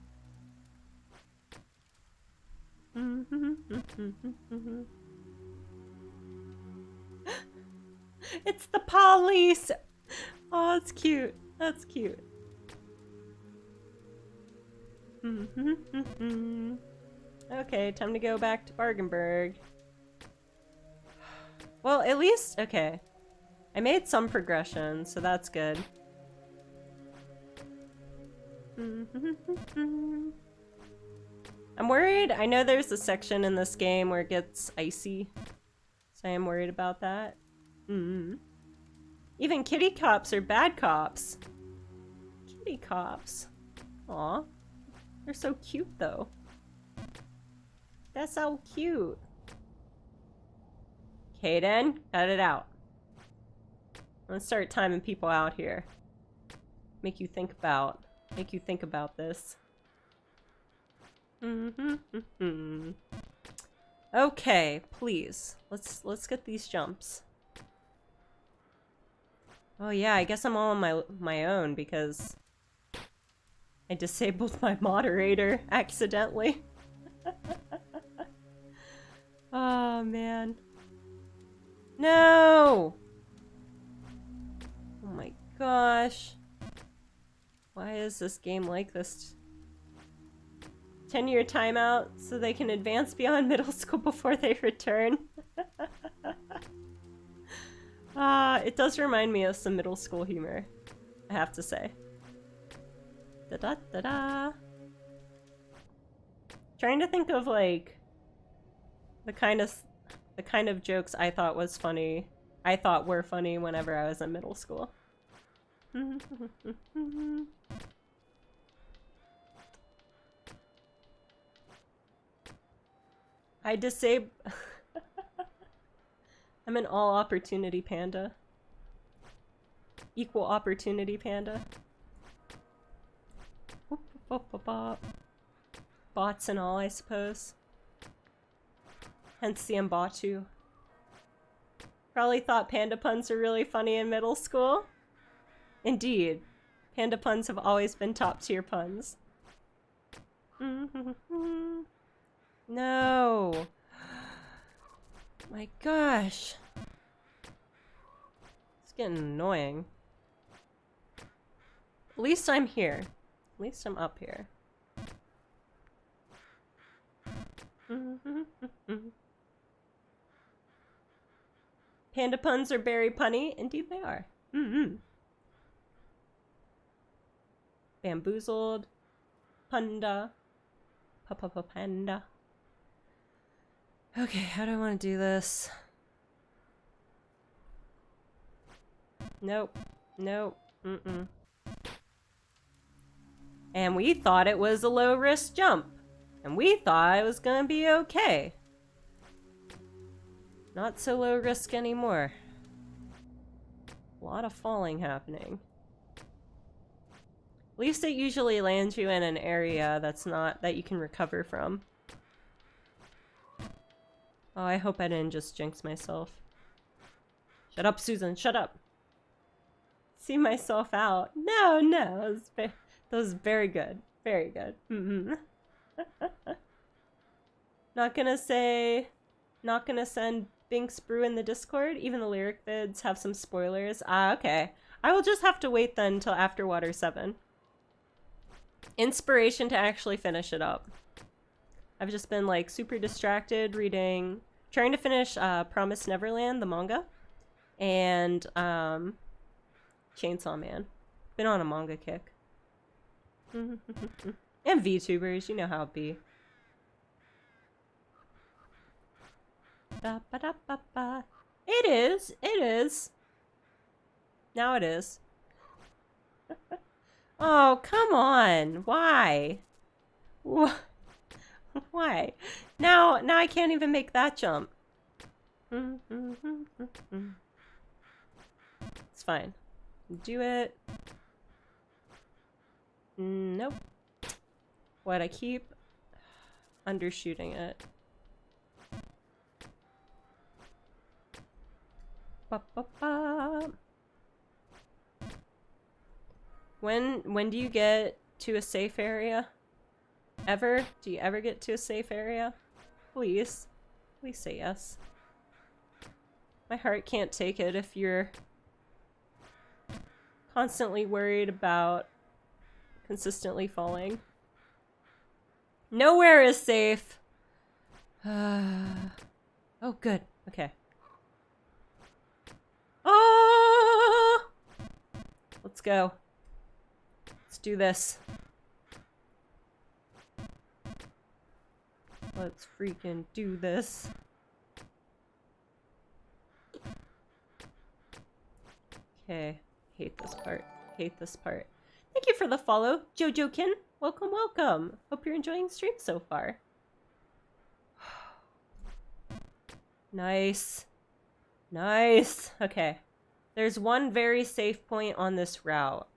It's the police! Oh, it's cute. That's cute. Okay, time to go back to Bargenberg. Well, at least... okay. I made some progression, so that's good. I'm worried. I know there's a section in this game where it gets icy, so I am worried about that. Even kitty cops are bad cops. Kitty cops. Aw. They're so cute, though. That's so cute. Kaden, cut it out. Let's start timing people out here. make you think about this. Okay, please. Let's get these jumps. Oh yeah, I guess I'm all on my own because I disabled my moderator accidentally. Oh man. No! Oh my gosh. Why is this game like this? 10-year timeout so they can advance beyond middle school before they return. It does remind me of some middle school humor, I have to say. Da-da-da-da. Trying to think of like the kind of jokes I thought were funny whenever I was in middle school. I disable. I'm an all opportunity panda. Equal opportunity panda. Bots and all, I suppose. Hence the Mbatu. Probably thought panda puns were really funny in middle school. Indeed. Panda puns have always been top tier puns. No. My gosh. It's getting annoying. At least I'm here. At least I'm up here. Panda puns are very punny. Indeed they are. Bamboozled. Panda. Panda. Okay, how do I want to do this? Nope. Nope. And we thought it was a low-risk jump. And we thought it was gonna be okay. Not so low risk anymore. A lot of falling happening. At least it usually lands you in an area that's not that you can recover from. Oh, I hope I didn't just jinx myself. Shut up, Susan, shut up. See myself out. No, that was very good. Very good. Not gonna send Binks Brew in the Discord. Even the lyric vids have some spoilers. Okay. I will just have to wait then until after Water 7. Inspiration to actually finish it up. I've just been like super distracted trying to finish Promised Neverland, the manga, and Chainsaw Man. Been on a manga kick. And VTubers, you know how it be. It is. Now it is. Oh, come on. Why? Why? Now I can't even make that jump. It's fine. Do it. Nope. What, I keep undershooting it. When do you get to a safe area? Ever? Do you ever get to a safe area? Please. Please say yes. My heart can't take it if you're constantly worried about consistently falling. Nowhere is safe. Oh, good. Okay. Oh! Let's go. Let's do this. Let's freaking do this. Okay. Hate this part. Hate this part. Thank you for the follow, Jojokin. Welcome, welcome. Hope you're enjoying the stream so far. Nice. Nice. Okay. There's one very safe point on this route.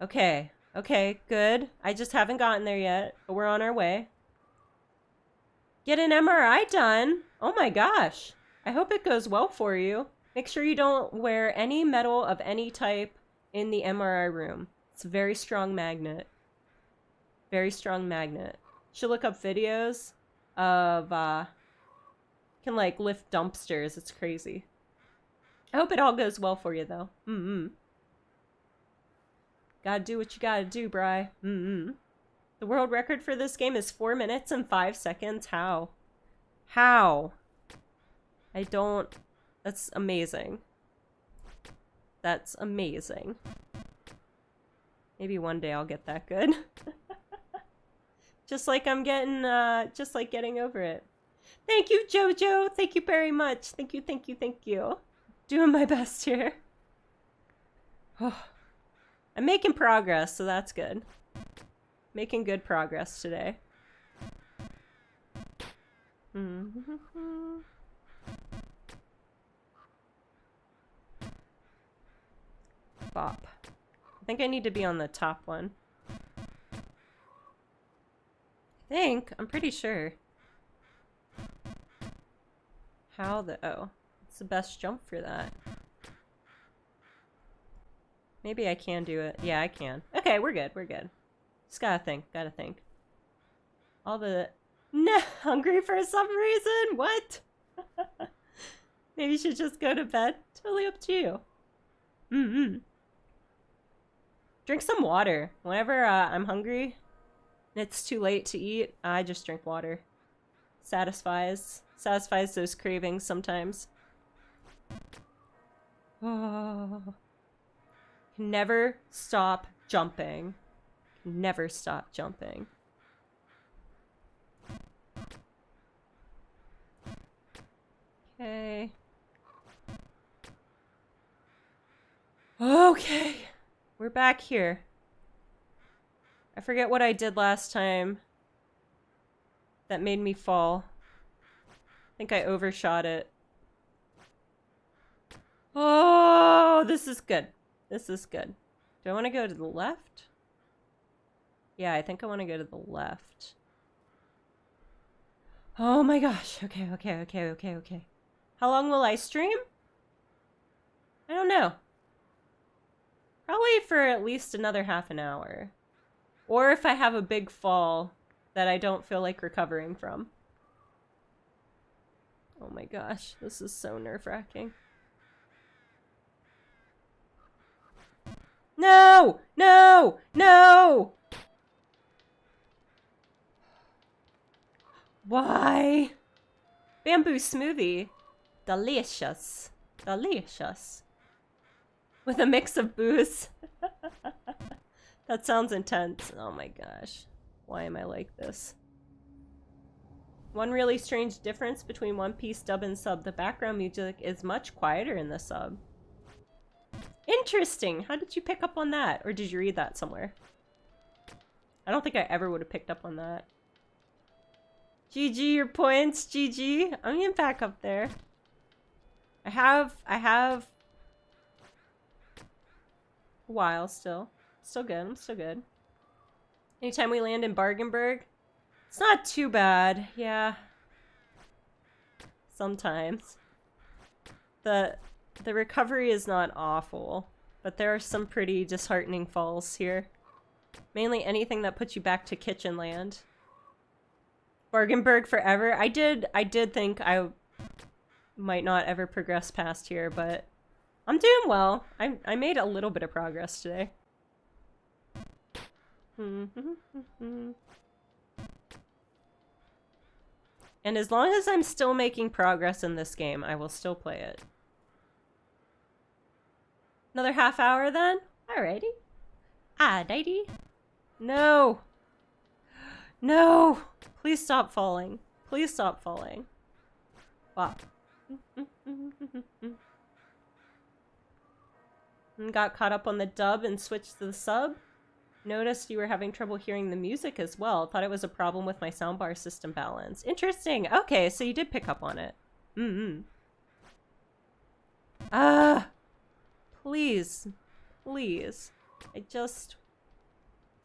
Okay. Okay, good. I just haven't gotten there yet, but we're on our way. Get an MRI done. Oh my gosh. I hope it goes well for you. Make sure you don't wear any metal of any type in the MRI room. It's a very strong magnet. Very strong magnet. Should look up videos of, can like lift dumpsters. It's crazy. I hope it all goes well for you though. Gotta do what you gotta do, Bri. The world record for this game is 4 minutes and 5 seconds. How? How? I don't... That's amazing. That's amazing. Maybe one day I'll get that good. Just like I'm getting, just like getting over it. Thank you, Jojo. Thank you very much. Thank you, thank you, thank you. Doing my best here. Oh. I'm making progress, so that's good. Making good progress today. Bop. I think I need to be on the top one. I'm pretty sure. How the... Oh. It's the best jump for that. Maybe I can do it. Yeah, I can. Okay, we're good. We're good. Just gotta think. Gotta think. All the... No! Hungry for some reason? What? Maybe you should just go to bed. Totally up to you. Drink some water. Whenever I'm hungry and it's too late to eat, I just drink water. Satisfies those cravings sometimes. Oh. Never stop jumping. Never stop jumping. Okay. Okay. We're back here. I forget what I did last time that made me fall. I think I overshot it. Oh, this is good. This is good. Do I want to go to the left? Yeah, I think I want to go to the left. Oh my gosh. Okay. How long will I stream? I don't know. Probably for at least another half an hour. Or if I have a big fall that I don't feel like recovering from. Oh my gosh, this is so nerve-wracking. No! No! No! Why? Bamboo smoothie. Delicious. Delicious. With a mix of booze. That sounds intense. Oh my gosh. Why am I like this? One really strange difference between One Piece dub and sub. The background music is much quieter in the sub. Interesting. How did you pick up on that? Or did you read that somewhere? I don't think I ever would have picked up on that. GG, your points. GG. I'm getting back up there. I have a while still. Still good. I'm still good. Anytime we land in Bargenberg, it's not too bad. Yeah. Sometimes. The recovery is not awful, but there are some pretty disheartening falls here. Mainly anything that puts you back to kitchen land. Bargenberg forever. I did think I might not ever progress past here, but I'm doing well. I made a little bit of progress today. And as long as I'm still making progress in this game, I will still play it. Another half hour then? Alrighty. Alrighty. No. No. Please stop falling. Please stop falling. Wow. And got caught up on the dub and switched to the sub. Noticed you were having trouble hearing the music as well. Thought it was a problem with my soundbar system balance. Interesting. Okay, so you did pick up on it. Ah! Please. Please. I just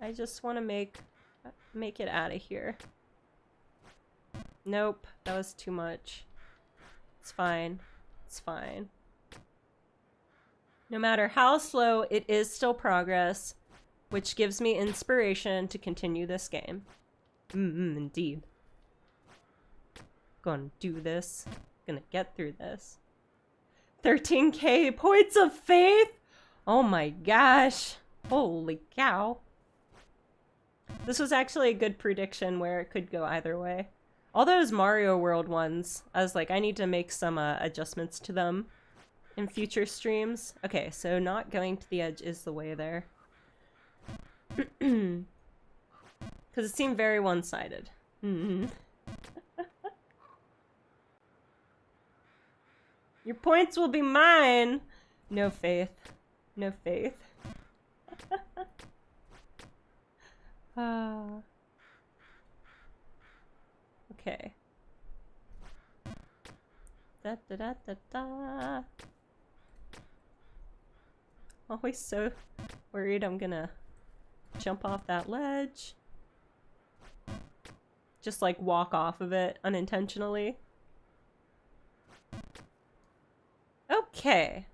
I just want to make it out of here. Nope, that was too much. It's fine. It's fine. No matter how slow, it is still progress, which gives me inspiration to continue this game. Indeed. Gonna do this. Gonna get through this. 13K points of faith? Oh my gosh. Holy cow. This was actually a good prediction where it could go either way. All those Mario World ones, I was like, I need to make some adjustments to them in future streams. Okay, so not going to the edge is the way there. Because it seemed very one-sided. Your points will be mine! No faith. No faith. Okay. Da da da da da. Always so worried I'm gonna jump off that ledge. Just like walk off of it unintentionally. Okay.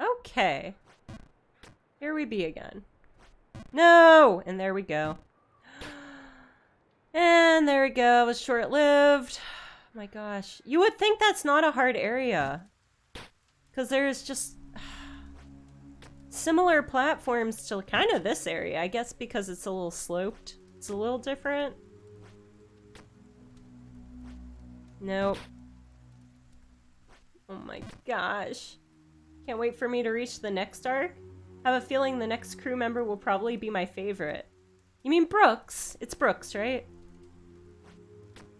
Okay. Here we be again. No! And there we go. And there we go. It was short-lived. Oh my gosh. You would think that's not a hard area. Because there's just similar platforms to kind of this area. I guess because it's a little sloped. It's a little different. Nope. Oh my gosh. Can't wait for me to reach the next arc. I have a feeling the next crew member will probably be my favorite. You mean Brooks? It's Brooks, right?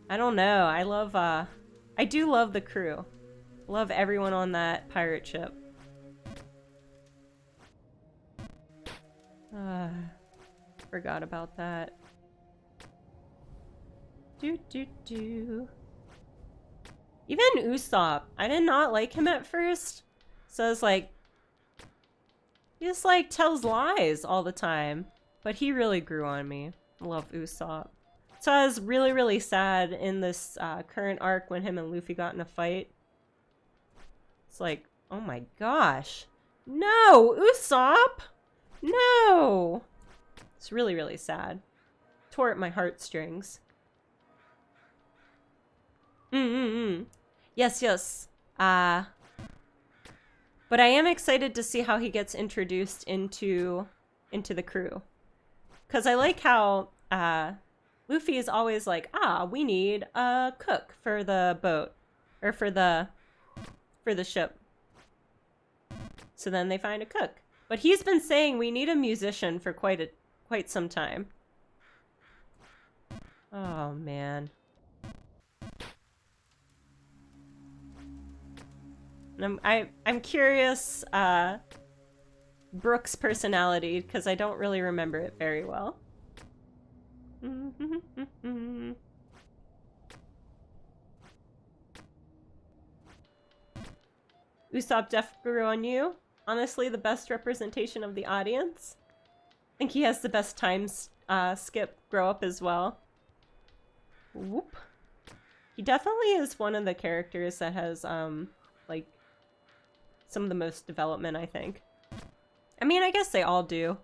I don't know. I love, I do love the crew. Love everyone on that pirate ship. Forgot about that. Even Usopp. I did not like him at first. So it's like, he just like tells lies all the time. But he really grew on me. I love Usopp. So I was really, really sad in this current arc when him and Luffy got in a fight. It's like, oh my gosh. No, Usopp! No! It's really, really sad. Tore at my heartstrings. Yes, yes. But I am excited to see how he gets introduced into the crew. Because I like how Luffy is always like, we need a cook for the boat. Or for the ship. So then they find a cook. But he's been saying we need a musician for quite some time. Oh, man. And I'm curious Brooks' personality, because I don't really remember it very well. Usopp def grew on you. Honestly, the best representation of the audience. I think he has the best time skip grow up as well. Whoop. He definitely is one of the characters that has, like, some of the most development, I think. I mean, I guess they all do.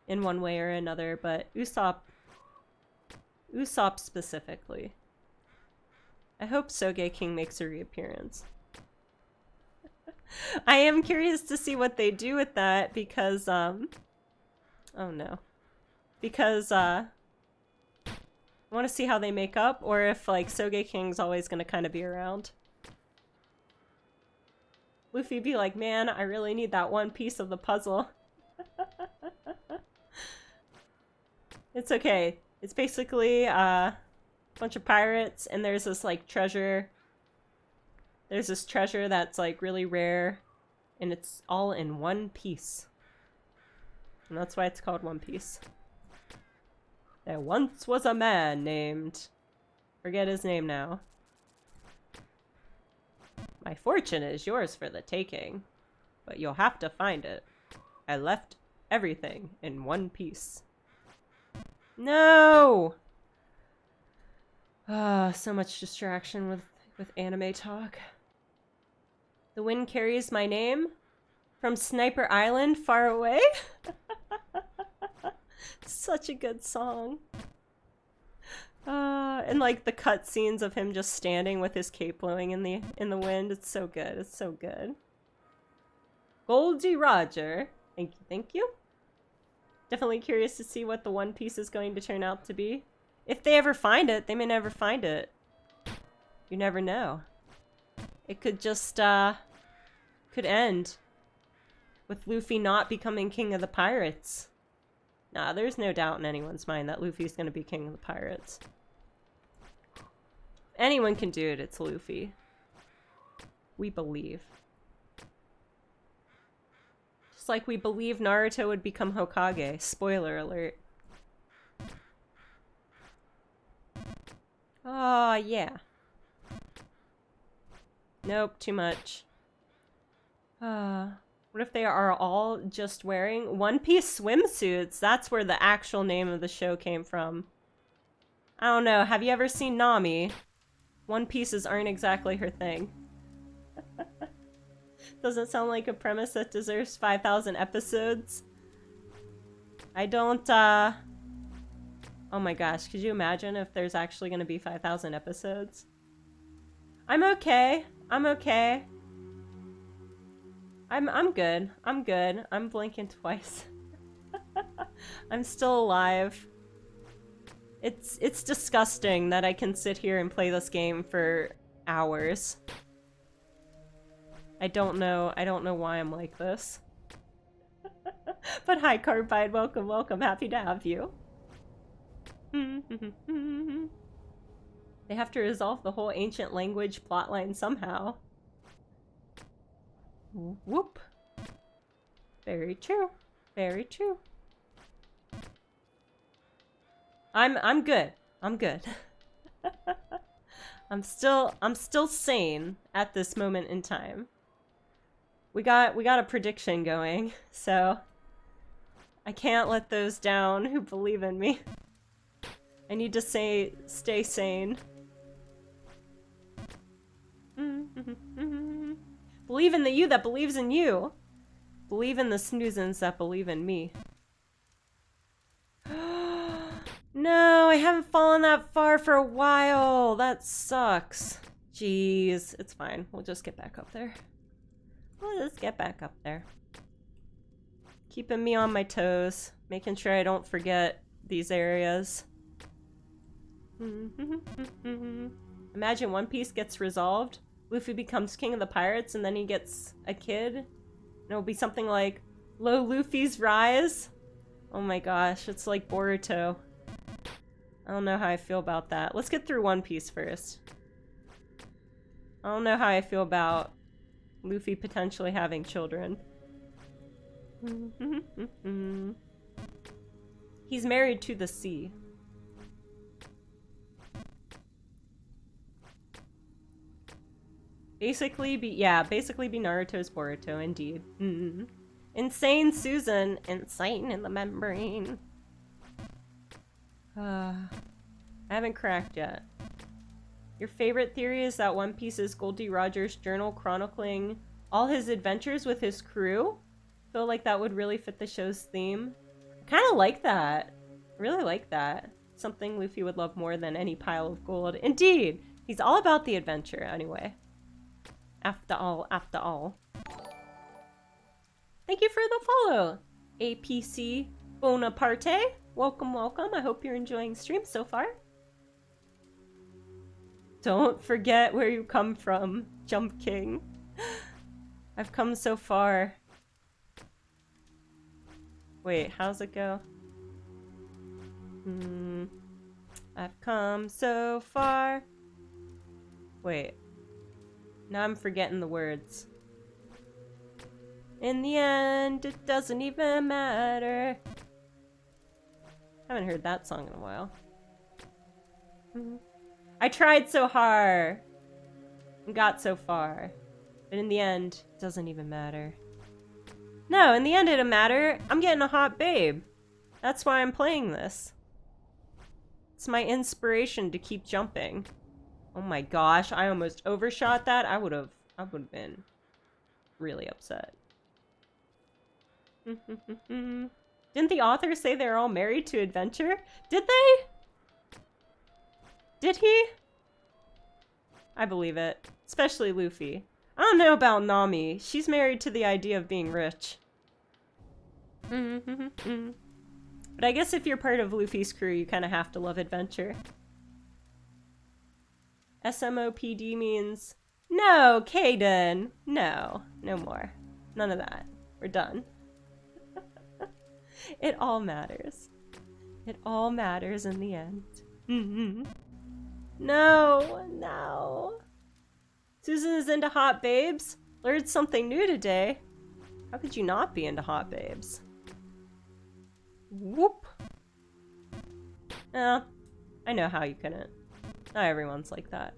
In one way or another, but Usopp specifically. I hope Sogeking makes a reappearance. I am curious to see what they do with that because, oh no. Because, I want to see how they make up, or if, like, Sogeking's always gonna kind of be around. Luffy be like, man, I really need that one piece of the puzzle. It's okay. It's basically a bunch of pirates, and there's this, like, treasure. There's this treasure that's, like, really rare, and it's all in one piece. And that's why it's called One Piece. There once was a man named... Forget his name now. My fortune is yours for the taking, but you'll have to find it. I left everything in one piece. No! Ah, so much distraction with anime talk. The wind carries my name from Sniper Island far away. Such a good song. And like the cutscenes of him just standing with his cape blowing in the wind. It's so good. It's so good. Goldie Roger. Thank you, thank you. Definitely curious to see what the One Piece is going to turn out to be. If they ever find it, they may never find it. You never know. It could just, could end with Luffy not becoming king of the pirates. Nah, there's no doubt in anyone's mind that Luffy's gonna be king of the pirates. If anyone can do it, it's Luffy. We believe. Just like we believe Naruto would become Hokage. Spoiler alert. Oh, yeah. Nope, too much. What if they are all just wearing One Piece swimsuits? That's where the actual name of the show came from. I don't know, have you ever seen Nami? One Pieces aren't exactly her thing. Doesn't sound like a premise that deserves 5,000 episodes. I don't, oh my gosh, could you imagine if there's actually gonna be 5,000 episodes? I'm okay. I'm okay. I'm good. I'm good. I'm blinking twice. I'm still alive. It's disgusting that I can sit here and play this game for hours. I don't know why I'm like this. But hi, Carbide. Welcome, welcome. Happy to have you. They have to resolve the whole ancient language plotline somehow. Whoop. Very true. Very true. I'm good. I'm good. I'm still sane at this moment in time. We got a prediction going, so I can't let those down who believe in me. I need to stay sane. Believe in the you that believes in you. Believe in the snoozins that believe in me. No, I haven't fallen that far for a while. That sucks. Jeez, it's fine. We'll just get back up there. We'll just get back up there. Keeping me on my toes. Making sure I don't forget these areas. Imagine One Piece gets resolved. Luffy becomes king of the pirates and then he gets a kid. And it'll be something like Lo Luffy's Rise. Oh my gosh, it's like Boruto. I don't know how I feel about that. Let's get through One Piece first. I don't know how I feel about Luffy potentially having children. He's married to the sea. Basically be Naruto's Boruto, indeed. Insane Susan, insane in the membrane. I haven't cracked yet. Your favorite theory is that One Piece is Goldie Roger's journal chronicling all his adventures with his crew? Feel like that would really fit the show's theme. I kind of like that. I really like that. Something Luffy would love more than any pile of gold. Indeed! He's all about the adventure, anyway. After all, after all. Thank you for the follow, APC Bonaparte. Welcome, welcome. I hope you're enjoying stream so far. Don't forget where you come from, Jump King. I've come so far. Wait, how's it go? I've come so far. Wait. Now I'm forgetting the words. In the end, it doesn't even matter. Haven't heard that song in a while. I tried so hard and got so far, but in the end, it doesn't even matter. No, in the end it didn't matter. I'm getting a hot babe. That's why I'm playing this. It's my inspiration to keep jumping. Oh my gosh, I almost overshot that. I would have been really upset. Didn't the author say they're all married to adventure? Did they? Did he? I believe it. Especially Luffy. I don't know about Nami. She's married to the idea of being rich. But I guess if you're part of Luffy's crew, you kind of have to love adventure. SMOPD means no, Kaden. No, no more. None of that. We're done. It all matters. It all matters in the end. No, no. Susan is into hot babes. Learned something new today. How could you not be into hot babes? Whoop. I know how you couldn't. Not everyone's like that.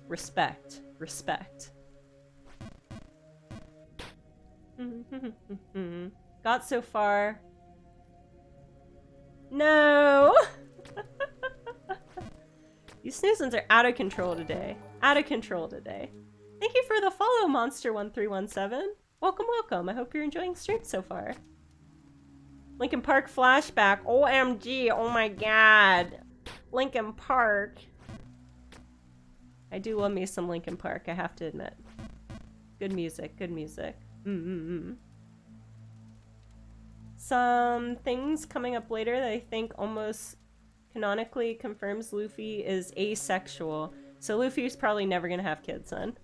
Respect. Respect. Got so far. No! You snoozins are out of control today. Out of control today. Thank you for the follow, Monster1317. Welcome, welcome. I hope you're enjoying stream so far. Linkin Park flashback. OMG. Oh my god. Linkin Park. I do love me some Linkin Park, I have to admit. Good music, good music. Some things coming up later that I think almost canonically confirms Luffy is asexual. So Luffy's probably never gonna have kids then.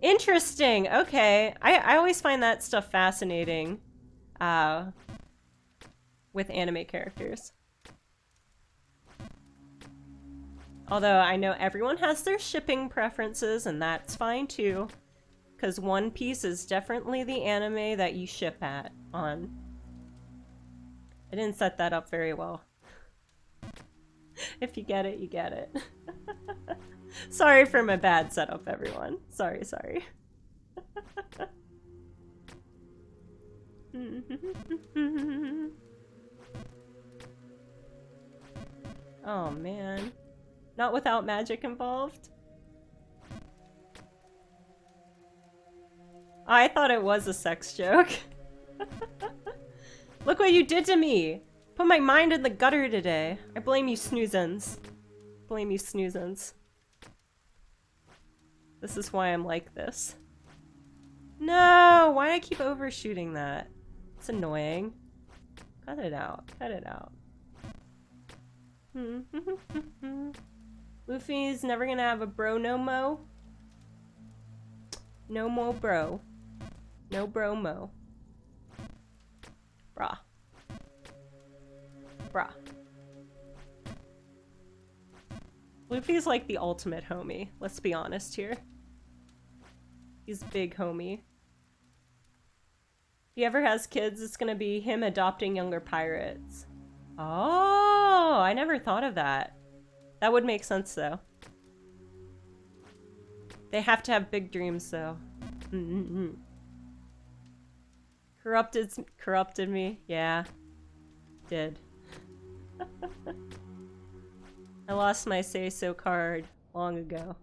Interesting! Okay. I always find that stuff fascinating. With anime characters. Although I know everyone has their shipping preferences, and that's fine too. Because One Piece is definitely the anime that you ship on. I didn't set that up very well. If you get it, you get it. Sorry for my bad setup, everyone. Sorry, sorry. Oh man. Not without magic involved? I thought it was a sex joke. Look what you did to me! Put my mind in the gutter today. I blame you snoozins. Blame you snoozins. This is why I'm like this. No! Why do I keep overshooting that? It's annoying. Cut it out. Cut it out. Luffy's never gonna have a bro no mo. No mo bro. No bro mo. Brah. Brah. Luffy's like the ultimate homie. Let's be honest here. He's big homie. If he ever has kids, it's gonna be him adopting younger pirates. Oh, I never thought of that. That would make sense, though. They have to have big dreams, though. Corrupted me. Yeah. Did. I lost my say-so card long ago.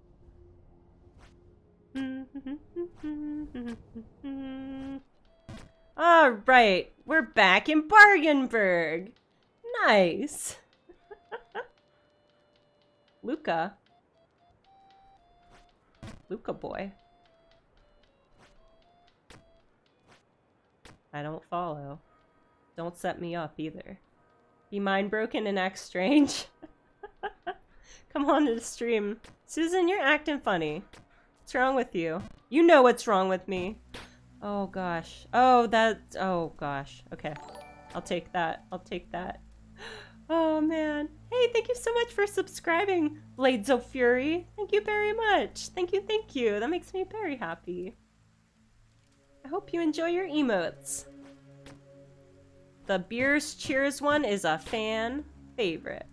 Alright, we're back in Bargainburg. Nice. Luca. Luca boy. I don't follow. Don't set me up either. Be mind broken and act strange. Come on to the stream. Susan, you're acting funny. What's wrong with you? You know what's wrong with me. Oh gosh. Oh, oh gosh. Okay. I'll take that. I'll take that. Oh man. Hey, thank you so much for subscribing, Blades of Fury. Thank you very much. Thank you, thank you. That makes me very happy. I hope you enjoy your emotes. The Beers Cheers one is a fan favorite.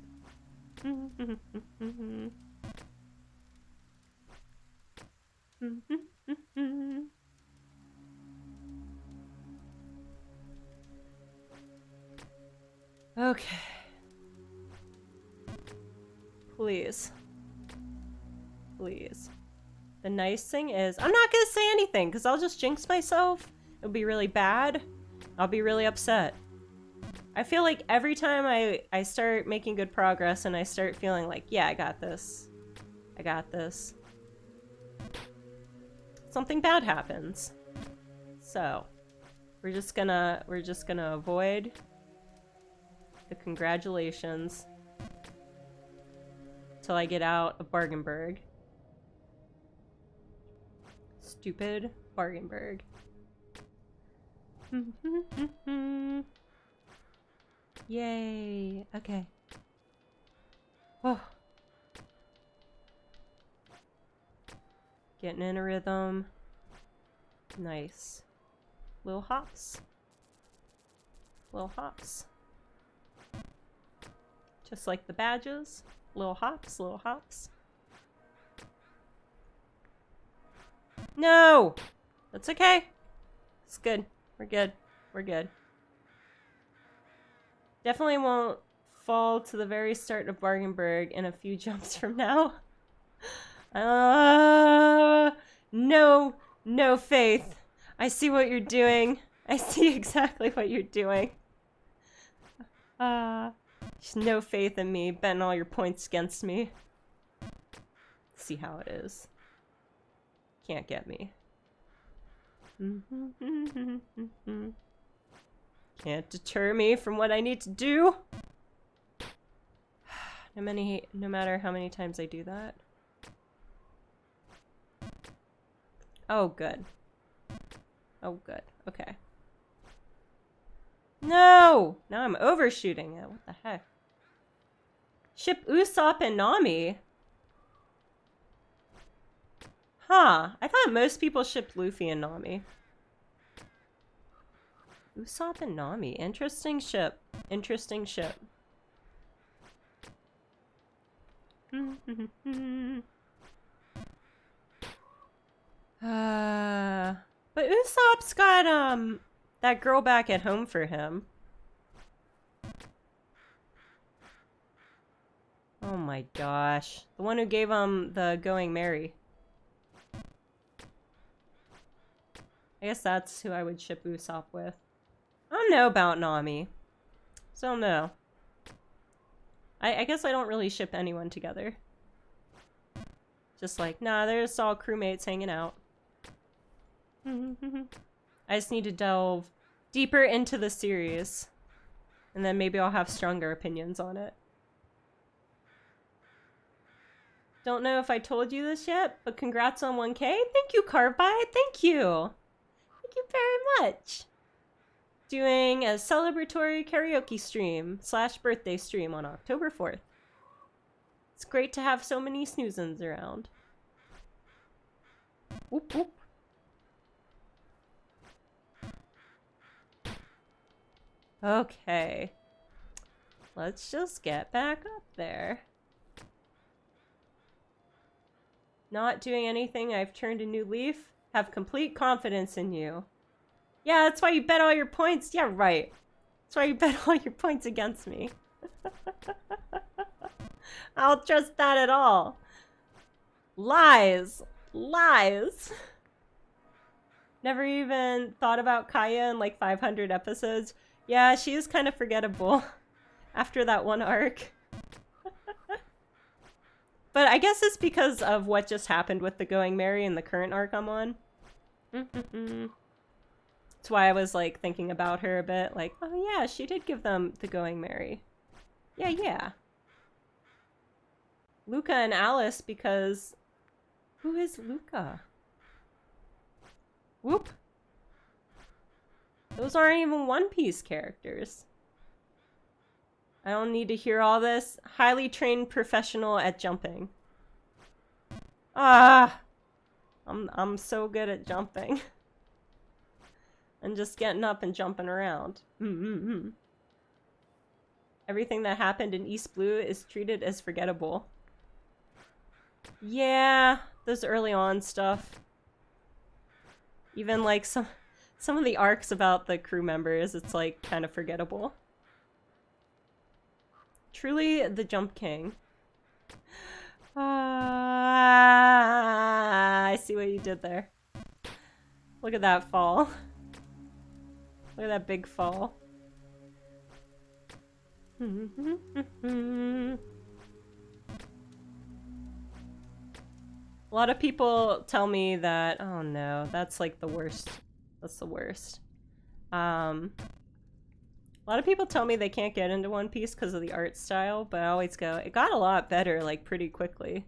Okay. Please. Please. The nice thing is, I'm not gonna say anything, because I'll just jinx myself. It'll be really bad. I'll be really upset. I feel like every time I start making good progress and I start feeling like, yeah, I got this. I got this. Something bad happens. So, we're just gonna avoid the congratulations till I get out of Bargainburg. Stupid Bargainburg. Yay. Okay. Oh. Getting in a rhythm. Nice. Little hops. Little hops. Just like the badges. Little hops, little hops. No! That's okay. It's good. We're good. We're good. Definitely won't fall to the very start of Bargainburg in a few jumps from now. No faith. I see what you're doing. I see exactly what you're doing. There's no faith in me, betting all your points against me. See how it is. Can't get me. Can't deter me from what I need to do. No matter how many times I do that. Oh, good. Oh, good. Okay. No! Now I'm overshooting it. What the heck? Ship Usopp and Nami? Huh. I thought most people shipped Luffy and Nami. Usopp and Nami. Interesting ship. Interesting ship. But Usopp's got, that girl back at home for him. Oh my gosh. The one who gave him the Going Merry. I guess that's who I would ship Usopp with. I don't know about Nami. So no. I guess I don't really ship anyone together. Just like, nah, they're just all crewmates hanging out. I just need to delve deeper into the series. And then maybe I'll have stronger opinions on it. Don't know if I told you this yet, but congrats on 1K. Thank you, Carbide. Thank you. Thank you very much. Doing a celebratory karaoke stream / birthday stream on October 4th. It's great to have so many snoozins around. Whoop whoop. Okay. Let's just get back up there. Not doing anything, I've turned a new leaf. Have complete confidence in you. Yeah, that's why you bet all your points. Yeah, right. That's why you bet all your points against me. I don't trust that at all. Lies. Lies. Never even thought about Kaya in like 500 episodes. Yeah, she is kind of forgettable after that one arc. But I guess it's because of what just happened with the Going Merry in the current arc I'm on. That's why I was like thinking about her a bit. Like, oh yeah, she did give them the Going Merry. Yeah, yeah. Luca and Alice because... Who is Luca? Whoop. Those aren't even One Piece characters. I don't need to hear all this. Highly trained professional at jumping. Ah! I'm so good at jumping. And just getting up and jumping around. Everything that happened in East Blue is treated as forgettable. Yeah, those early on stuff. Even like some of the arcs about the crew members, it's like kind of forgettable. Truly the Jump King. I see what you did there. Look at that fall. Look at that big fall. A lot of people tell me that, oh no, that's like the worst. That's the worst. A lot of people tell me they can't get into One Piece because of the art style, but I always go, it got a lot better, like, pretty quickly.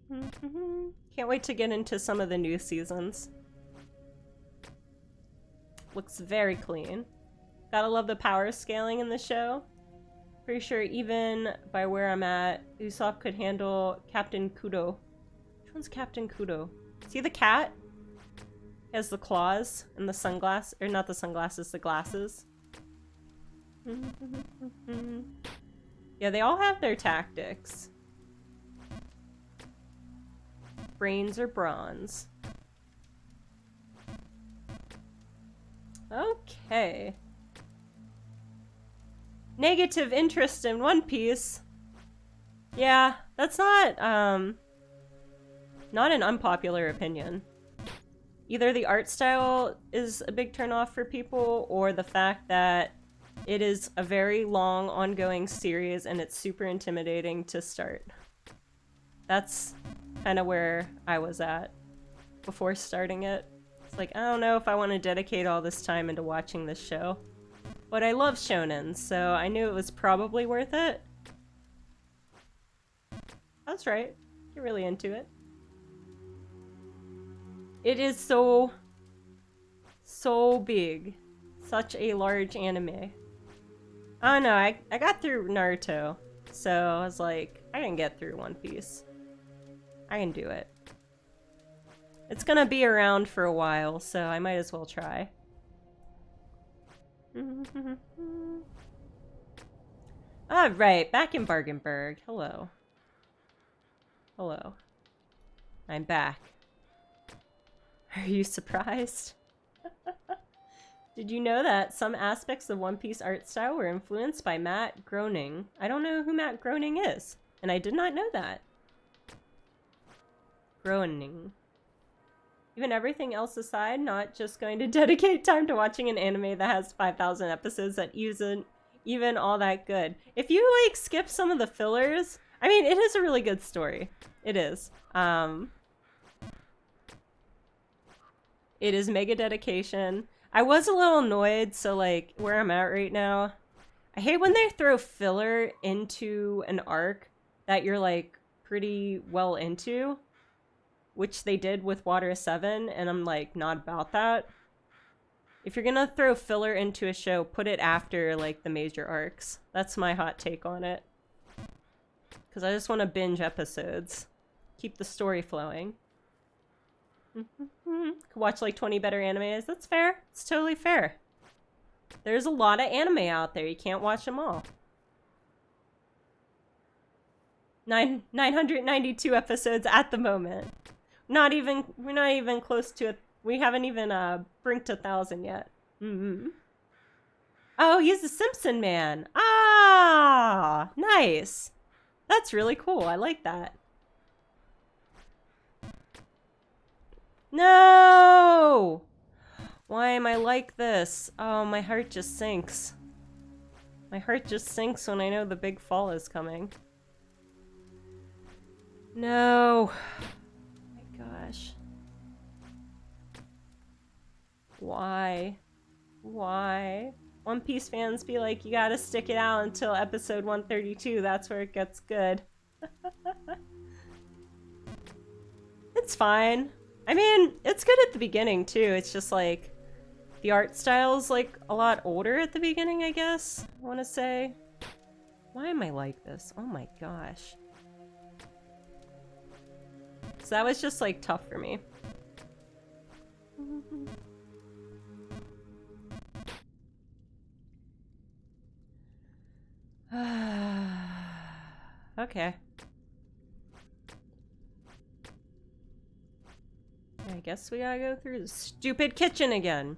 Can't wait to get into some of the new seasons. Looks very clean. Gotta love the power scaling in the show. Pretty sure even by where I'm at, Usopp could handle Captain Kudo. Which one's Captain Kudo? See the cat? He has the claws and the sunglasses, or not the sunglasses, the glasses. Yeah, they all have their tactics. Brains or bronze. Okay. Negative interest in One Piece. Yeah, that's not an unpopular opinion. Either the art style is a big turnoff for people, or the fact that it is a very long, ongoing series and it's super intimidating to start. That's kind of where I was at before starting it. It's like, I don't know if I want to dedicate all this time into watching this show. But I love shonen, so I knew it was probably worth it. That's right. You're really into it. It is so big. Such a large anime. I don't know, I got through Naruto, so I was like, I can get through One Piece. I can do it. It's gonna be around for a while, so I might as well try. Alright, back in Bargainburg. Hello. Hello. I'm back. Are you surprised? Did you know that some aspects of One Piece art style were influenced by Matt Groening? I don't know who Matt Groening is, and I did not know that. Groening. Even everything else aside, not just going to dedicate time to watching an anime that has 5,000 episodes that isn't even all that good. If you, like, skip some of the fillers, I mean, it is a really good story. It is. It is mega dedication. I was a little annoyed, so, like, where I'm at right now, I hate when they throw filler into an arc that you're, like, pretty well into, which they did with Water 7, and I'm, like, not about that. If you're gonna throw filler into a show, put it after, like, the major arcs. That's my hot take on it. Because I just want to binge episodes. Keep the story flowing. Could watch like 20 better animes. That's fair. It's totally fair. There's a lot of anime out there. You can't watch them all. 992 episodes at the moment. We're not even close to it. We haven't even brinked 1,000 yet. Oh, he's the Simpson man. Ah, nice. That's really cool. I like that. No! Why am I like this? Oh, my heart just sinks. My heart just sinks when I know the big fall is coming. No. Oh my gosh. Why? Why? One Piece fans be like, you gotta stick it out until episode 132. That's where it gets good. It's fine. I mean, it's good at the beginning, too. It's just, like, the art style's, like, a lot older at the beginning, I guess, I want to say. Why am I like this? Oh my gosh. So that was just, like, tough for me. Okay. I guess we gotta go through the stupid kitchen again.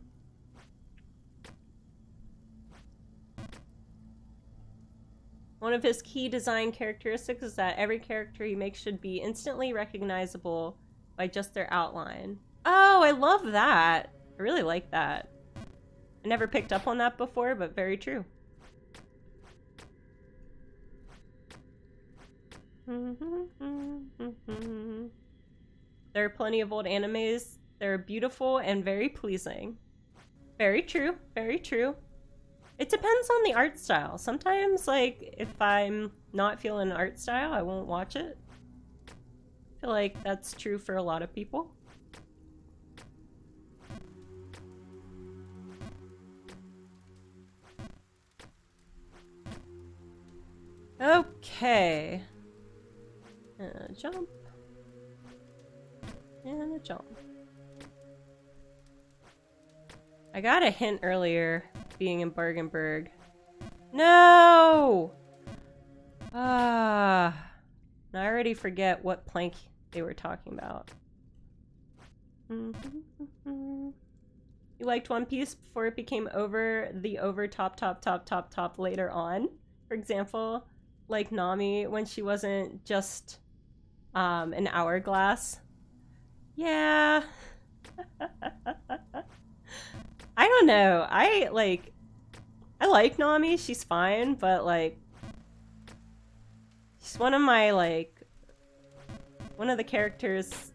One of his key design characteristics is that every character he makes should be instantly recognizable by just their outline. Oh, I love that. I really like that. I never picked up on that before, but very true. There are plenty of old animes that are beautiful and very pleasing. Very true, very true. It depends on the art style. Sometimes, like, if I'm not feeling an art style, I won't watch it. I feel like that's true for a lot of people. Okay. And a jump. And a jump. I got a hint earlier being in Bargenberg. No! I already forget what plank they were talking about. You liked One Piece before it became over top later on. For example, like Nami when she wasn't just an hourglass. Yeah. I don't know. I like Nami, she's fine, but like she's one of my one of the characters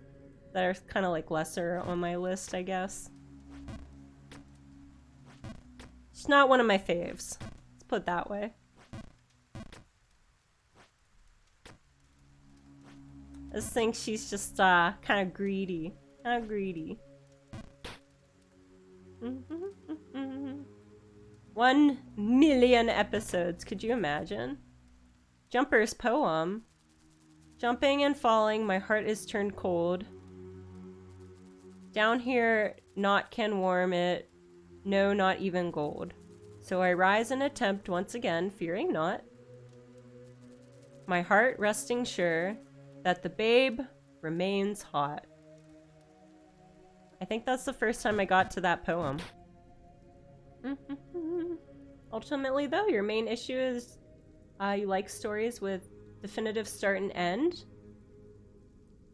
that are kind of like lesser on my list, I guess. She's not one of my faves. Let's put it that way. I just think she's just kind of greedy. Kind of greedy. 1 million episodes, could you imagine? Jumper's poem. Jumping and falling, my heart is turned cold. Down here, naught can warm it, no, not even gold. So I rise and attempt once again, fearing not. My heart resting sure that the babe remains hot. I think that's the first time I got to that poem. Ultimately, though, your main issue is you like stories with definitive start and end.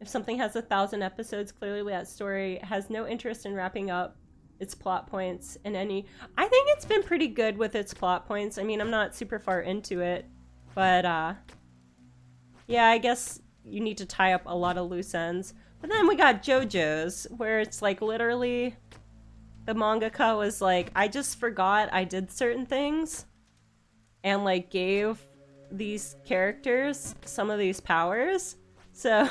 If something has 1,000 episodes, clearly that story has no interest in wrapping up its plot points in any... I think it's been pretty good with its plot points. I mean, I'm not super far into it, but yeah, I guess you need to tie up a lot of loose ends. But then we got JoJo's, where it's like literally the mangaka was like, I just forgot I did certain things and like gave these characters some of these powers. So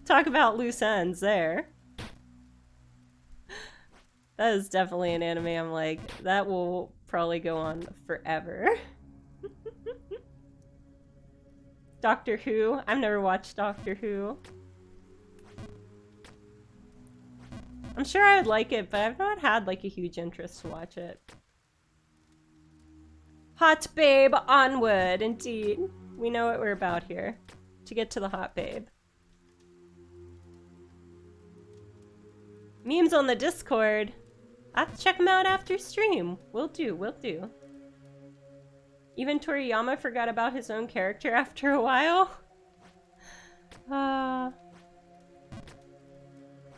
talk about loose ends there. That is definitely an anime I'm like, that will probably go on forever. Doctor Who. I've never watched Doctor Who. I'm sure I would like it, but I've not had like a huge interest to watch it. Hot babe, onward, indeed. We know what we're about here. To get to the hot babe. Memes on the Discord. I have to check them out after stream. Will do, will do. Even Toriyama forgot about his own character after a while.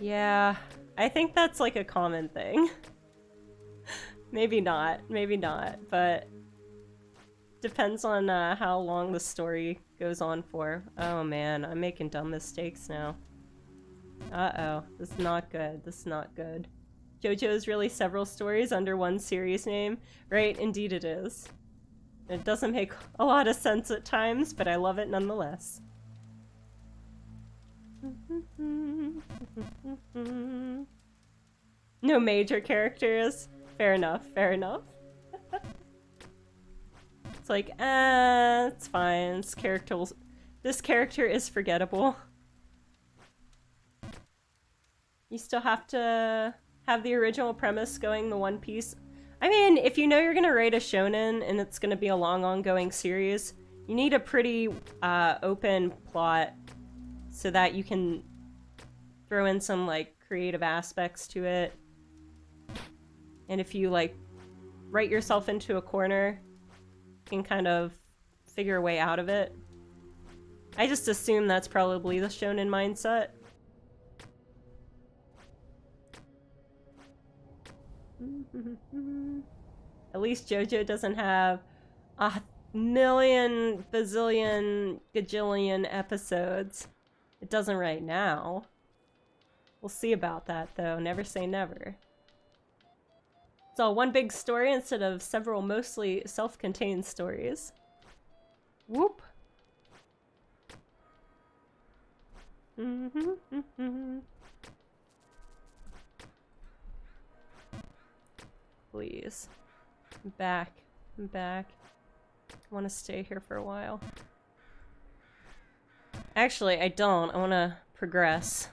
Yeah, I think that's like a common thing. Maybe not, but depends on how long the story goes on for. Oh man, I'm making dumb mistakes now. Uh-oh, this is not good, this is not good. JoJo's really several stories under one series name. Right, indeed it is. It doesn't make a lot of sense at times, but I love it nonetheless. No major characters. Fair enough, fair enough. It's like, it's fine. This character is forgettable. You still have to have the original premise going the One Piece. I mean, if you know you're gonna write a shonen and it's gonna be a long ongoing series, you need a pretty open plot so that you can throw in some like creative aspects to it. And if you like write yourself into a corner, can kind of figure a way out of it. I just assume that's probably the shonen mindset. At least JoJo doesn't have a million, bazillion, gajillion episodes. It doesn't right now. We'll see about that, though. Never say never. It's all one big story instead of several mostly self-contained stories. Whoop. Please. I'm back. I'm back. I want to stay here for a while. Actually, I don't. I want to progress.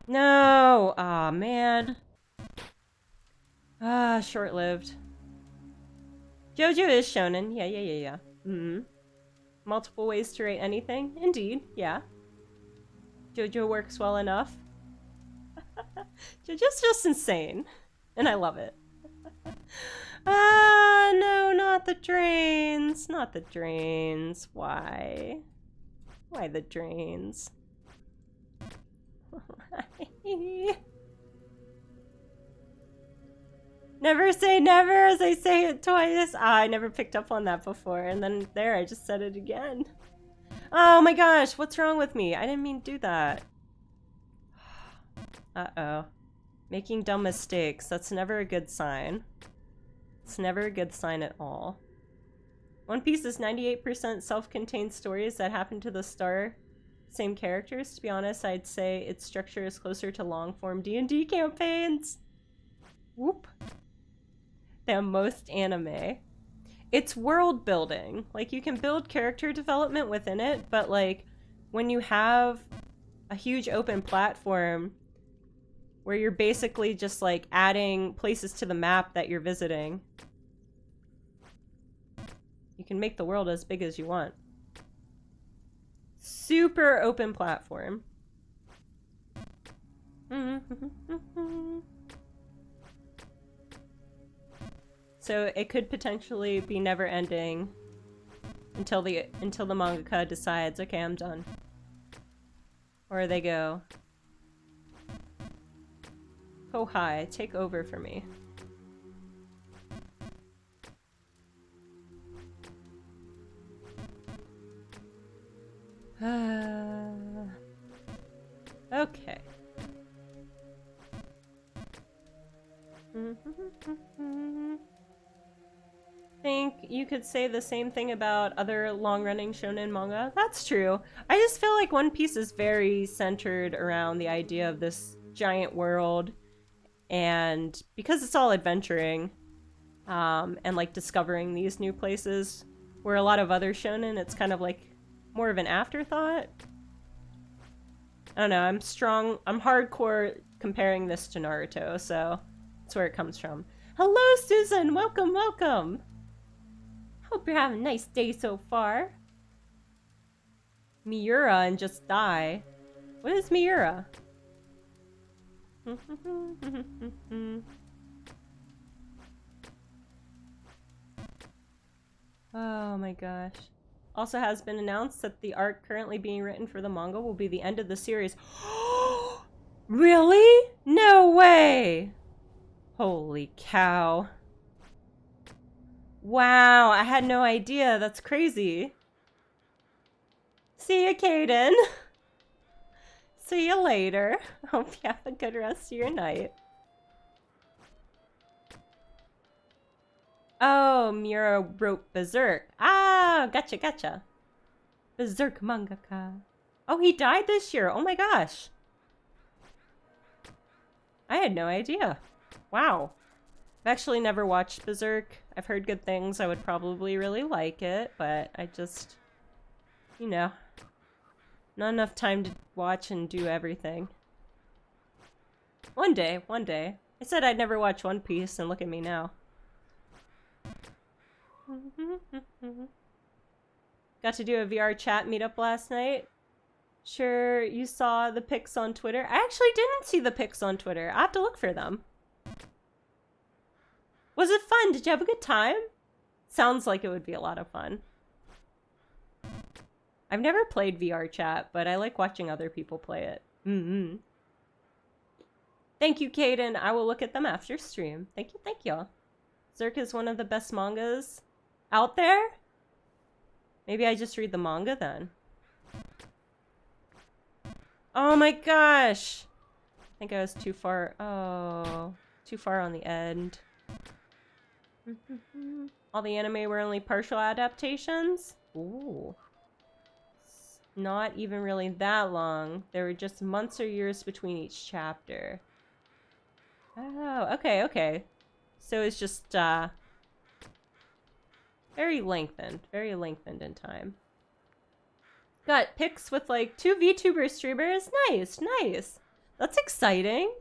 No! Aw, man. Ah, short-lived. JoJo is shonen. Yeah. Multiple ways to rate anything? Indeed, yeah. JoJo works well enough. JoJo's just insane. And I love it. Ah, no, not the drains. Not the drains. Why? Why the drains? Never say never as I say it twice. Ah, I never picked up on that before. And then there, I just said it again. Oh my gosh, what's wrong with me? I didn't mean to do that. Uh-oh. Making dumb mistakes. That's never a good sign. It's never a good sign at all. One Piece is 98% self-contained stories that happen to the same characters. To be honest, I'd say its structure is closer to long-form D&D campaigns. Whoop. Than most anime. It's world building. Like, you can build character development within it, but like, when you have a huge open platform where you're basically just like adding places to the map that you're visiting, you can make the world as big as you want. Super open platform. So it could potentially be never ending until the mangaka decides, okay, I'm done. Or they go, oh hi, take over for me. Okay. Think you could say the same thing about other long-running shonen manga? That's true. I just feel like One Piece is very centered around the idea of this giant world, and because it's all adventuring, and like discovering these new places, where a lot of other shonen, it's kind of like more of an afterthought. I don't know, I'm hardcore comparing this to Naruto, so that's where it comes from. Hello, Susan! Welcome, welcome! Hope you're having a nice day so far. Miura and just die. What is Miura? Oh my gosh. Also has been announced that the arc currently being written for the manga will be the end of the series. Really? No way! Holy cow. Wow, I had no idea. That's crazy. See ya, Kaden. See you later. Hope you have a good rest of your night. Oh, Miura wrote Berserk. Ah, gotcha. Berserk mangaka. Oh, he died this year. Oh my gosh. I had no idea. Wow. I've actually never watched Berserk. I've heard good things. I would probably really like it, but I just, you know, not enough time to watch and do everything. One day. I said I'd never watch One Piece, and look at me now. Got to do a VR chat meetup last night. Sure, you saw the pics on Twitter. I actually didn't see the pics on Twitter. I have to look for them. Was it fun? Did you have a good time? Sounds like it would be a lot of fun. I've never played VR chat, but I like watching other people play it. Thank you, Kaden. I will look at them after stream. Thank you, thank you. Zerk is one of the best mangas out there? Maybe I just read the manga then. Oh my gosh! I think I was too far. Oh, too far on the end. All the anime were only partial adaptations? Ooh. Not even really that long. There were just months or years between each chapter. Oh, okay, okay. So it's just, very lengthened in time. Got pics with, like, 2 VTuber streamers. Nice, nice. That's exciting.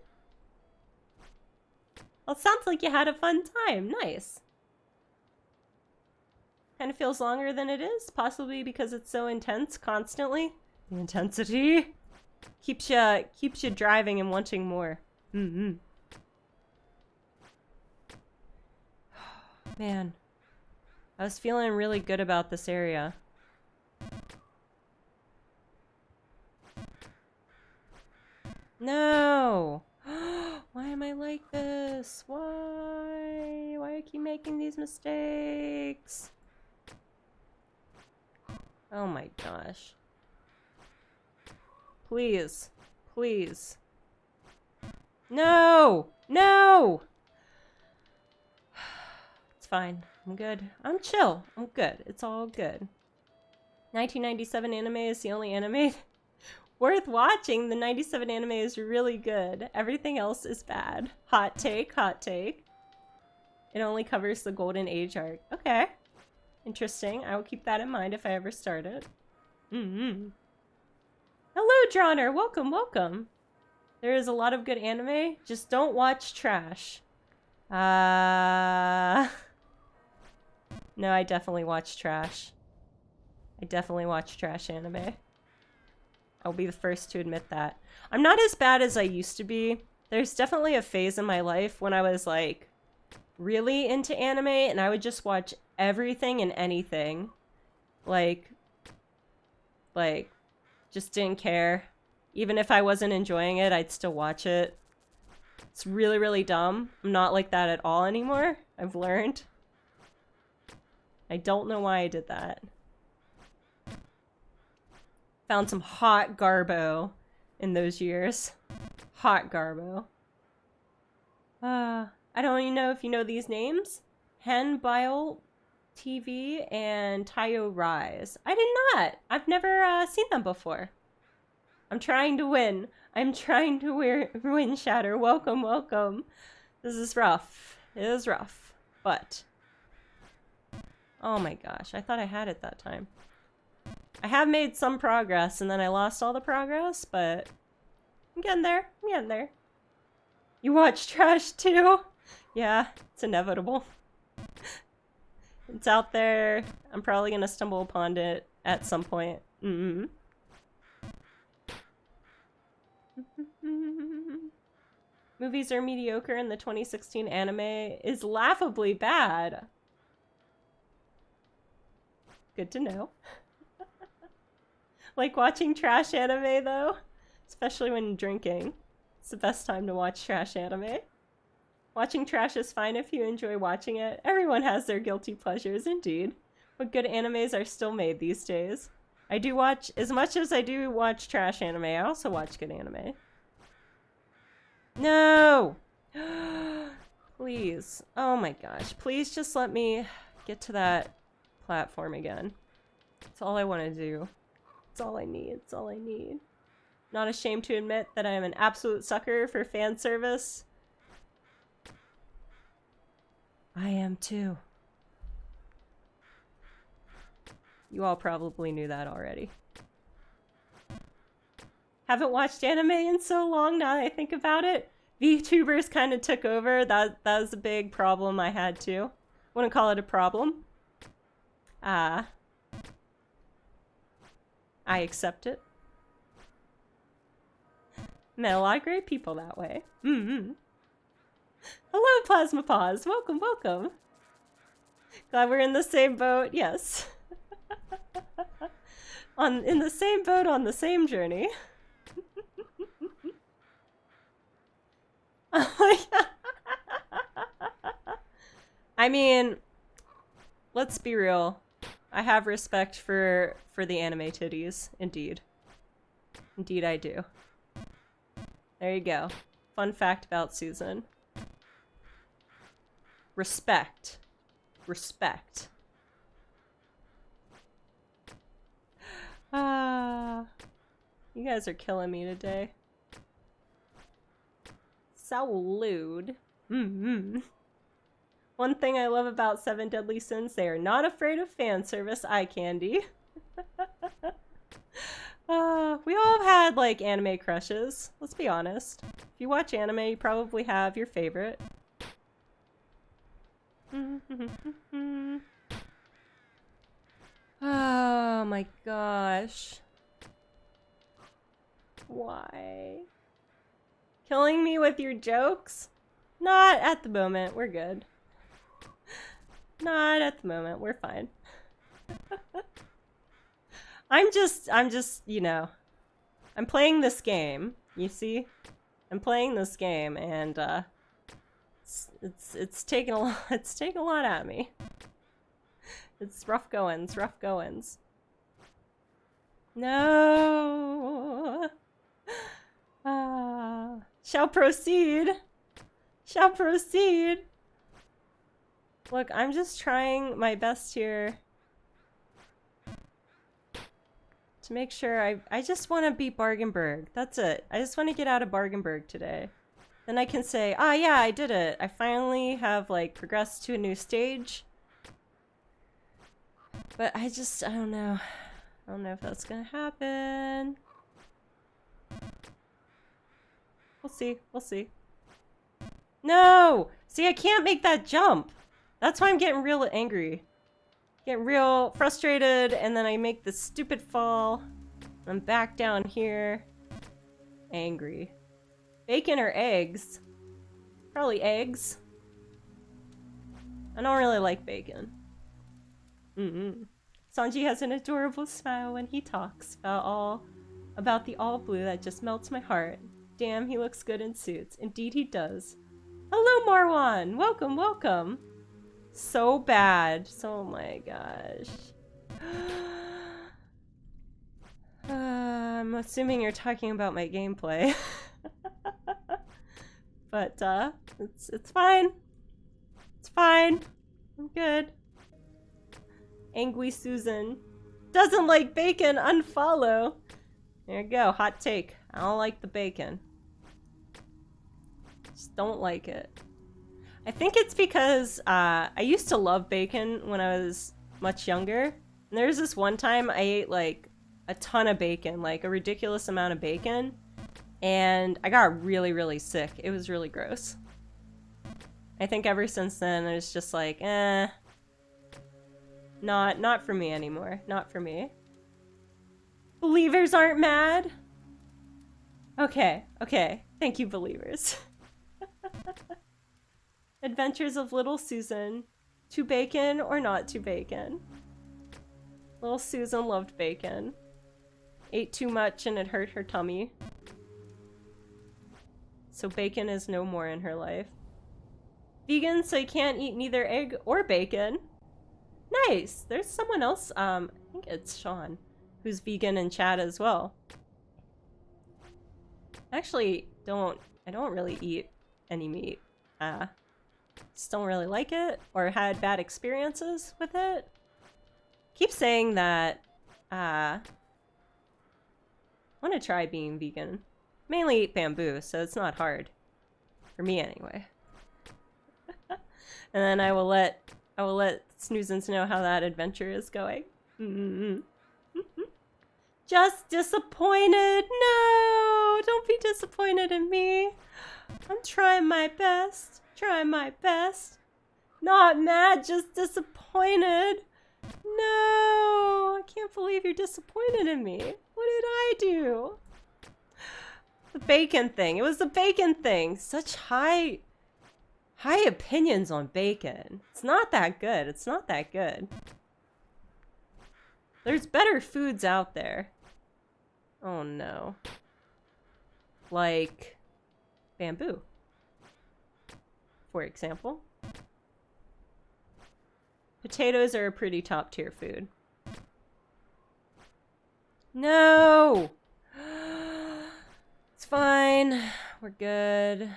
Well, it sounds like you had a fun time. Nice. Kind of feels longer than it is, possibly because it's so intense constantly. The intensity keeps you driving and wanting more. Man, I was feeling really good about this area. No! Why am I like this? Why? Why do I keep making these mistakes? Oh my gosh. Please. Please. No! No! It's fine. I'm good. I'm chill. I'm good. It's all good. 1997 anime is the only anime worth watching. The 97 anime is really good. Everything else is bad. Hot take, hot take. It only covers the Golden Age arc. Okay. Interesting. I will keep that in mind if I ever start it. Hello, Drawner. Welcome, welcome. There is a lot of good anime. Just don't watch trash. No, I definitely watch trash. I definitely watch trash anime. I'll be the first to admit that. I'm not as bad as I used to be. There's definitely a phase in my life when I was, like, really into anime, and I would just watch everything and anything. Like, just didn't care. Even if I wasn't enjoying it, I'd still watch it. It's really, really dumb. I'm not like that at all anymore. I've learned. I don't know why I did that. Found some hot garbo in those years. Hot garbo. I don't even know if you know these names. Hen Bile TV and Tayo Rise. I did not. I've never seen them before. I'm trying to win. I'm trying to win, Shatter. Welcome, welcome. This is rough. It is rough. But oh my gosh, I thought I had it that time. I have made some progress, and then I lost all the progress, but I'm getting there. I'm getting there. You watch trash too? Yeah, it's inevitable. It's out there. I'm probably gonna stumble upon it at some point. Movies are mediocre, and the 2016 anime is laughably bad. Good to know. Like watching trash anime, though? Especially when drinking. It's the best time to watch trash anime. Watching trash is fine if you enjoy watching it. Everyone has their guilty pleasures, indeed. But good animes are still made these days. I do watch, as much as I do watch trash anime, I also watch good anime. No! Please. Oh my gosh. Please just let me get to that platform again. That's all I want to do. It's all I need. It's all I need. Not ashamed to admit that I am an absolute sucker for fan service. I am too. You all probably knew that already. Haven't watched anime in so long now that I think about it. VTubers kind of took over. That was a big problem I had too. Wouldn't call it a problem. I accept it. Met a lot of great people that way. Hello, Plasma Paws. Welcome, welcome. Glad we're in the same boat. Yes. In the same boat on the same journey. Oh my God. I mean, let's be real. I have respect for the anime titties. Indeed. Indeed I do. There you go. Fun fact about Susan. Respect. Respect. You guys are killing me today. Salud. One thing I love about Seven Deadly Sins, they are not afraid of fan service eye candy. We all have had, like, anime crushes. Let's be honest. If you watch anime, you probably have your favorite. Oh my gosh. Why? Killing me with your jokes? Not at the moment. We're good. Not at the moment. We're fine. I'm just, you know, I'm playing this game, you see? I'm playing this game and it's taking a lot, it's taking a lot out of me. It's rough goings, rough goings. No. Shall proceed. Shall proceed. Look, I'm just trying my best here to make sure I just want to beat Bargainburg. That's it. I just want to get out of Bargainburg today. Then I can say, ah, yeah, I did it. I finally have, like, progressed to a new stage. But I don't know. I don't know if that's gonna happen. We'll see. We'll see. No! See, I can't make that jump. That's why I'm getting real angry. Getting real frustrated, and then I make this stupid fall. I'm back down here. Angry. Bacon or eggs? Probably eggs. I don't really like bacon. Sanji has an adorable smile when he talks about the all blue that just melts my heart. Damn, he looks good in suits. Indeed he does. Hello, Marwan! Welcome, welcome! So bad. Oh my gosh. I'm assuming you're talking about my gameplay. But, it's fine. It's fine. I'm good. Angry Susan. Doesn't like bacon, unfollow. There you go, hot take. I don't like the bacon. Just don't like it. I think it's because I used to love bacon when I was much younger. And there's this one time I ate like a ton of bacon, like a ridiculous amount of bacon. And I got really, really sick. It was really gross. I think ever since then it's just like, not for me anymore. Not for me. Believers aren't mad? Okay, okay. Thank you, believers. Adventures of Little Susan. To bacon or not to bacon? Little Susan loved bacon. Ate too much and it hurt her tummy. So bacon is no more in her life. Vegan, so you can't eat neither egg or bacon. Nice! There's someone else, I think it's Sean, who's vegan in chat as well. Actually, I don't really eat any meat. Just don't really like it, or had bad experiences with it. Keep saying that, I want to try being vegan. Mainly eat bamboo, so it's not hard. For me, anyway. And then I will let Snoozins know how that adventure is going. Just disappointed. No, don't be disappointed in me. I'm trying my best. Trying my best. Not mad, just disappointed. No, I can't believe you're disappointed in me. What did I do? The bacon thing. It was the bacon thing. Such high High opinions on bacon. It's not that good. It's not that good. There's better foods out there. Oh no. Like bamboo, for example. Potatoes are a pretty top tier food. No! It's fine. We're good.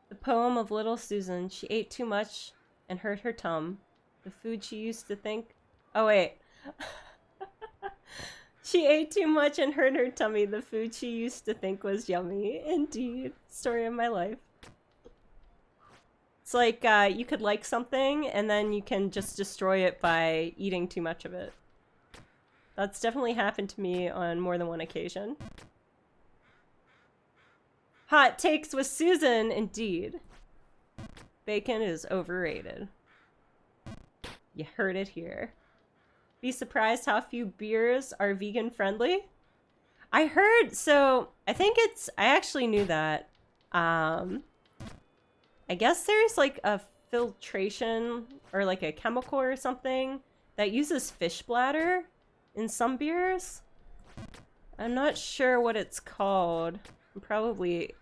The poem of Little Susan. She ate too much and hurt her tum. The food she used to think... Oh, wait. She ate too much and hurt her tummy. The food she used to think was yummy. Indeed. Story of my life. It's like you could like something and then you can just destroy it by eating too much of it. That's definitely happened to me on more than one occasion. Hot takes with Susan, indeed. Bacon is overrated. You heard it here. Be surprised how few beers are vegan friendly. I heard, so I think it's, I actually knew that. I guess there's like a filtration or like a chemical or something that uses fish bladder in some beers. I'm not sure what it's called. I'm probably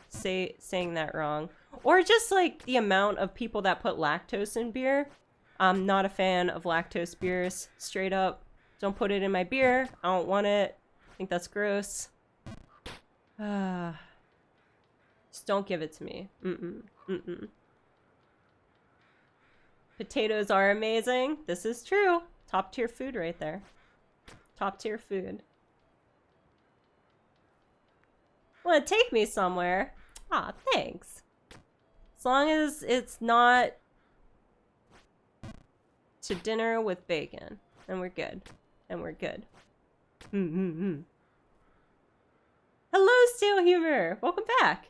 saying that wrong. Or just like the amount of people that put lactose in beer. I'm not a fan of lactose beers. Straight up. Don't put it in my beer. I don't want it. I think that's gross. Just don't give it to me. Potatoes are amazing. This is true. Top tier food right there. Top tier food. Want to take me somewhere? Aw, thanks. As long as it's not to dinner with bacon, and we're good. And we're good. Hello, Stale Humor. Welcome back.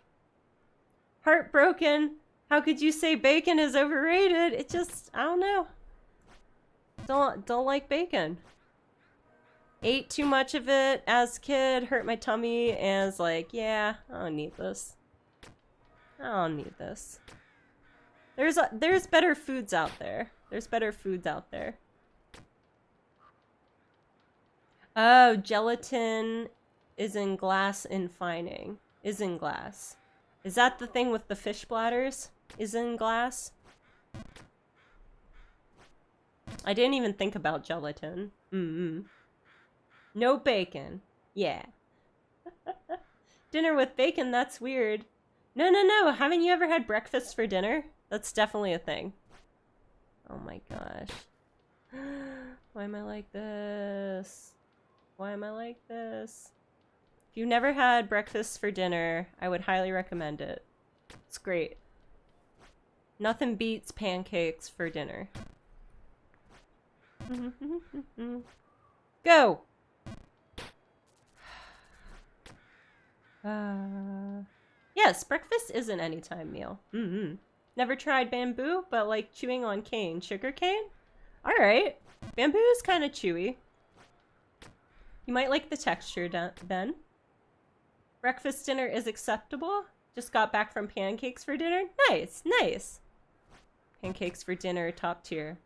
Heartbroken. How could you say bacon is overrated? It just, I don't know. Don't like bacon. Ate too much of it as a kid, hurt my tummy, and was like, yeah, I don't need this. I don't need this. There's better foods out there. There's better foods out there. Oh, gelatin is in glass infining. Is in glass. Is that the thing with the fish bladders? Is in glass? I didn't even think about gelatin. No bacon. Yeah. Dinner with bacon, that's weird. No. Haven't you ever had breakfast for dinner? That's definitely a thing. Oh my gosh. Why am I like this? Why am I like this? If you've never had breakfast for dinner, I would highly recommend it. It's great. Nothing beats pancakes for dinner. Go! Yes, breakfast is an anytime meal. Never tried bamboo, but like chewing on cane. Sugar cane? Alright. Bamboo is kind of chewy. You might like the texture then. Breakfast dinner is acceptable. Just got back from pancakes for dinner. Nice, nice. Pancakes for dinner, top tier.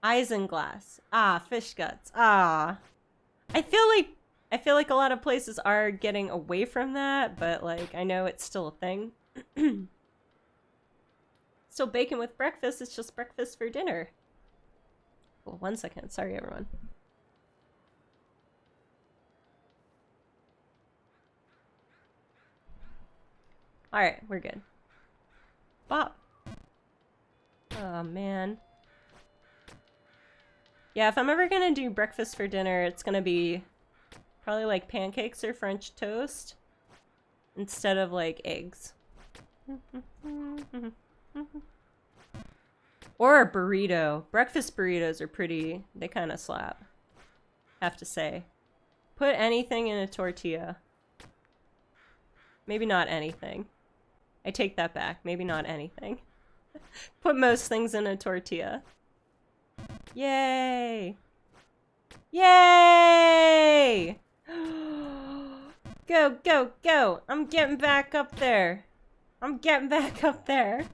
Isinglass. Ah, fish guts. Ah. I feel like a lot of places are getting away from that, but like I know it's still a thing. Still bacon with breakfast, it's just breakfast for dinner. Well, 1 second. Sorry, everyone. Alright, we're good. Bop. Oh, man. Yeah, if I'm ever gonna do breakfast for dinner, it's gonna be probably like pancakes or French toast instead of like eggs. Or a burrito. Breakfast burritos are pretty, they kind of slap. Have to say. Put anything in a tortilla. Maybe not anything. I take that back. Maybe not anything. Put most things in a tortilla. Yay! Yay! Go, go, go! I'm getting back up there. I'm getting back up there.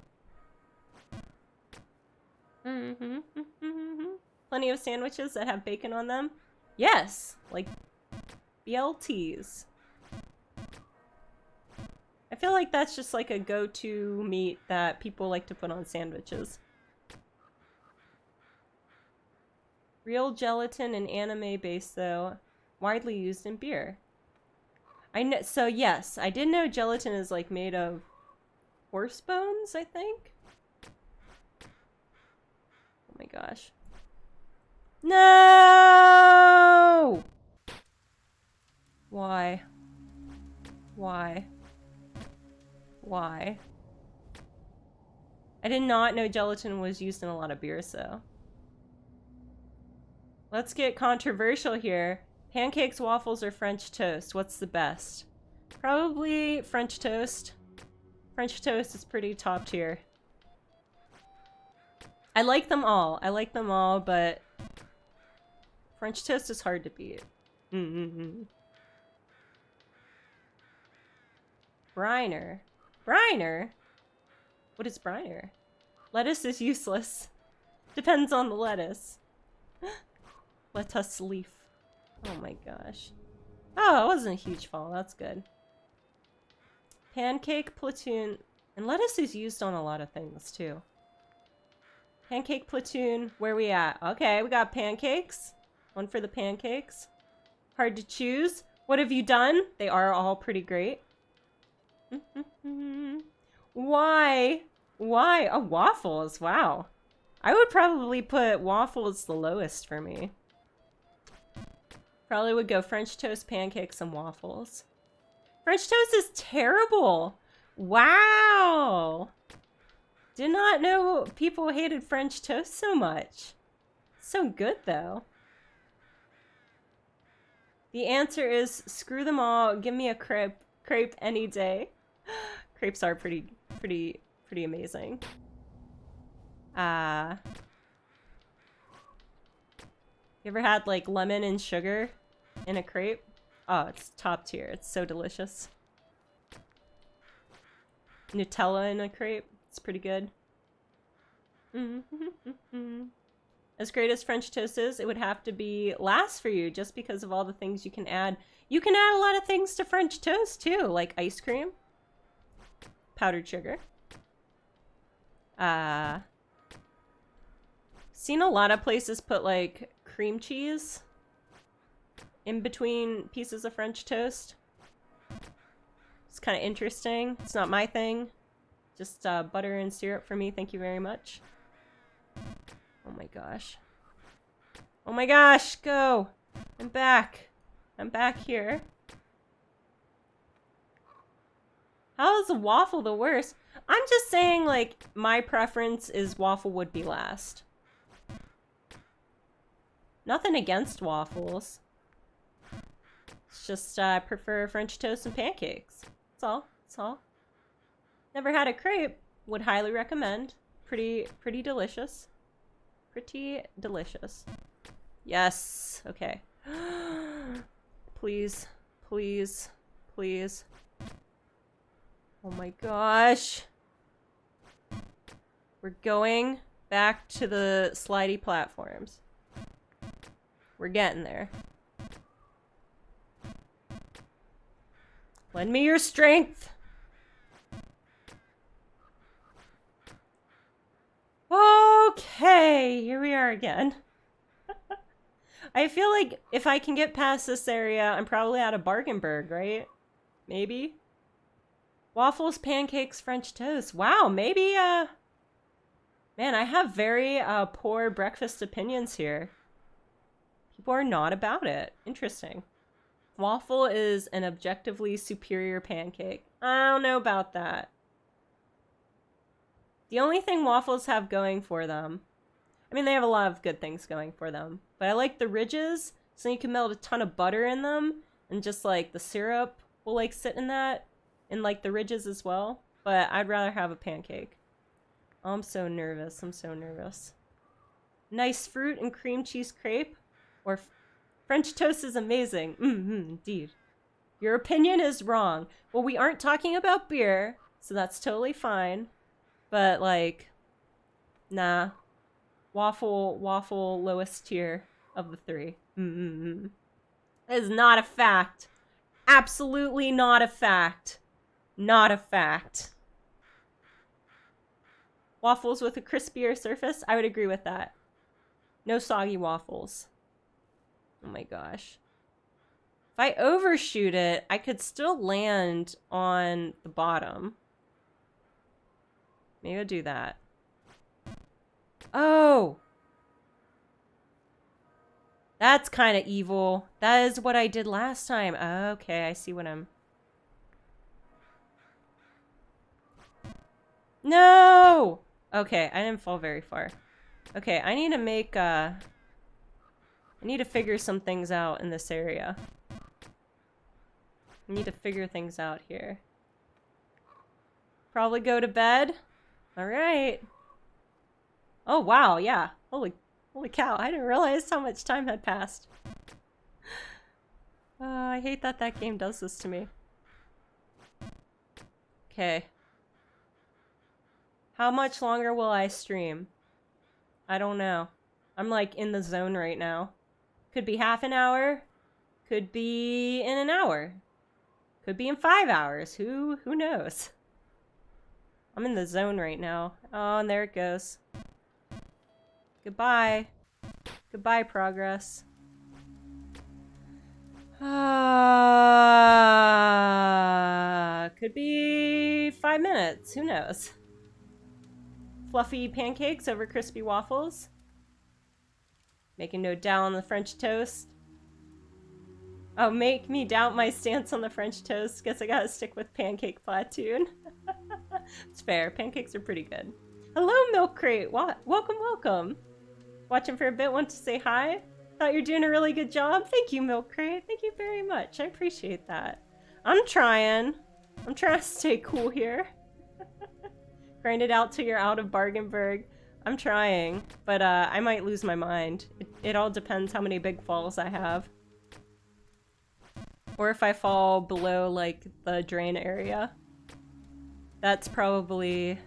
Plenty of sandwiches that have bacon on them. Yes, like BLTs. I feel like that's just like a go-to meat that people like to put on sandwiches. Real gelatin and anime base, though, widely used in beer. I know. So yes, I did know gelatin is like made of horse bones, I think. Oh my gosh. No! Why? Why? Why? I did not know gelatin was used in a lot of beers, though. Let's get controversial here. Pancakes, waffles, or French toast? What's the best? Probably French toast. French toast is pretty top tier. I like them all. I like them all, but French toast is hard to beat. Briner. Briner? What is briner? Lettuce is useless. Depends on the lettuce. Lettuce leaf. Oh my gosh. Oh, it wasn't a huge fall. That's good. Pancake platoon. And lettuce is used on a lot of things, too. Pancake platoon. Where we at? Okay, we got pancakes. One for the pancakes. Hard to choose. What have you done? They are all pretty great. Why? Why? Oh, waffles. Wow. I would probably put waffles the lowest for me. Probably would go French toast, pancakes, and waffles. French toast is terrible. Wow. Did not know people hated French toast so much. So good, though. The answer is screw them all. Give me a crepe any day. Crepes are pretty amazing. You ever had like lemon and sugar in a crepe? Oh, it's top tier. It's so delicious. Nutella in a crepe. It's pretty good. As great as French toast is, it would have to be last for you just because of all the things you can add. You can add a lot of things to French toast too, like ice cream, powdered sugar. Seen a lot of places put like cream cheese in between pieces of French toast. It's kind of interesting. It's not my thing. Just butter and syrup for me. Thank you very much. Oh my gosh. Oh my gosh, go! I'm back. I'm back here. How is a waffle the worst? I'm just saying, like, my preference is waffle would be last. Nothing against waffles. It's just I prefer French toast and pancakes. That's all. That's all. Never had a crepe. Would highly recommend. Pretty delicious. Pretty delicious. Yes. Okay. Please. Please. Please. Oh my gosh. We're going back to the slidey platforms. We're getting there. Lend me your strength. Okay, here we are again. I feel like if I can get past this area, I'm probably out of Bargainburg, right? Maybe? Waffles, pancakes, French toast. Wow, maybe, man, I have very, poor breakfast opinions here. People are not about it. Interesting. Waffle is an objectively superior pancake. I don't know about that. The only thing waffles have going for them, I mean, they have a lot of good things going for them, but I like the ridges, so you can melt a ton of butter in them, and just, like, the syrup will, like, sit in that, and, like, the ridges as well, but I'd rather have a pancake. Oh, I'm so nervous. I'm so nervous. Nice fruit and cream cheese crepe, or French toast is amazing. Indeed. Your opinion is wrong. Well, we aren't talking about beer, so that's totally fine. But, like, nah. Waffle, lowest tier of the three. That is not a fact. Absolutely not a fact. Not a fact. Waffles with a crispier surface? I would agree with that. No soggy waffles. Oh my gosh. If I overshoot it, I could still land on the bottom. Maybe I'll do that. Oh! That's kind of evil. That is what I did last time. Okay, I see what I'm... No! Okay, I didn't fall very far. Okay, I need to make, I need to figure some things out in this area. I need to figure things out here. Probably go to bed. Alright. Oh, wow, yeah. Holy cow, I didn't realize how much time had passed. I hate that that game does this to me. Okay. How much longer will I stream? I don't know. I'm like in the zone right now. Could be half an hour. Could be in an hour. Could be in 5 hours. Who knows? I'm in the zone right now. Oh, and there it goes. Goodbye. Goodbye, progress. Could be 5 minutes. Who knows? Fluffy pancakes over crispy waffles. Making no doubt on the French toast. Oh, make me doubt my stance on the French toast. Guess I gotta stick with pancake platoon. It's fair. Pancakes are pretty good. Hello, Milk Crate. Welcome, welcome. Watching for a bit. Want to say hi? Thought you're doing a really good job. Thank you, Milk Crate. Thank you very much. I appreciate that. I'm trying. I'm trying to stay cool here. Grind it out till you're out of Bargainburg. I'm trying, but I might lose my mind. It all depends how many big falls I have. Or if I fall below, like, the drain area. That's probably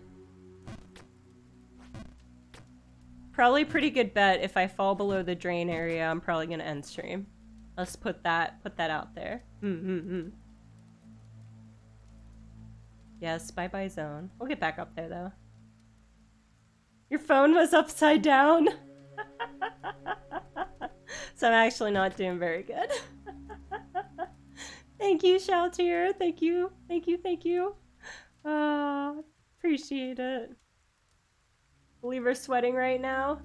a pretty good bet. If I fall below the drain area, I'm probably gonna end stream. Let's put that out there. Yes, bye-bye zone. We'll get back up there, though. Your phone was upside down? So I'm actually not doing very good. Thank you, Shoutier. Thank you. Thank you, thank you. Appreciate it. Believe we're sweating right now.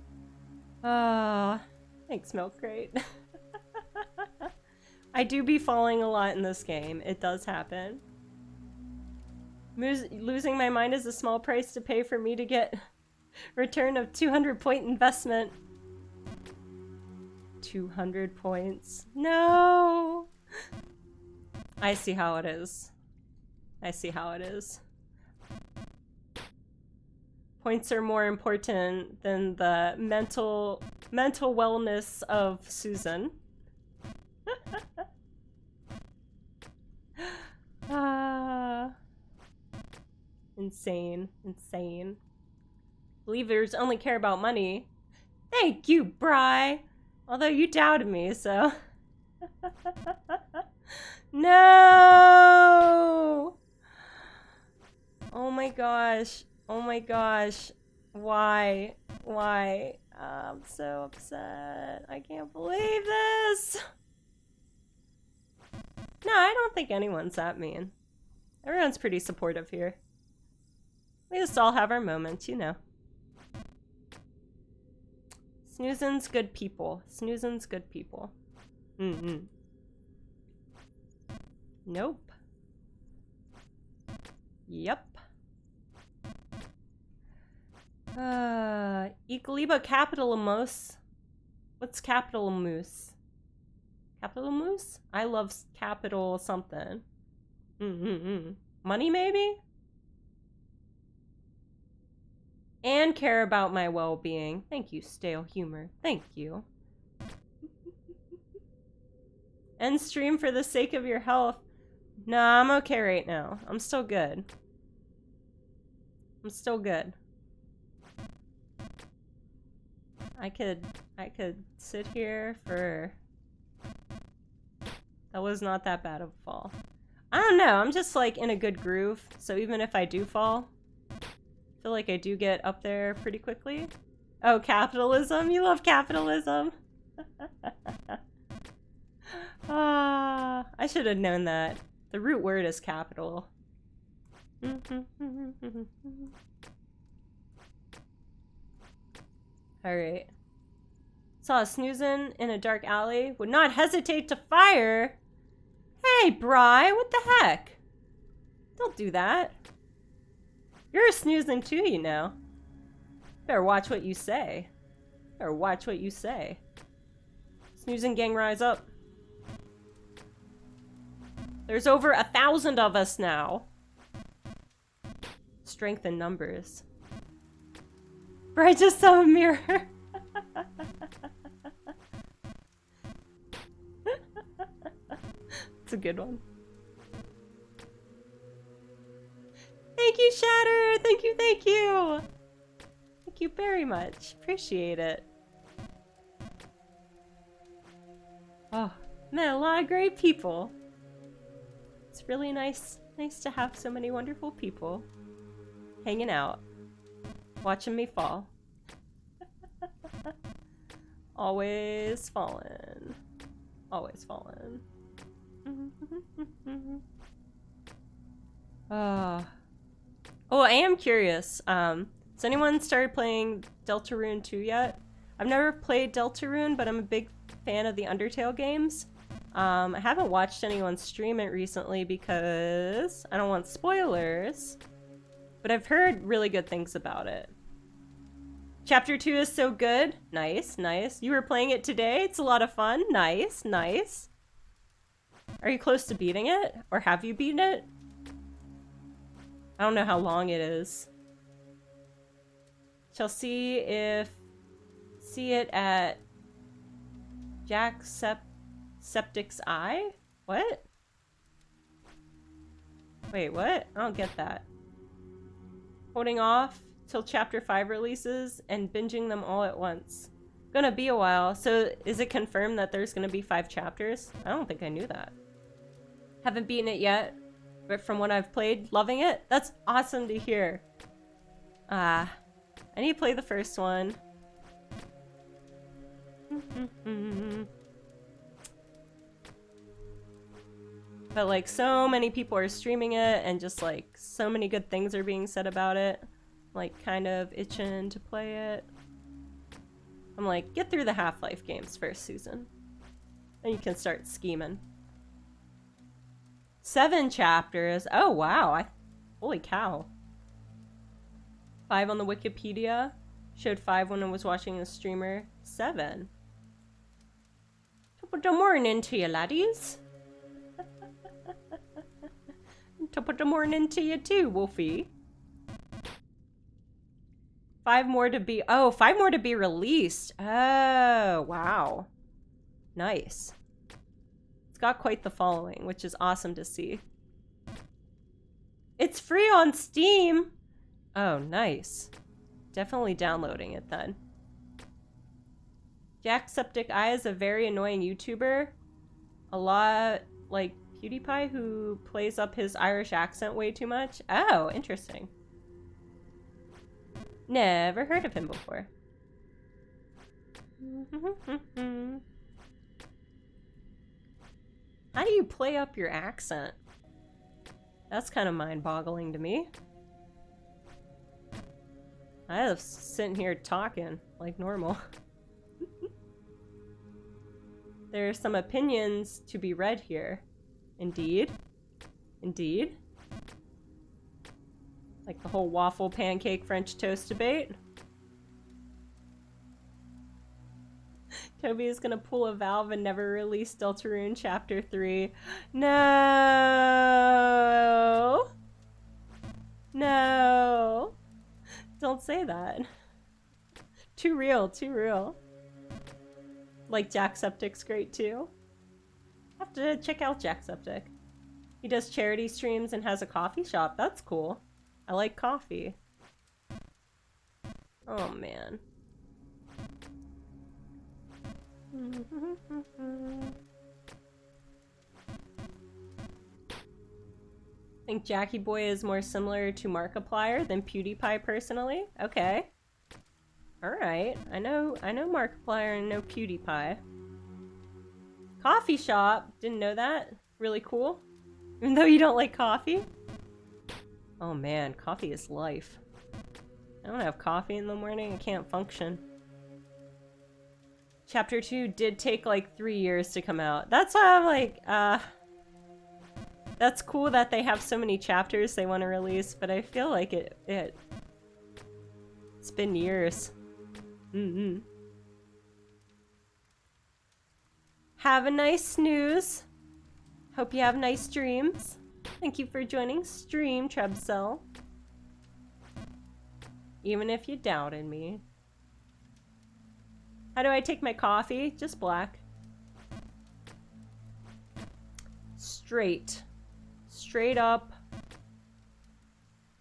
Thanks, Milk Crate. I do be falling a lot in this game. It does happen. Losing my mind is a small price to pay for me to get return of 200-point investment. 200 points. No! I see how it is. I see how it is. Points are more important than the mental wellness of Susan. Insane. Insane. Believers only care about money. Thank you, Bri! Although you doubted me, so... No! Oh my gosh. Oh my gosh. Why? Why? I'm so upset. I can't believe this! No, I don't think anyone's that mean. Everyone's pretty supportive here. We just all have our moments, you know. Snoozin's good people. Snoozin's good people. Nope. Yep. Equiliba Capitalamos. What's Capitalamos? Capitalamos? I love capital something. Money, maybe? And care about my well-being. Thank you, Stale Humor. Thank you. End stream for the sake of your health. Nah, I'm okay right now. I'm still good. I'm still good. I could sit here for... That was not that bad of a fall. I don't know, I'm just like in a good groove, so even if I do fall, I feel like I do get up there pretty quickly. Oh, capitalism? You love capitalism? Ah, I should have known that. The root word is capital. Alright. Saw a snoozin' in a dark alley. Would not hesitate to fire. Hey, Bri, what the heck? Don't do that. You're a snoozin' too, you know. Better watch what you say. Better watch what you say. Snoozin' gang, rise up. There's over 1,000 of us now. Strength in numbers. Bri just saw a mirror. It's a good one. Thank you, Shatter! Thank you, thank you! Thank you very much. Appreciate it. Oh, met a lot of great people. It's really nice to have so many wonderful people hanging out, watching me fall. Always falling. Always falling. Oh, I am curious. Has anyone started playing Deltarune 2 yet? I've never played Deltarune, but I'm a big fan of the Undertale games. I haven't watched anyone stream it recently because I don't want spoilers, but I've heard really good things about it. Chapter 2 is so good. Nice, nice. You were playing it today? It's a lot of fun. Nice, nice. Are you close to beating it? Or have you beaten it? I don't know how long it is. Shall see it at Jackseptice's Eye? What? Wait, what? I don't get that. Holding off till chapter 5 releases and binging them all at once. Gonna be a while. So is it confirmed that there's gonna be 5 chapters? I don't think I knew that. Haven't beaten it yet, but from what I've played, loving it. That's awesome to hear. I need to play the first one. But like so many people are streaming it and just like so many good things are being said about it. Like kind of itching to play it. I'm like, get through the Half-Life games first, Susan. Then you can start scheming. 7 chapters. Oh wow. Holy cow. 5 on the Wikipedia. Showed 5 when I was watching the streamer. 7. Top of the morning to you, laddies. Top of the morning to you too, Wolfie. 5 more to be... Oh, 5 more to be released. Oh, wow. Nice. It's got quite the following, which is awesome to see. It's free on Steam. Oh, nice. Definitely downloading it then. Jackseptice's Eye is a very annoying YouTuber. A lot like PewDiePie, who plays up his Irish accent way too much. Oh, interesting. Never heard of him before. How do you play up your accent? That's kind of mind-boggling to me. I was sitting here talking like normal. There are some opinions to be read here. Indeed. Indeed. Like the whole waffle, pancake, French toast debate. Toby is gonna pull a Valve and never release Deltarune Chapter 3. No! No! Don't say that. Too real, too real. Like Jackseptice's great too. Have to check out Jackseptic. He does charity streams and has a coffee shop. That's cool. I like coffee. Oh, man. I think Jackie Boy is more similar to Markiplier than PewDiePie personally. Okay. Alright. I know Markiplier and I know PewDiePie. Coffee shop. Didn't know that. Really cool. Even though you don't like coffee. Oh man, coffee is life. I don't have coffee in the morning, I can't function. Chapter 2 did take like 3 years to come out. That's why I'm like, that's cool that they have so many chapters they want to release, but I feel like it's been years. Have a nice snooze. Hope you have nice dreams. Thank you for joining stream, Trebcell. Even if you doubted me. How do I take my coffee? Just black. Straight. Straight up.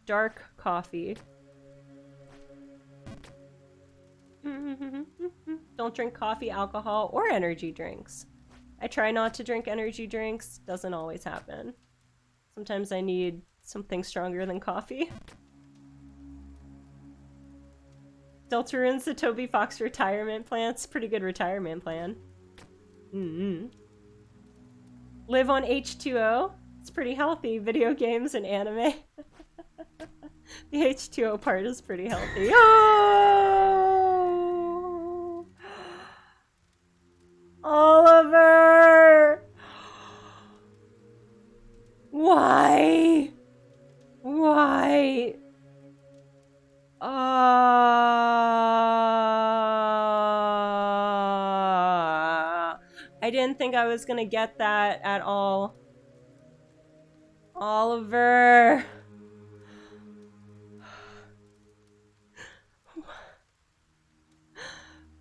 Dark coffee. Don't drink coffee, alcohol, or energy drinks. I try not to drink energy drinks. Doesn't always happen. Sometimes I need something stronger than coffee. Deltarune's the Toby Fox retirement plan. It's a pretty good retirement plan. Live on H2O. It's pretty healthy. Video games and anime. The H2O part is pretty healthy. Oh! Oliver! Why? Why? I didn't think I was gonna get that at all. Oliver.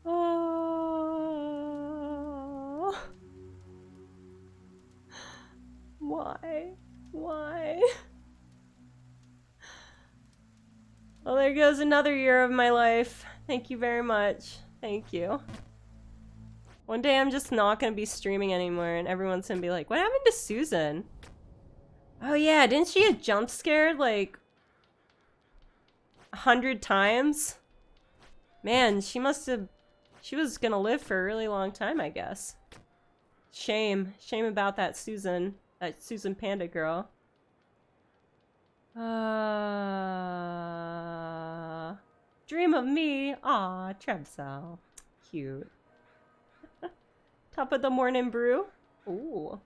Oh. Why? Why? Well, there goes another year of my life. Thank you very much. Thank you. One day I'm just not gonna be streaming anymore and everyone's gonna be like, what happened to Susan? Oh yeah, didn't she get jump scared like 100 times? Man, she was gonna live for a really long time, I guess. Shame about that Susan Panda girl. Dream of me. Aw, Trebcell. Cute. Top of the morning brew. Ooh.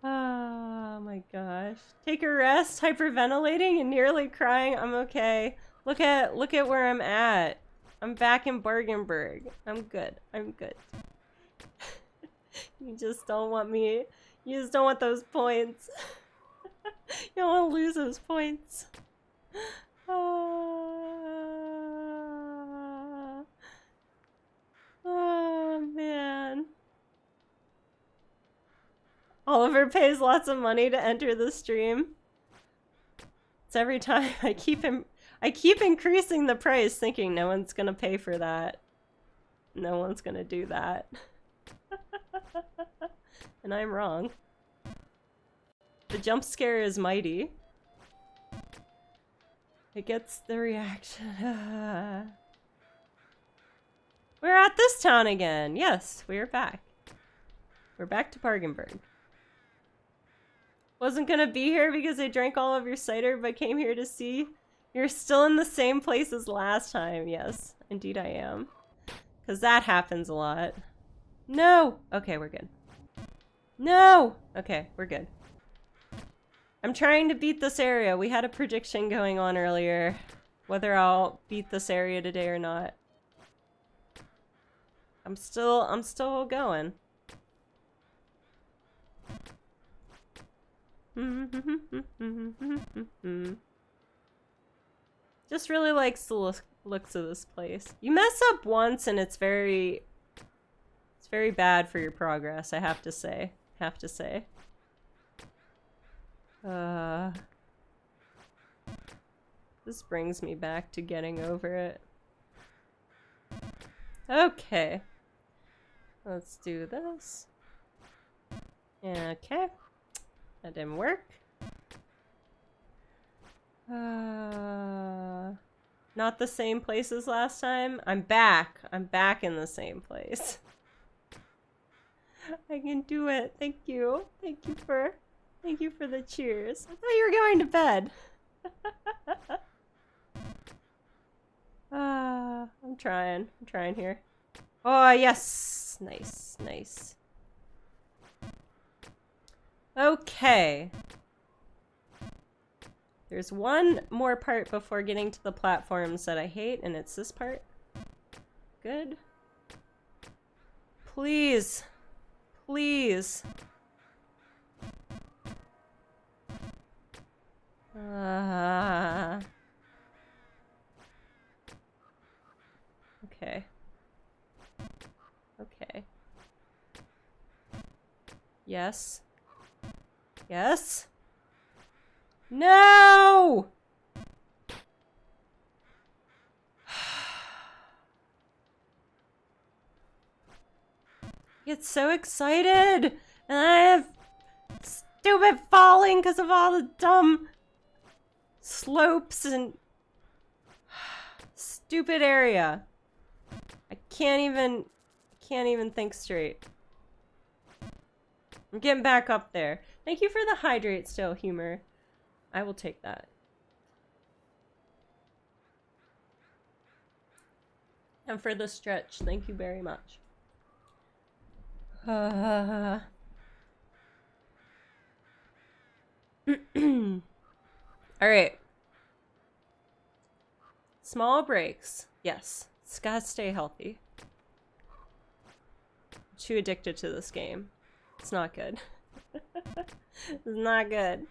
Oh my gosh. Take a rest, hyperventilating and nearly crying. I'm okay. Look at where I'm at. I'm back in Bargenberg. I'm good. I'm good. You just don't want me. You just don't want those points. You don't want to lose those points. Oh man. Oliver pays lots of money to enter the stream. It's every time I keep increasing the price thinking no one's gonna pay for that. No one's gonna do that. And I'm wrong. The jump scare is mighty. It gets the reaction. We're at this town again. Yes, we're back. We're back to Bargenberg. Wasn't gonna be here because I drank all of your cider, but came here to see. You're still in the same place as last time. Yes, indeed I am. Because that happens a lot. No! Okay, we're good. No! Okay, we're good. I'm trying to beat this area. We had a prediction going on earlier. Whether I'll beat this area today or not. I'm still going. Just really likes the looks of this place. You mess up once and it's very bad for your progress, I have to say. This brings me back to getting over it. Okay. Let's do this. Okay. That didn't work. Not the same place as last time. I'm back. I'm back in the same place. I can do it. Thank you. Thank you for the cheers. I thought you were going to bed. I'm trying. I'm trying here. Oh, yes. Nice. Nice. Okay. There's one more part before getting to the platforms that I hate, and it's this part. Good. Please. Please. Okay. Okay. Yes. Yes. No! I get so excited! And I have stupid falling because of all the dumb slopes and stupid area. I can't even think straight. I'm getting back up there. Thank you for the hydrate still, humor. I will take that. And for the stretch, thank you very much. Alright. Small breaks. Yes. It's gotta stay healthy. I'm too addicted to this game. It's not good. It's not good.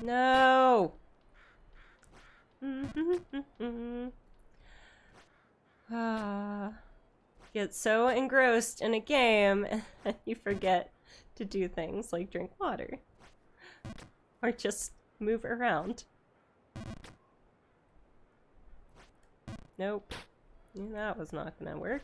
No! Get so engrossed in a game and you forget to do things like drink water. Or just move around. Nope. That was not gonna work.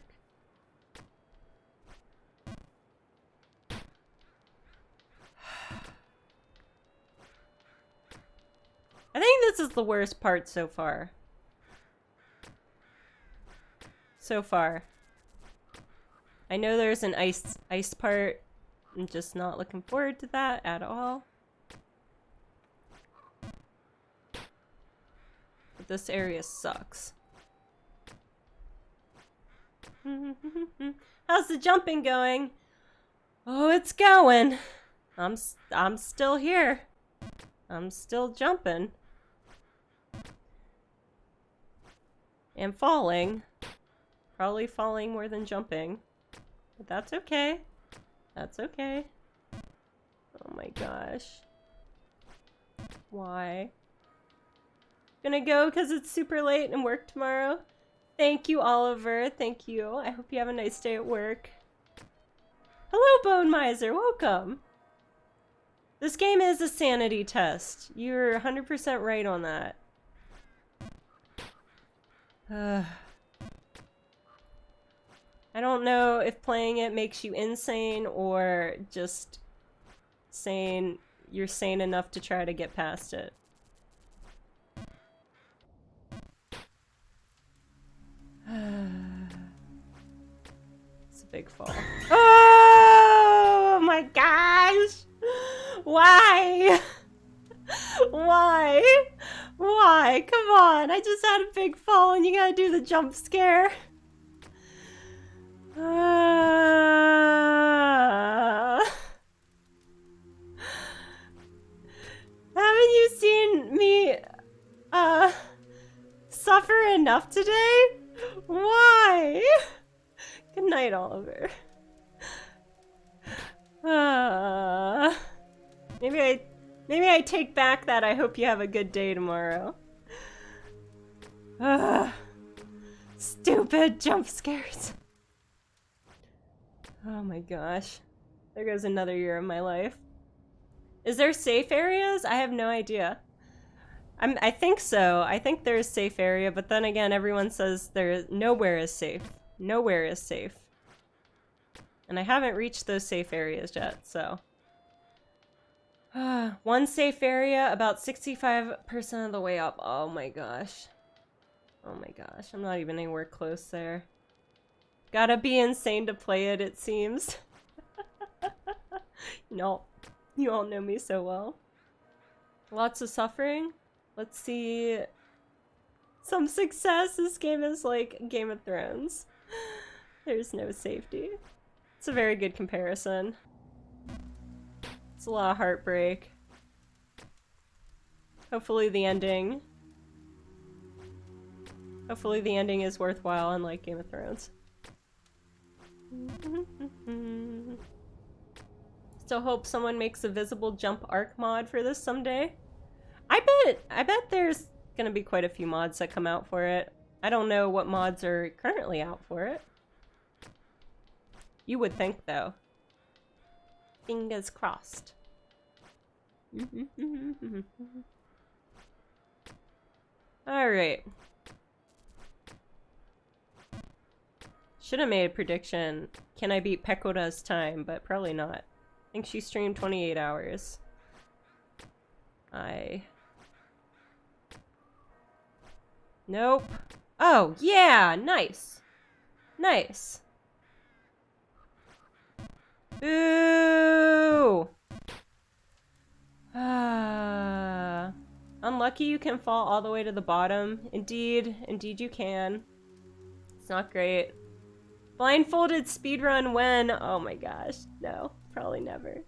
I think this is the worst part so far. So far. I know there's an ice part. I'm just not looking forward to that at all. But this area sucks. How's the jumping going? Oh, it's going. I'm still here. I'm still jumping. And falling. Probably falling more than jumping. But that's okay. That's okay. Oh my gosh. Why? Gonna go because it's super late and work tomorrow. Thank you, Oliver. Thank you. I hope you have a nice day at work. Hello, Bone Miser. Welcome. This game is a sanity test. You're 100% right on that. I don't know if playing it makes you insane or just saying you're sane enough to try to get past it. It's a big fall. Oh my gosh! Why? Why? Why? Come on, I just had a big fall and you gotta do the jump scare. Haven't you seen me suffer enough today? Why? Good night, Oliver. Maybe I take back that I hope you have a good day tomorrow. Stupid jump scares. Oh my gosh. There goes another year of my life. Is there safe areas? I have no idea. I think so. I think there's safe area, but then again, everyone says nowhere is safe. Nowhere is safe. And I haven't reached those safe areas yet, so. One safe area, about 65% of the way up. Oh my gosh. Oh my gosh, I'm not even anywhere close there. Gotta be insane to play it, it seems. No, you all know me so well. Lots of suffering. Let's see. Some success. This game is like Game of Thrones. There's no safety. It's a very good comparison. It's a lot of heartbreak. Hopefully the ending is worthwhile, unlike Game of Thrones. Still hope someone makes a visible jump arc mod for this someday. I bet there's gonna be quite a few mods that come out for it. I don't know what mods are currently out for it. You would think, though. Fingers crossed. Alright. Should have made a prediction. Can I beat Pekora's time? But probably not. I think she streamed 28 hours. Nope. Oh, yeah! Nice! Nice! Boo! Unlucky you can fall all the way to the bottom. Indeed. Indeed you can. It's not great. Blindfolded speedrun when? Oh my gosh. No. Probably never.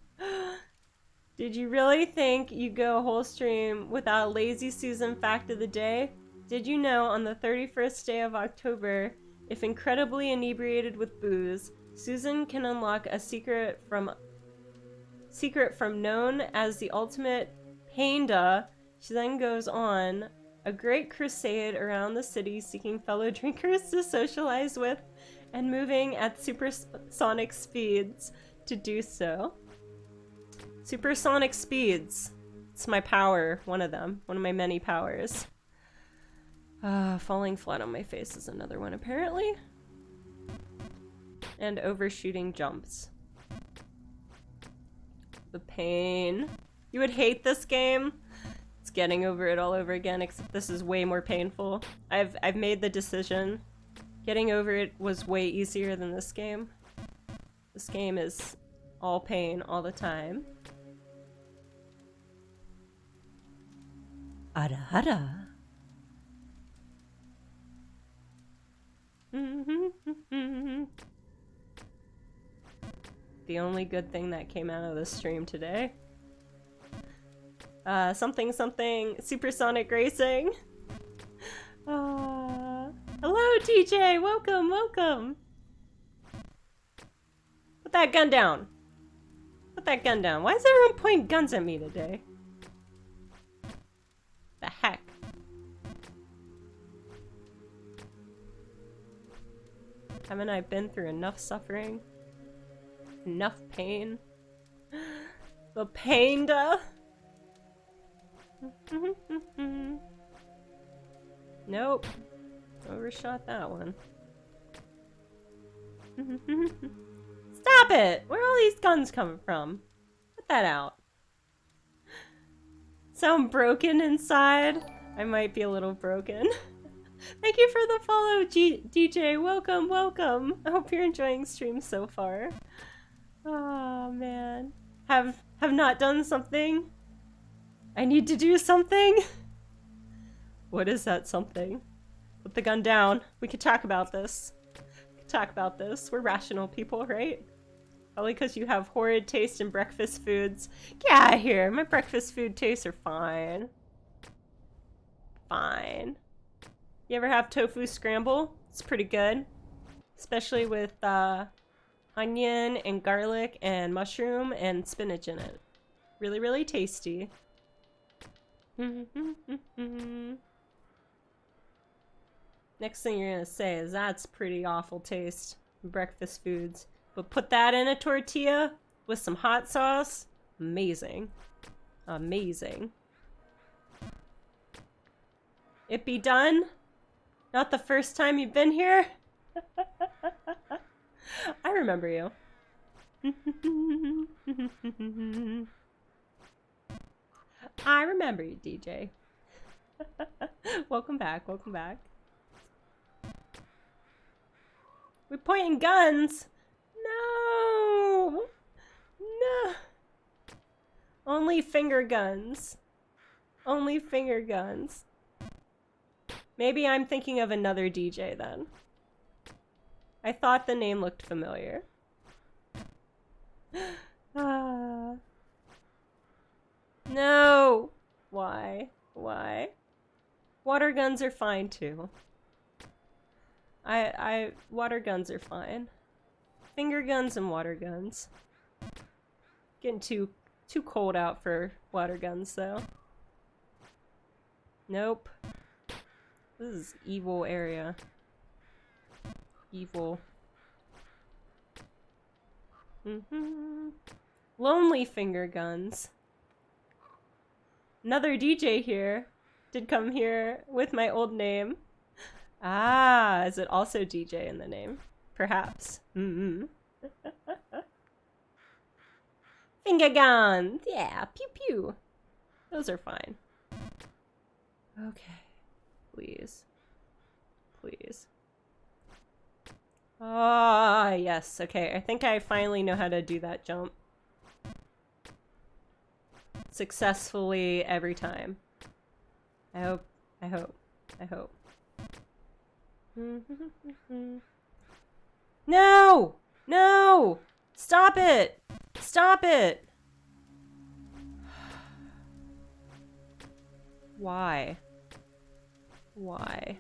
Did you really think you'd go a whole stream without a LzySusan fact of the day? Did you know on the 31st day of October, if incredibly inebriated with booze, Susan can unlock a secret from known as the ultimate Panda. She then goes on a great crusade around the city seeking fellow drinkers to socialize with and moving at supersonic speeds to do so. Supersonic speeds. It's my power, one of them. One of my many powers. Falling flat on my face is another one, apparently. And overshooting jumps. The pain. You would hate this game? It's getting over it all over again, except this is way more painful. I've made the decision. Getting over it was way easier than this game. This game is all pain all the time. Ada ada. The only good thing that came out of this stream today. Something supersonic racing. Hello TJ, welcome, welcome. Put that gun down. Put that gun down. Why is everyone pointing guns at me today? The heck? Haven't I been through enough suffering? Enough pain? The pain-da? Nope. Overshot that one. Stop it! Where are all these guns coming from? Put that out. Sound broken inside? I might be a little broken. Thank you for the follow, DJ. Welcome, welcome. I hope you're enjoying stream so far. Oh man. Have not done something? I need to do something? What is that something? Put the gun down. We could talk about this. We could talk about this. We're rational people, right? Probably because you have horrid taste in breakfast foods. Get out of here. My breakfast food tastes are fine. Fine. You ever have tofu scramble? It's pretty good. Especially with onion and garlic and mushroom and spinach in it. Really, really tasty. Next thing you're gonna say is that's pretty awful taste. Breakfast foods. But put that in a tortilla with some hot sauce. Amazing. Amazing. It be done? Not the first time you've been here? I remember you. I remember you, DJ. Welcome back, welcome back. We're pointing guns! No! No! Only finger guns. Only finger guns. Maybe I'm thinking of another DJ then. I thought the name looked familiar. No! Why? Why? Water guns are fine too. Water guns are fine. Finger guns and water guns. Getting too cold out for water guns though. Nope. This is evil area. Evil. Lonely finger guns. Another DJ here. Did come here with my old name. Ah, is it also DJ in the name? Perhaps. Finger guns! Yeah, pew pew. Those are fine. Okay. Please. Please. Ah, yes. Okay, I think I finally know how to do that jump. Successfully every time. I hope. I hope. I hope. No! No! Stop it! Stop it! Why? Why?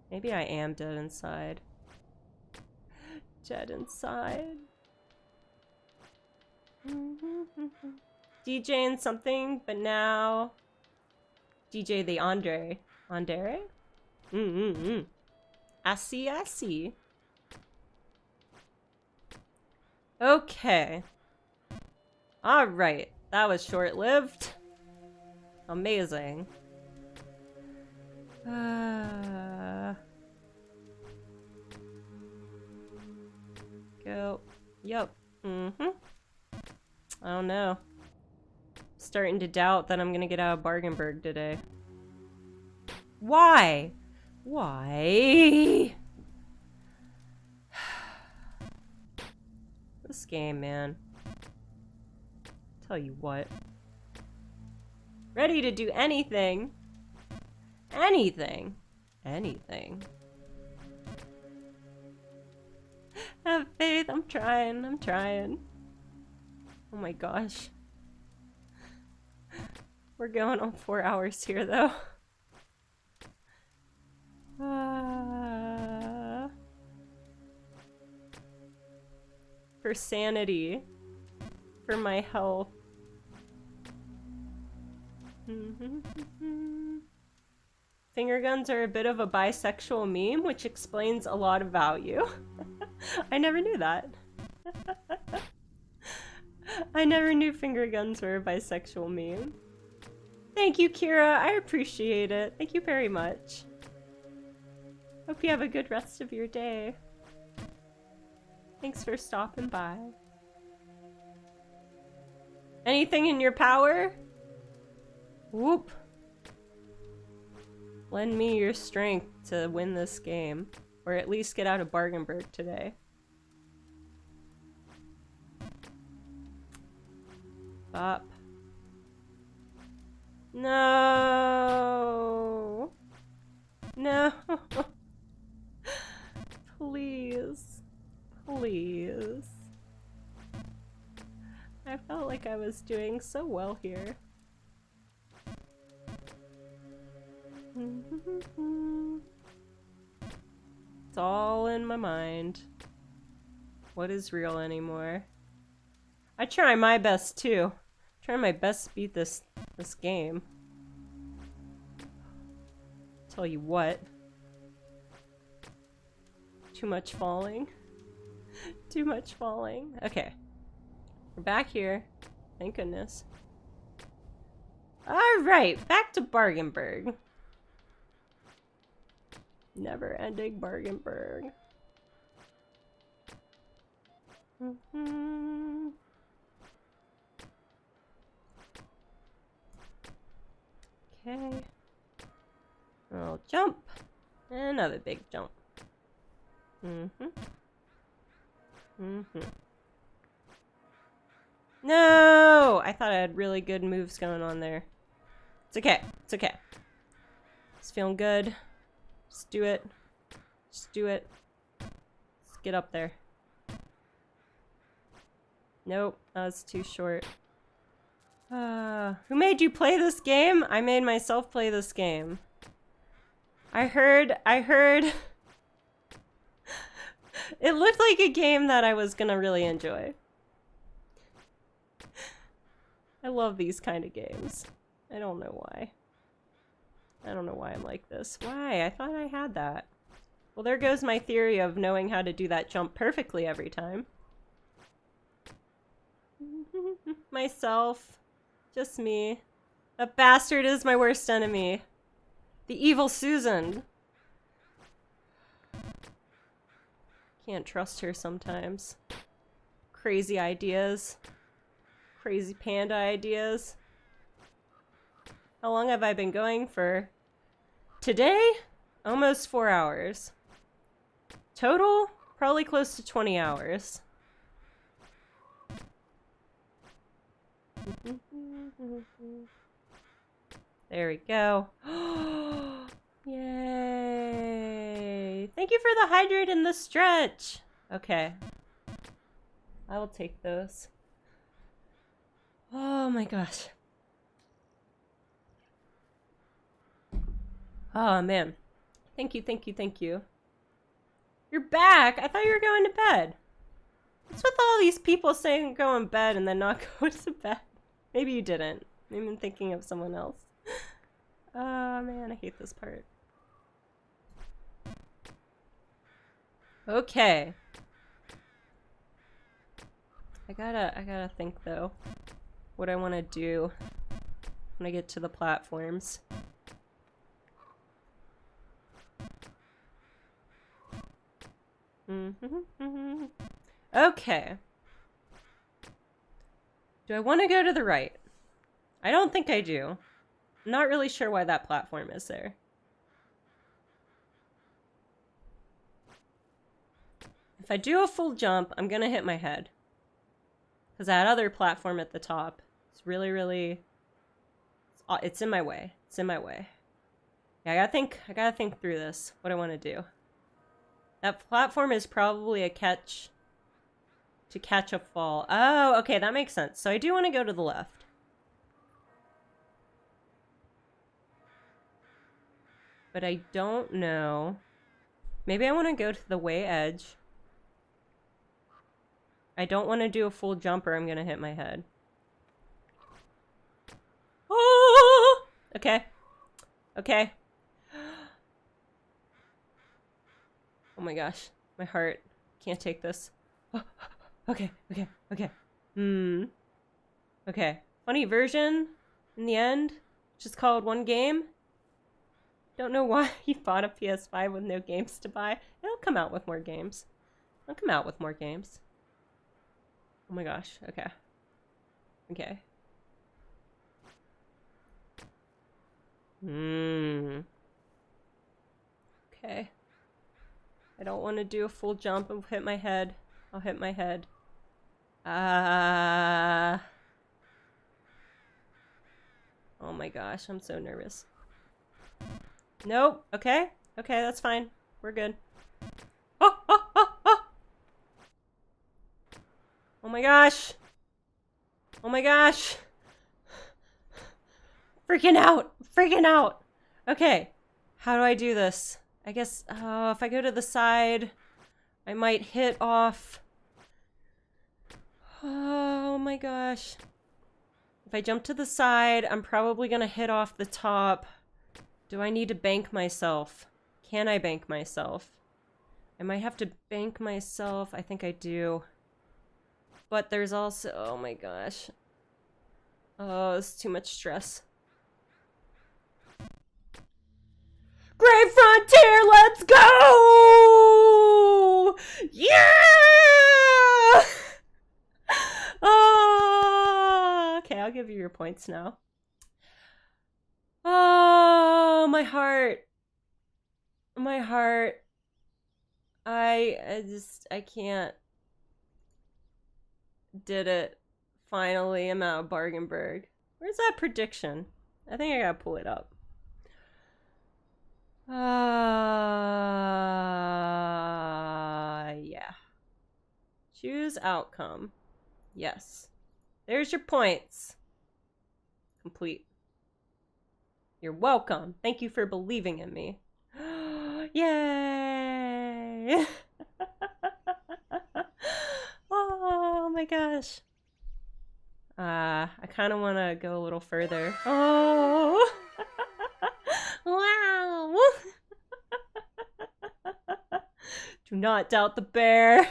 Maybe I am dead inside. Dead inside. DJing something, but now DJ the Andre. Andre? I see, I see. Okay. Alright. That was short-lived. Amazing. Go. Yep. I don't know. Starting to doubt that I'm gonna get out of Bargenberg today. Why? Why? This game, man. Tell you what. Ready to do anything. Anything. Anything. Have faith. I'm trying. I'm trying. Oh my gosh. We're going on 4 hours here, though. For sanity. For my health. Finger guns are a bit of a bisexual meme, which explains a lot of value. I never knew that. I never knew finger guns were a bisexual meme. Thank you, Kira. I appreciate it. Thank you very much. Hope you have a good rest of your day. Thanks for stopping by. Anything in your power? Whoop. Lend me your strength to win this game. Or at least get out of Bargenberg today. Up. No. No. Please. Please. I felt like I was doing so well here. It's all in my mind. What is real anymore? I try my best too. Try my best to beat this game. Tell you what. Too much falling. Too much falling. Okay. We're back here. Thank goodness. Alright, back to Bargainburg. Never-ending Bargainburg. Okay. I'll jump. Another big jump. No! I thought I had really good moves going on there. It's okay. It's okay. It's feeling good. Just do it. Just do it. Just get up there. Nope, that was too short. Who made you play this game? I made myself play this game. I heard... It looked like a game that I was gonna really enjoy. I love these kind of games. I don't know why. I don't know why I'm like this. Why? I thought I had that. Well, there goes my theory of knowing how to do that jump perfectly every time. Myself. Just me. That bastard is my worst enemy. The evil Susan. Can't trust her sometimes. Crazy ideas. Crazy panda ideas. How long have I been going for? Today? Almost 4 hours. Total? Probably close to 20 hours. There we go. Yay! Thank you for the hydrate and the stretch! Okay. I will take those. Oh my gosh. Oh man. Thank you, thank you, thank you. You're back? I thought you were going to bed. What's with all these people saying go in bed and then not go to bed? Maybe you didn't. Maybe I'm thinking of someone else. Oh man, I hate this part. Okay. I gotta think though. What I want to do when I get to the platforms. Okay. Do I want to go to the right? I don't think I do. I'm not really sure why that platform is there. If I do a full jump, I'm gonna hit my head. Because that other platform at the top is really... It's in my way. It's in my way. Yeah, I gotta think through this. What I want to do. That platform is probably a catch... to catch a fall. Oh, okay, that makes sense. So I do want to go to the left. But I don't know. Maybe I want to go to the way edge. I don't want to do a full jump or I'm going to hit my head. Oh! Okay. Okay. Oh my gosh. My heart can't take this. Oh. Okay, okay, okay. Okay. Funny version in the end. Just called one game. Don't know why he bought a PS5 with no games to buy. It'll come out with more games. It'll come out with more games. Oh my gosh. Okay. Okay. Okay. I don't want to do a full jump and hit my head. I'll hit my head. Oh my gosh, I'm so nervous. Nope. Okay. Okay, that's fine. We're good. Oh, oh, oh, oh! Oh my gosh. Oh my gosh. Freaking out. Freaking out. Okay. How do I do this? I guess, if I go to the side, I might hit off. Oh my gosh. If I jump to the side, I'm probably gonna hit off the top. Do I need to bank myself? Can I bank myself? I might have to bank myself. I think I do. But there's also... Oh my gosh. Oh, it's too much stress. Great Frontier, let's go! Yeah! Oh, okay, I'll give you your points now. Oh, my heart. My heart. I can't. Did it. Finally, I'm out of Bargenberg. Where's that prediction? I think I gotta pull it up. Yeah. Choose outcome. Yes. There's your points. Complete. You're welcome. Thank you for believing in me. Yay! Oh my gosh. I kind of want to go a little further. Oh! Wow! Do not doubt the bear.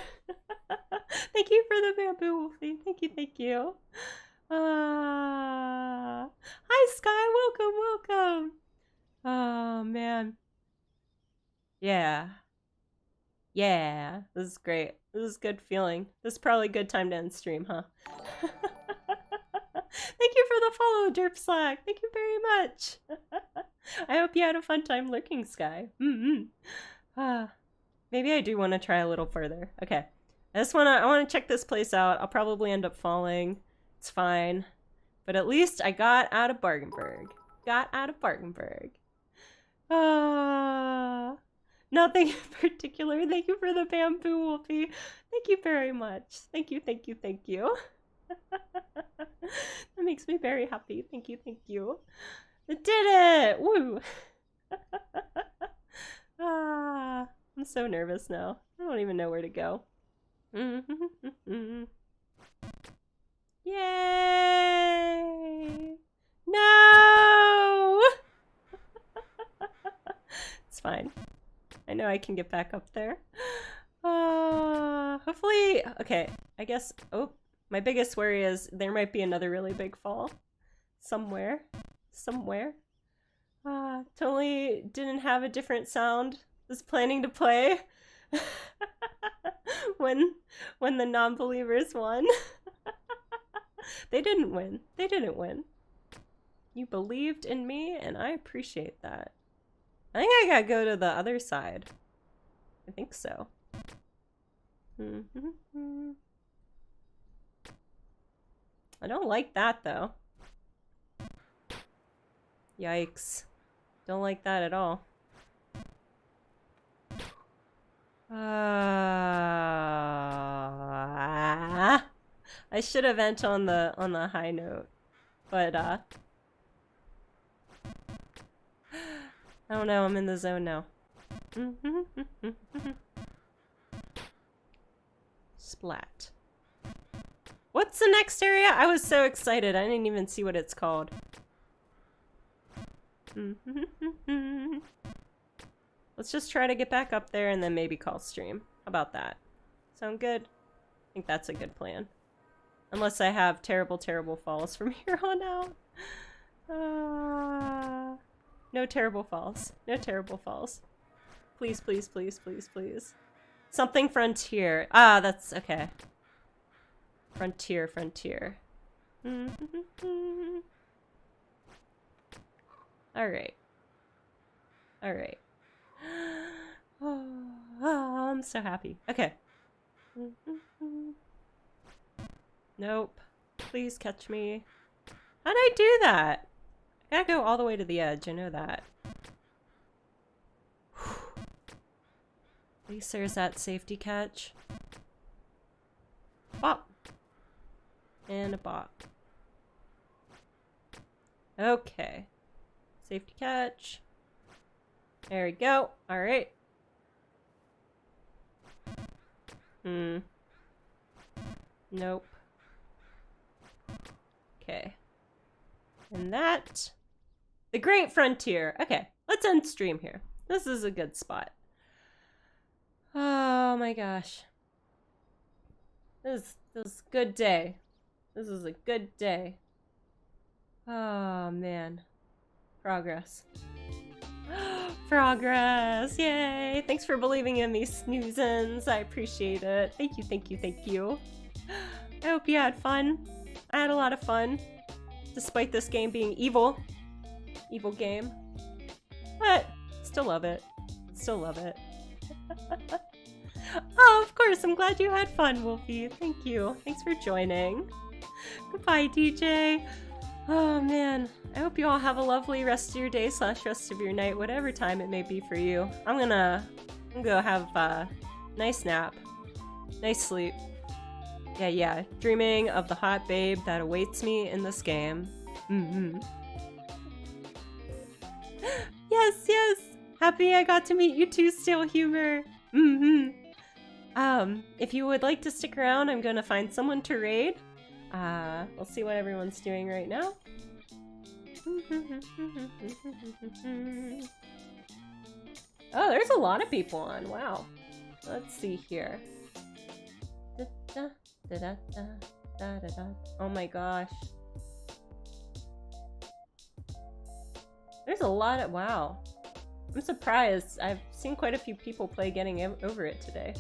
Thank you for the bamboo wolfie. Thank you, thank you. Hi, Sky. Welcome, welcome. Oh, man. Yeah. Yeah. This is great. This is good feeling. This is probably a good time to end stream, huh? Thank you for the follow, Derp Slack. Thank you very much. I hope you had a fun time lurking, Sky. Maybe I do want to try a little further. Okay. I want to check this place out. I'll probably end up falling. It's fine. But at least I got out of Bargenberg. Nothing in particular. Thank you for the bamboo wolfie. Thank you very much. Thank you, thank you, thank you. That makes me very happy. Thank you, thank you. I did it! Woo! I'm so nervous now. I don't even know where to go. Yay! No! It's fine. I know I can get back up there. Hopefully... Okay, I guess... Oh, my biggest worry is there might be another really big fall. Somewhere. Totally didn't have a different sound. Was planning to play when the non-believers won. They didn't win. You believed in me, and I appreciate that. I think I gotta go to the other side. I think so. I don't like that, though. Yikes. Don't like that at all. I should have ended on the high note, but I don't know. I'm in the zone now. Splat. What's the next area? I was so excited. I didn't even see what it's called. Let's just try to get back up there and then maybe call stream. How about that? Sound good? I think that's a good plan. Unless I have terrible, terrible falls from here on out. No terrible falls. No terrible falls. Please, please, please, please, please. Something frontier. That's okay. Frontier. Alright. Oh, I'm so happy. Okay. Nope. Please catch me. How'd I do that? I gotta go all the way to the edge. I know that. At least there's that safety catch. Bop. And a bop. Okay. Safety catch. There we go. Alright. Nope. Okay. And that... The Great Frontier. Okay, let's end stream here. This is a good spot. Oh my gosh. This is a good day. This is a good day. Oh man. Progress. Progress! Yay! Thanks for believing in me, snoozins. I appreciate it. Thank you, thank you, thank you. I hope you had fun. I had a lot of fun. Despite this game being evil. Evil game. But still love it. Still love it. Oh, of course. I'm glad you had fun, Wolfie. Thank you. Thanks for joining. Goodbye, DJ. Oh, man. I hope you all have a lovely rest of your day / rest of your night, whatever time it may be for you. I'm gonna go have a nice nap. Nice sleep. Yeah. Dreaming of the hot babe that awaits me in this game. Yes. Happy I got to meet you too, Stale Humor. If you would like to stick around, I'm gonna find someone to raid. We'll see what everyone's doing right now. Oh, there's a lot of people on. Wow. Let's see here. Oh my gosh. There's a lot of... Wow. I'm surprised. I've seen quite a few people play Getting Over It today.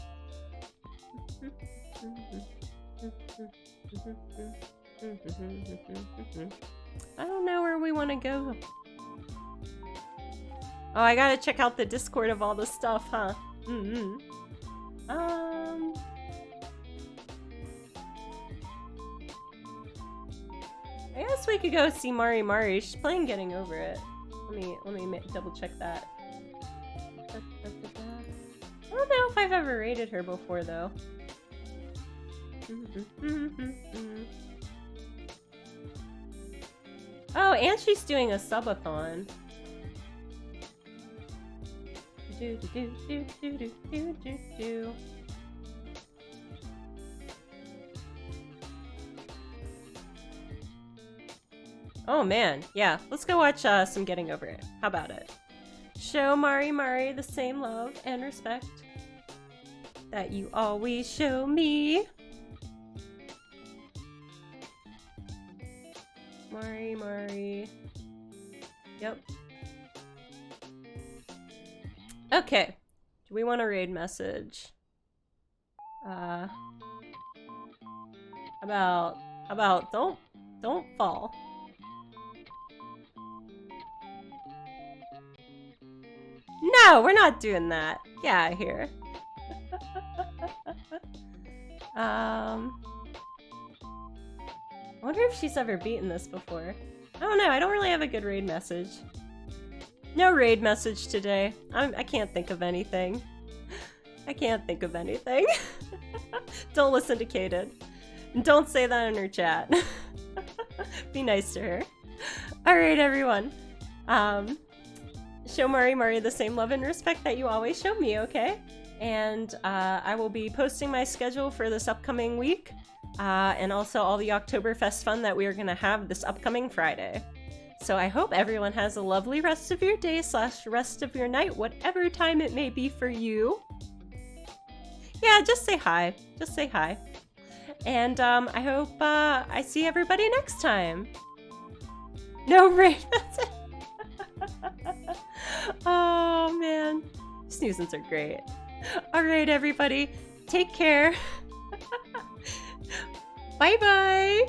I don't know where we want to go. Oh, I gotta check out the Discord of all the stuff, huh? I guess we could go see Mari Mari. She's playing Getting Over It. Let me double check that. I don't know if I've ever rated her before, though. Oh, and she's doing a subathon. Oh man, yeah, let's go watch some Getting Over It. How about it? Show Mari Mari the same love and respect that you always show me. Mari Mari. Yep. Okay. Do we want a raid message? About don't fall. No, we're not doing that. Get out of here. I wonder if she's ever beaten this before. I don't know. I don't really have a good raid message. No raid message today. I can't think of anything. I can't think of anything. Don't listen to Kaden. Don't say that in her chat. Be nice to her. Alright, everyone. Show Mari Mari the same love and respect that you always show me, okay? And I will be posting my schedule for this upcoming week. And also all the Oktoberfest fun that we are going to have this upcoming Friday. So I hope everyone has a lovely rest of your day / rest of your night, whatever time it may be for you. Yeah, just say hi. Just say hi. And I hope I see everybody next time. No raid. Oh man, snoozins are great. All right, everybody, take care. Bye bye.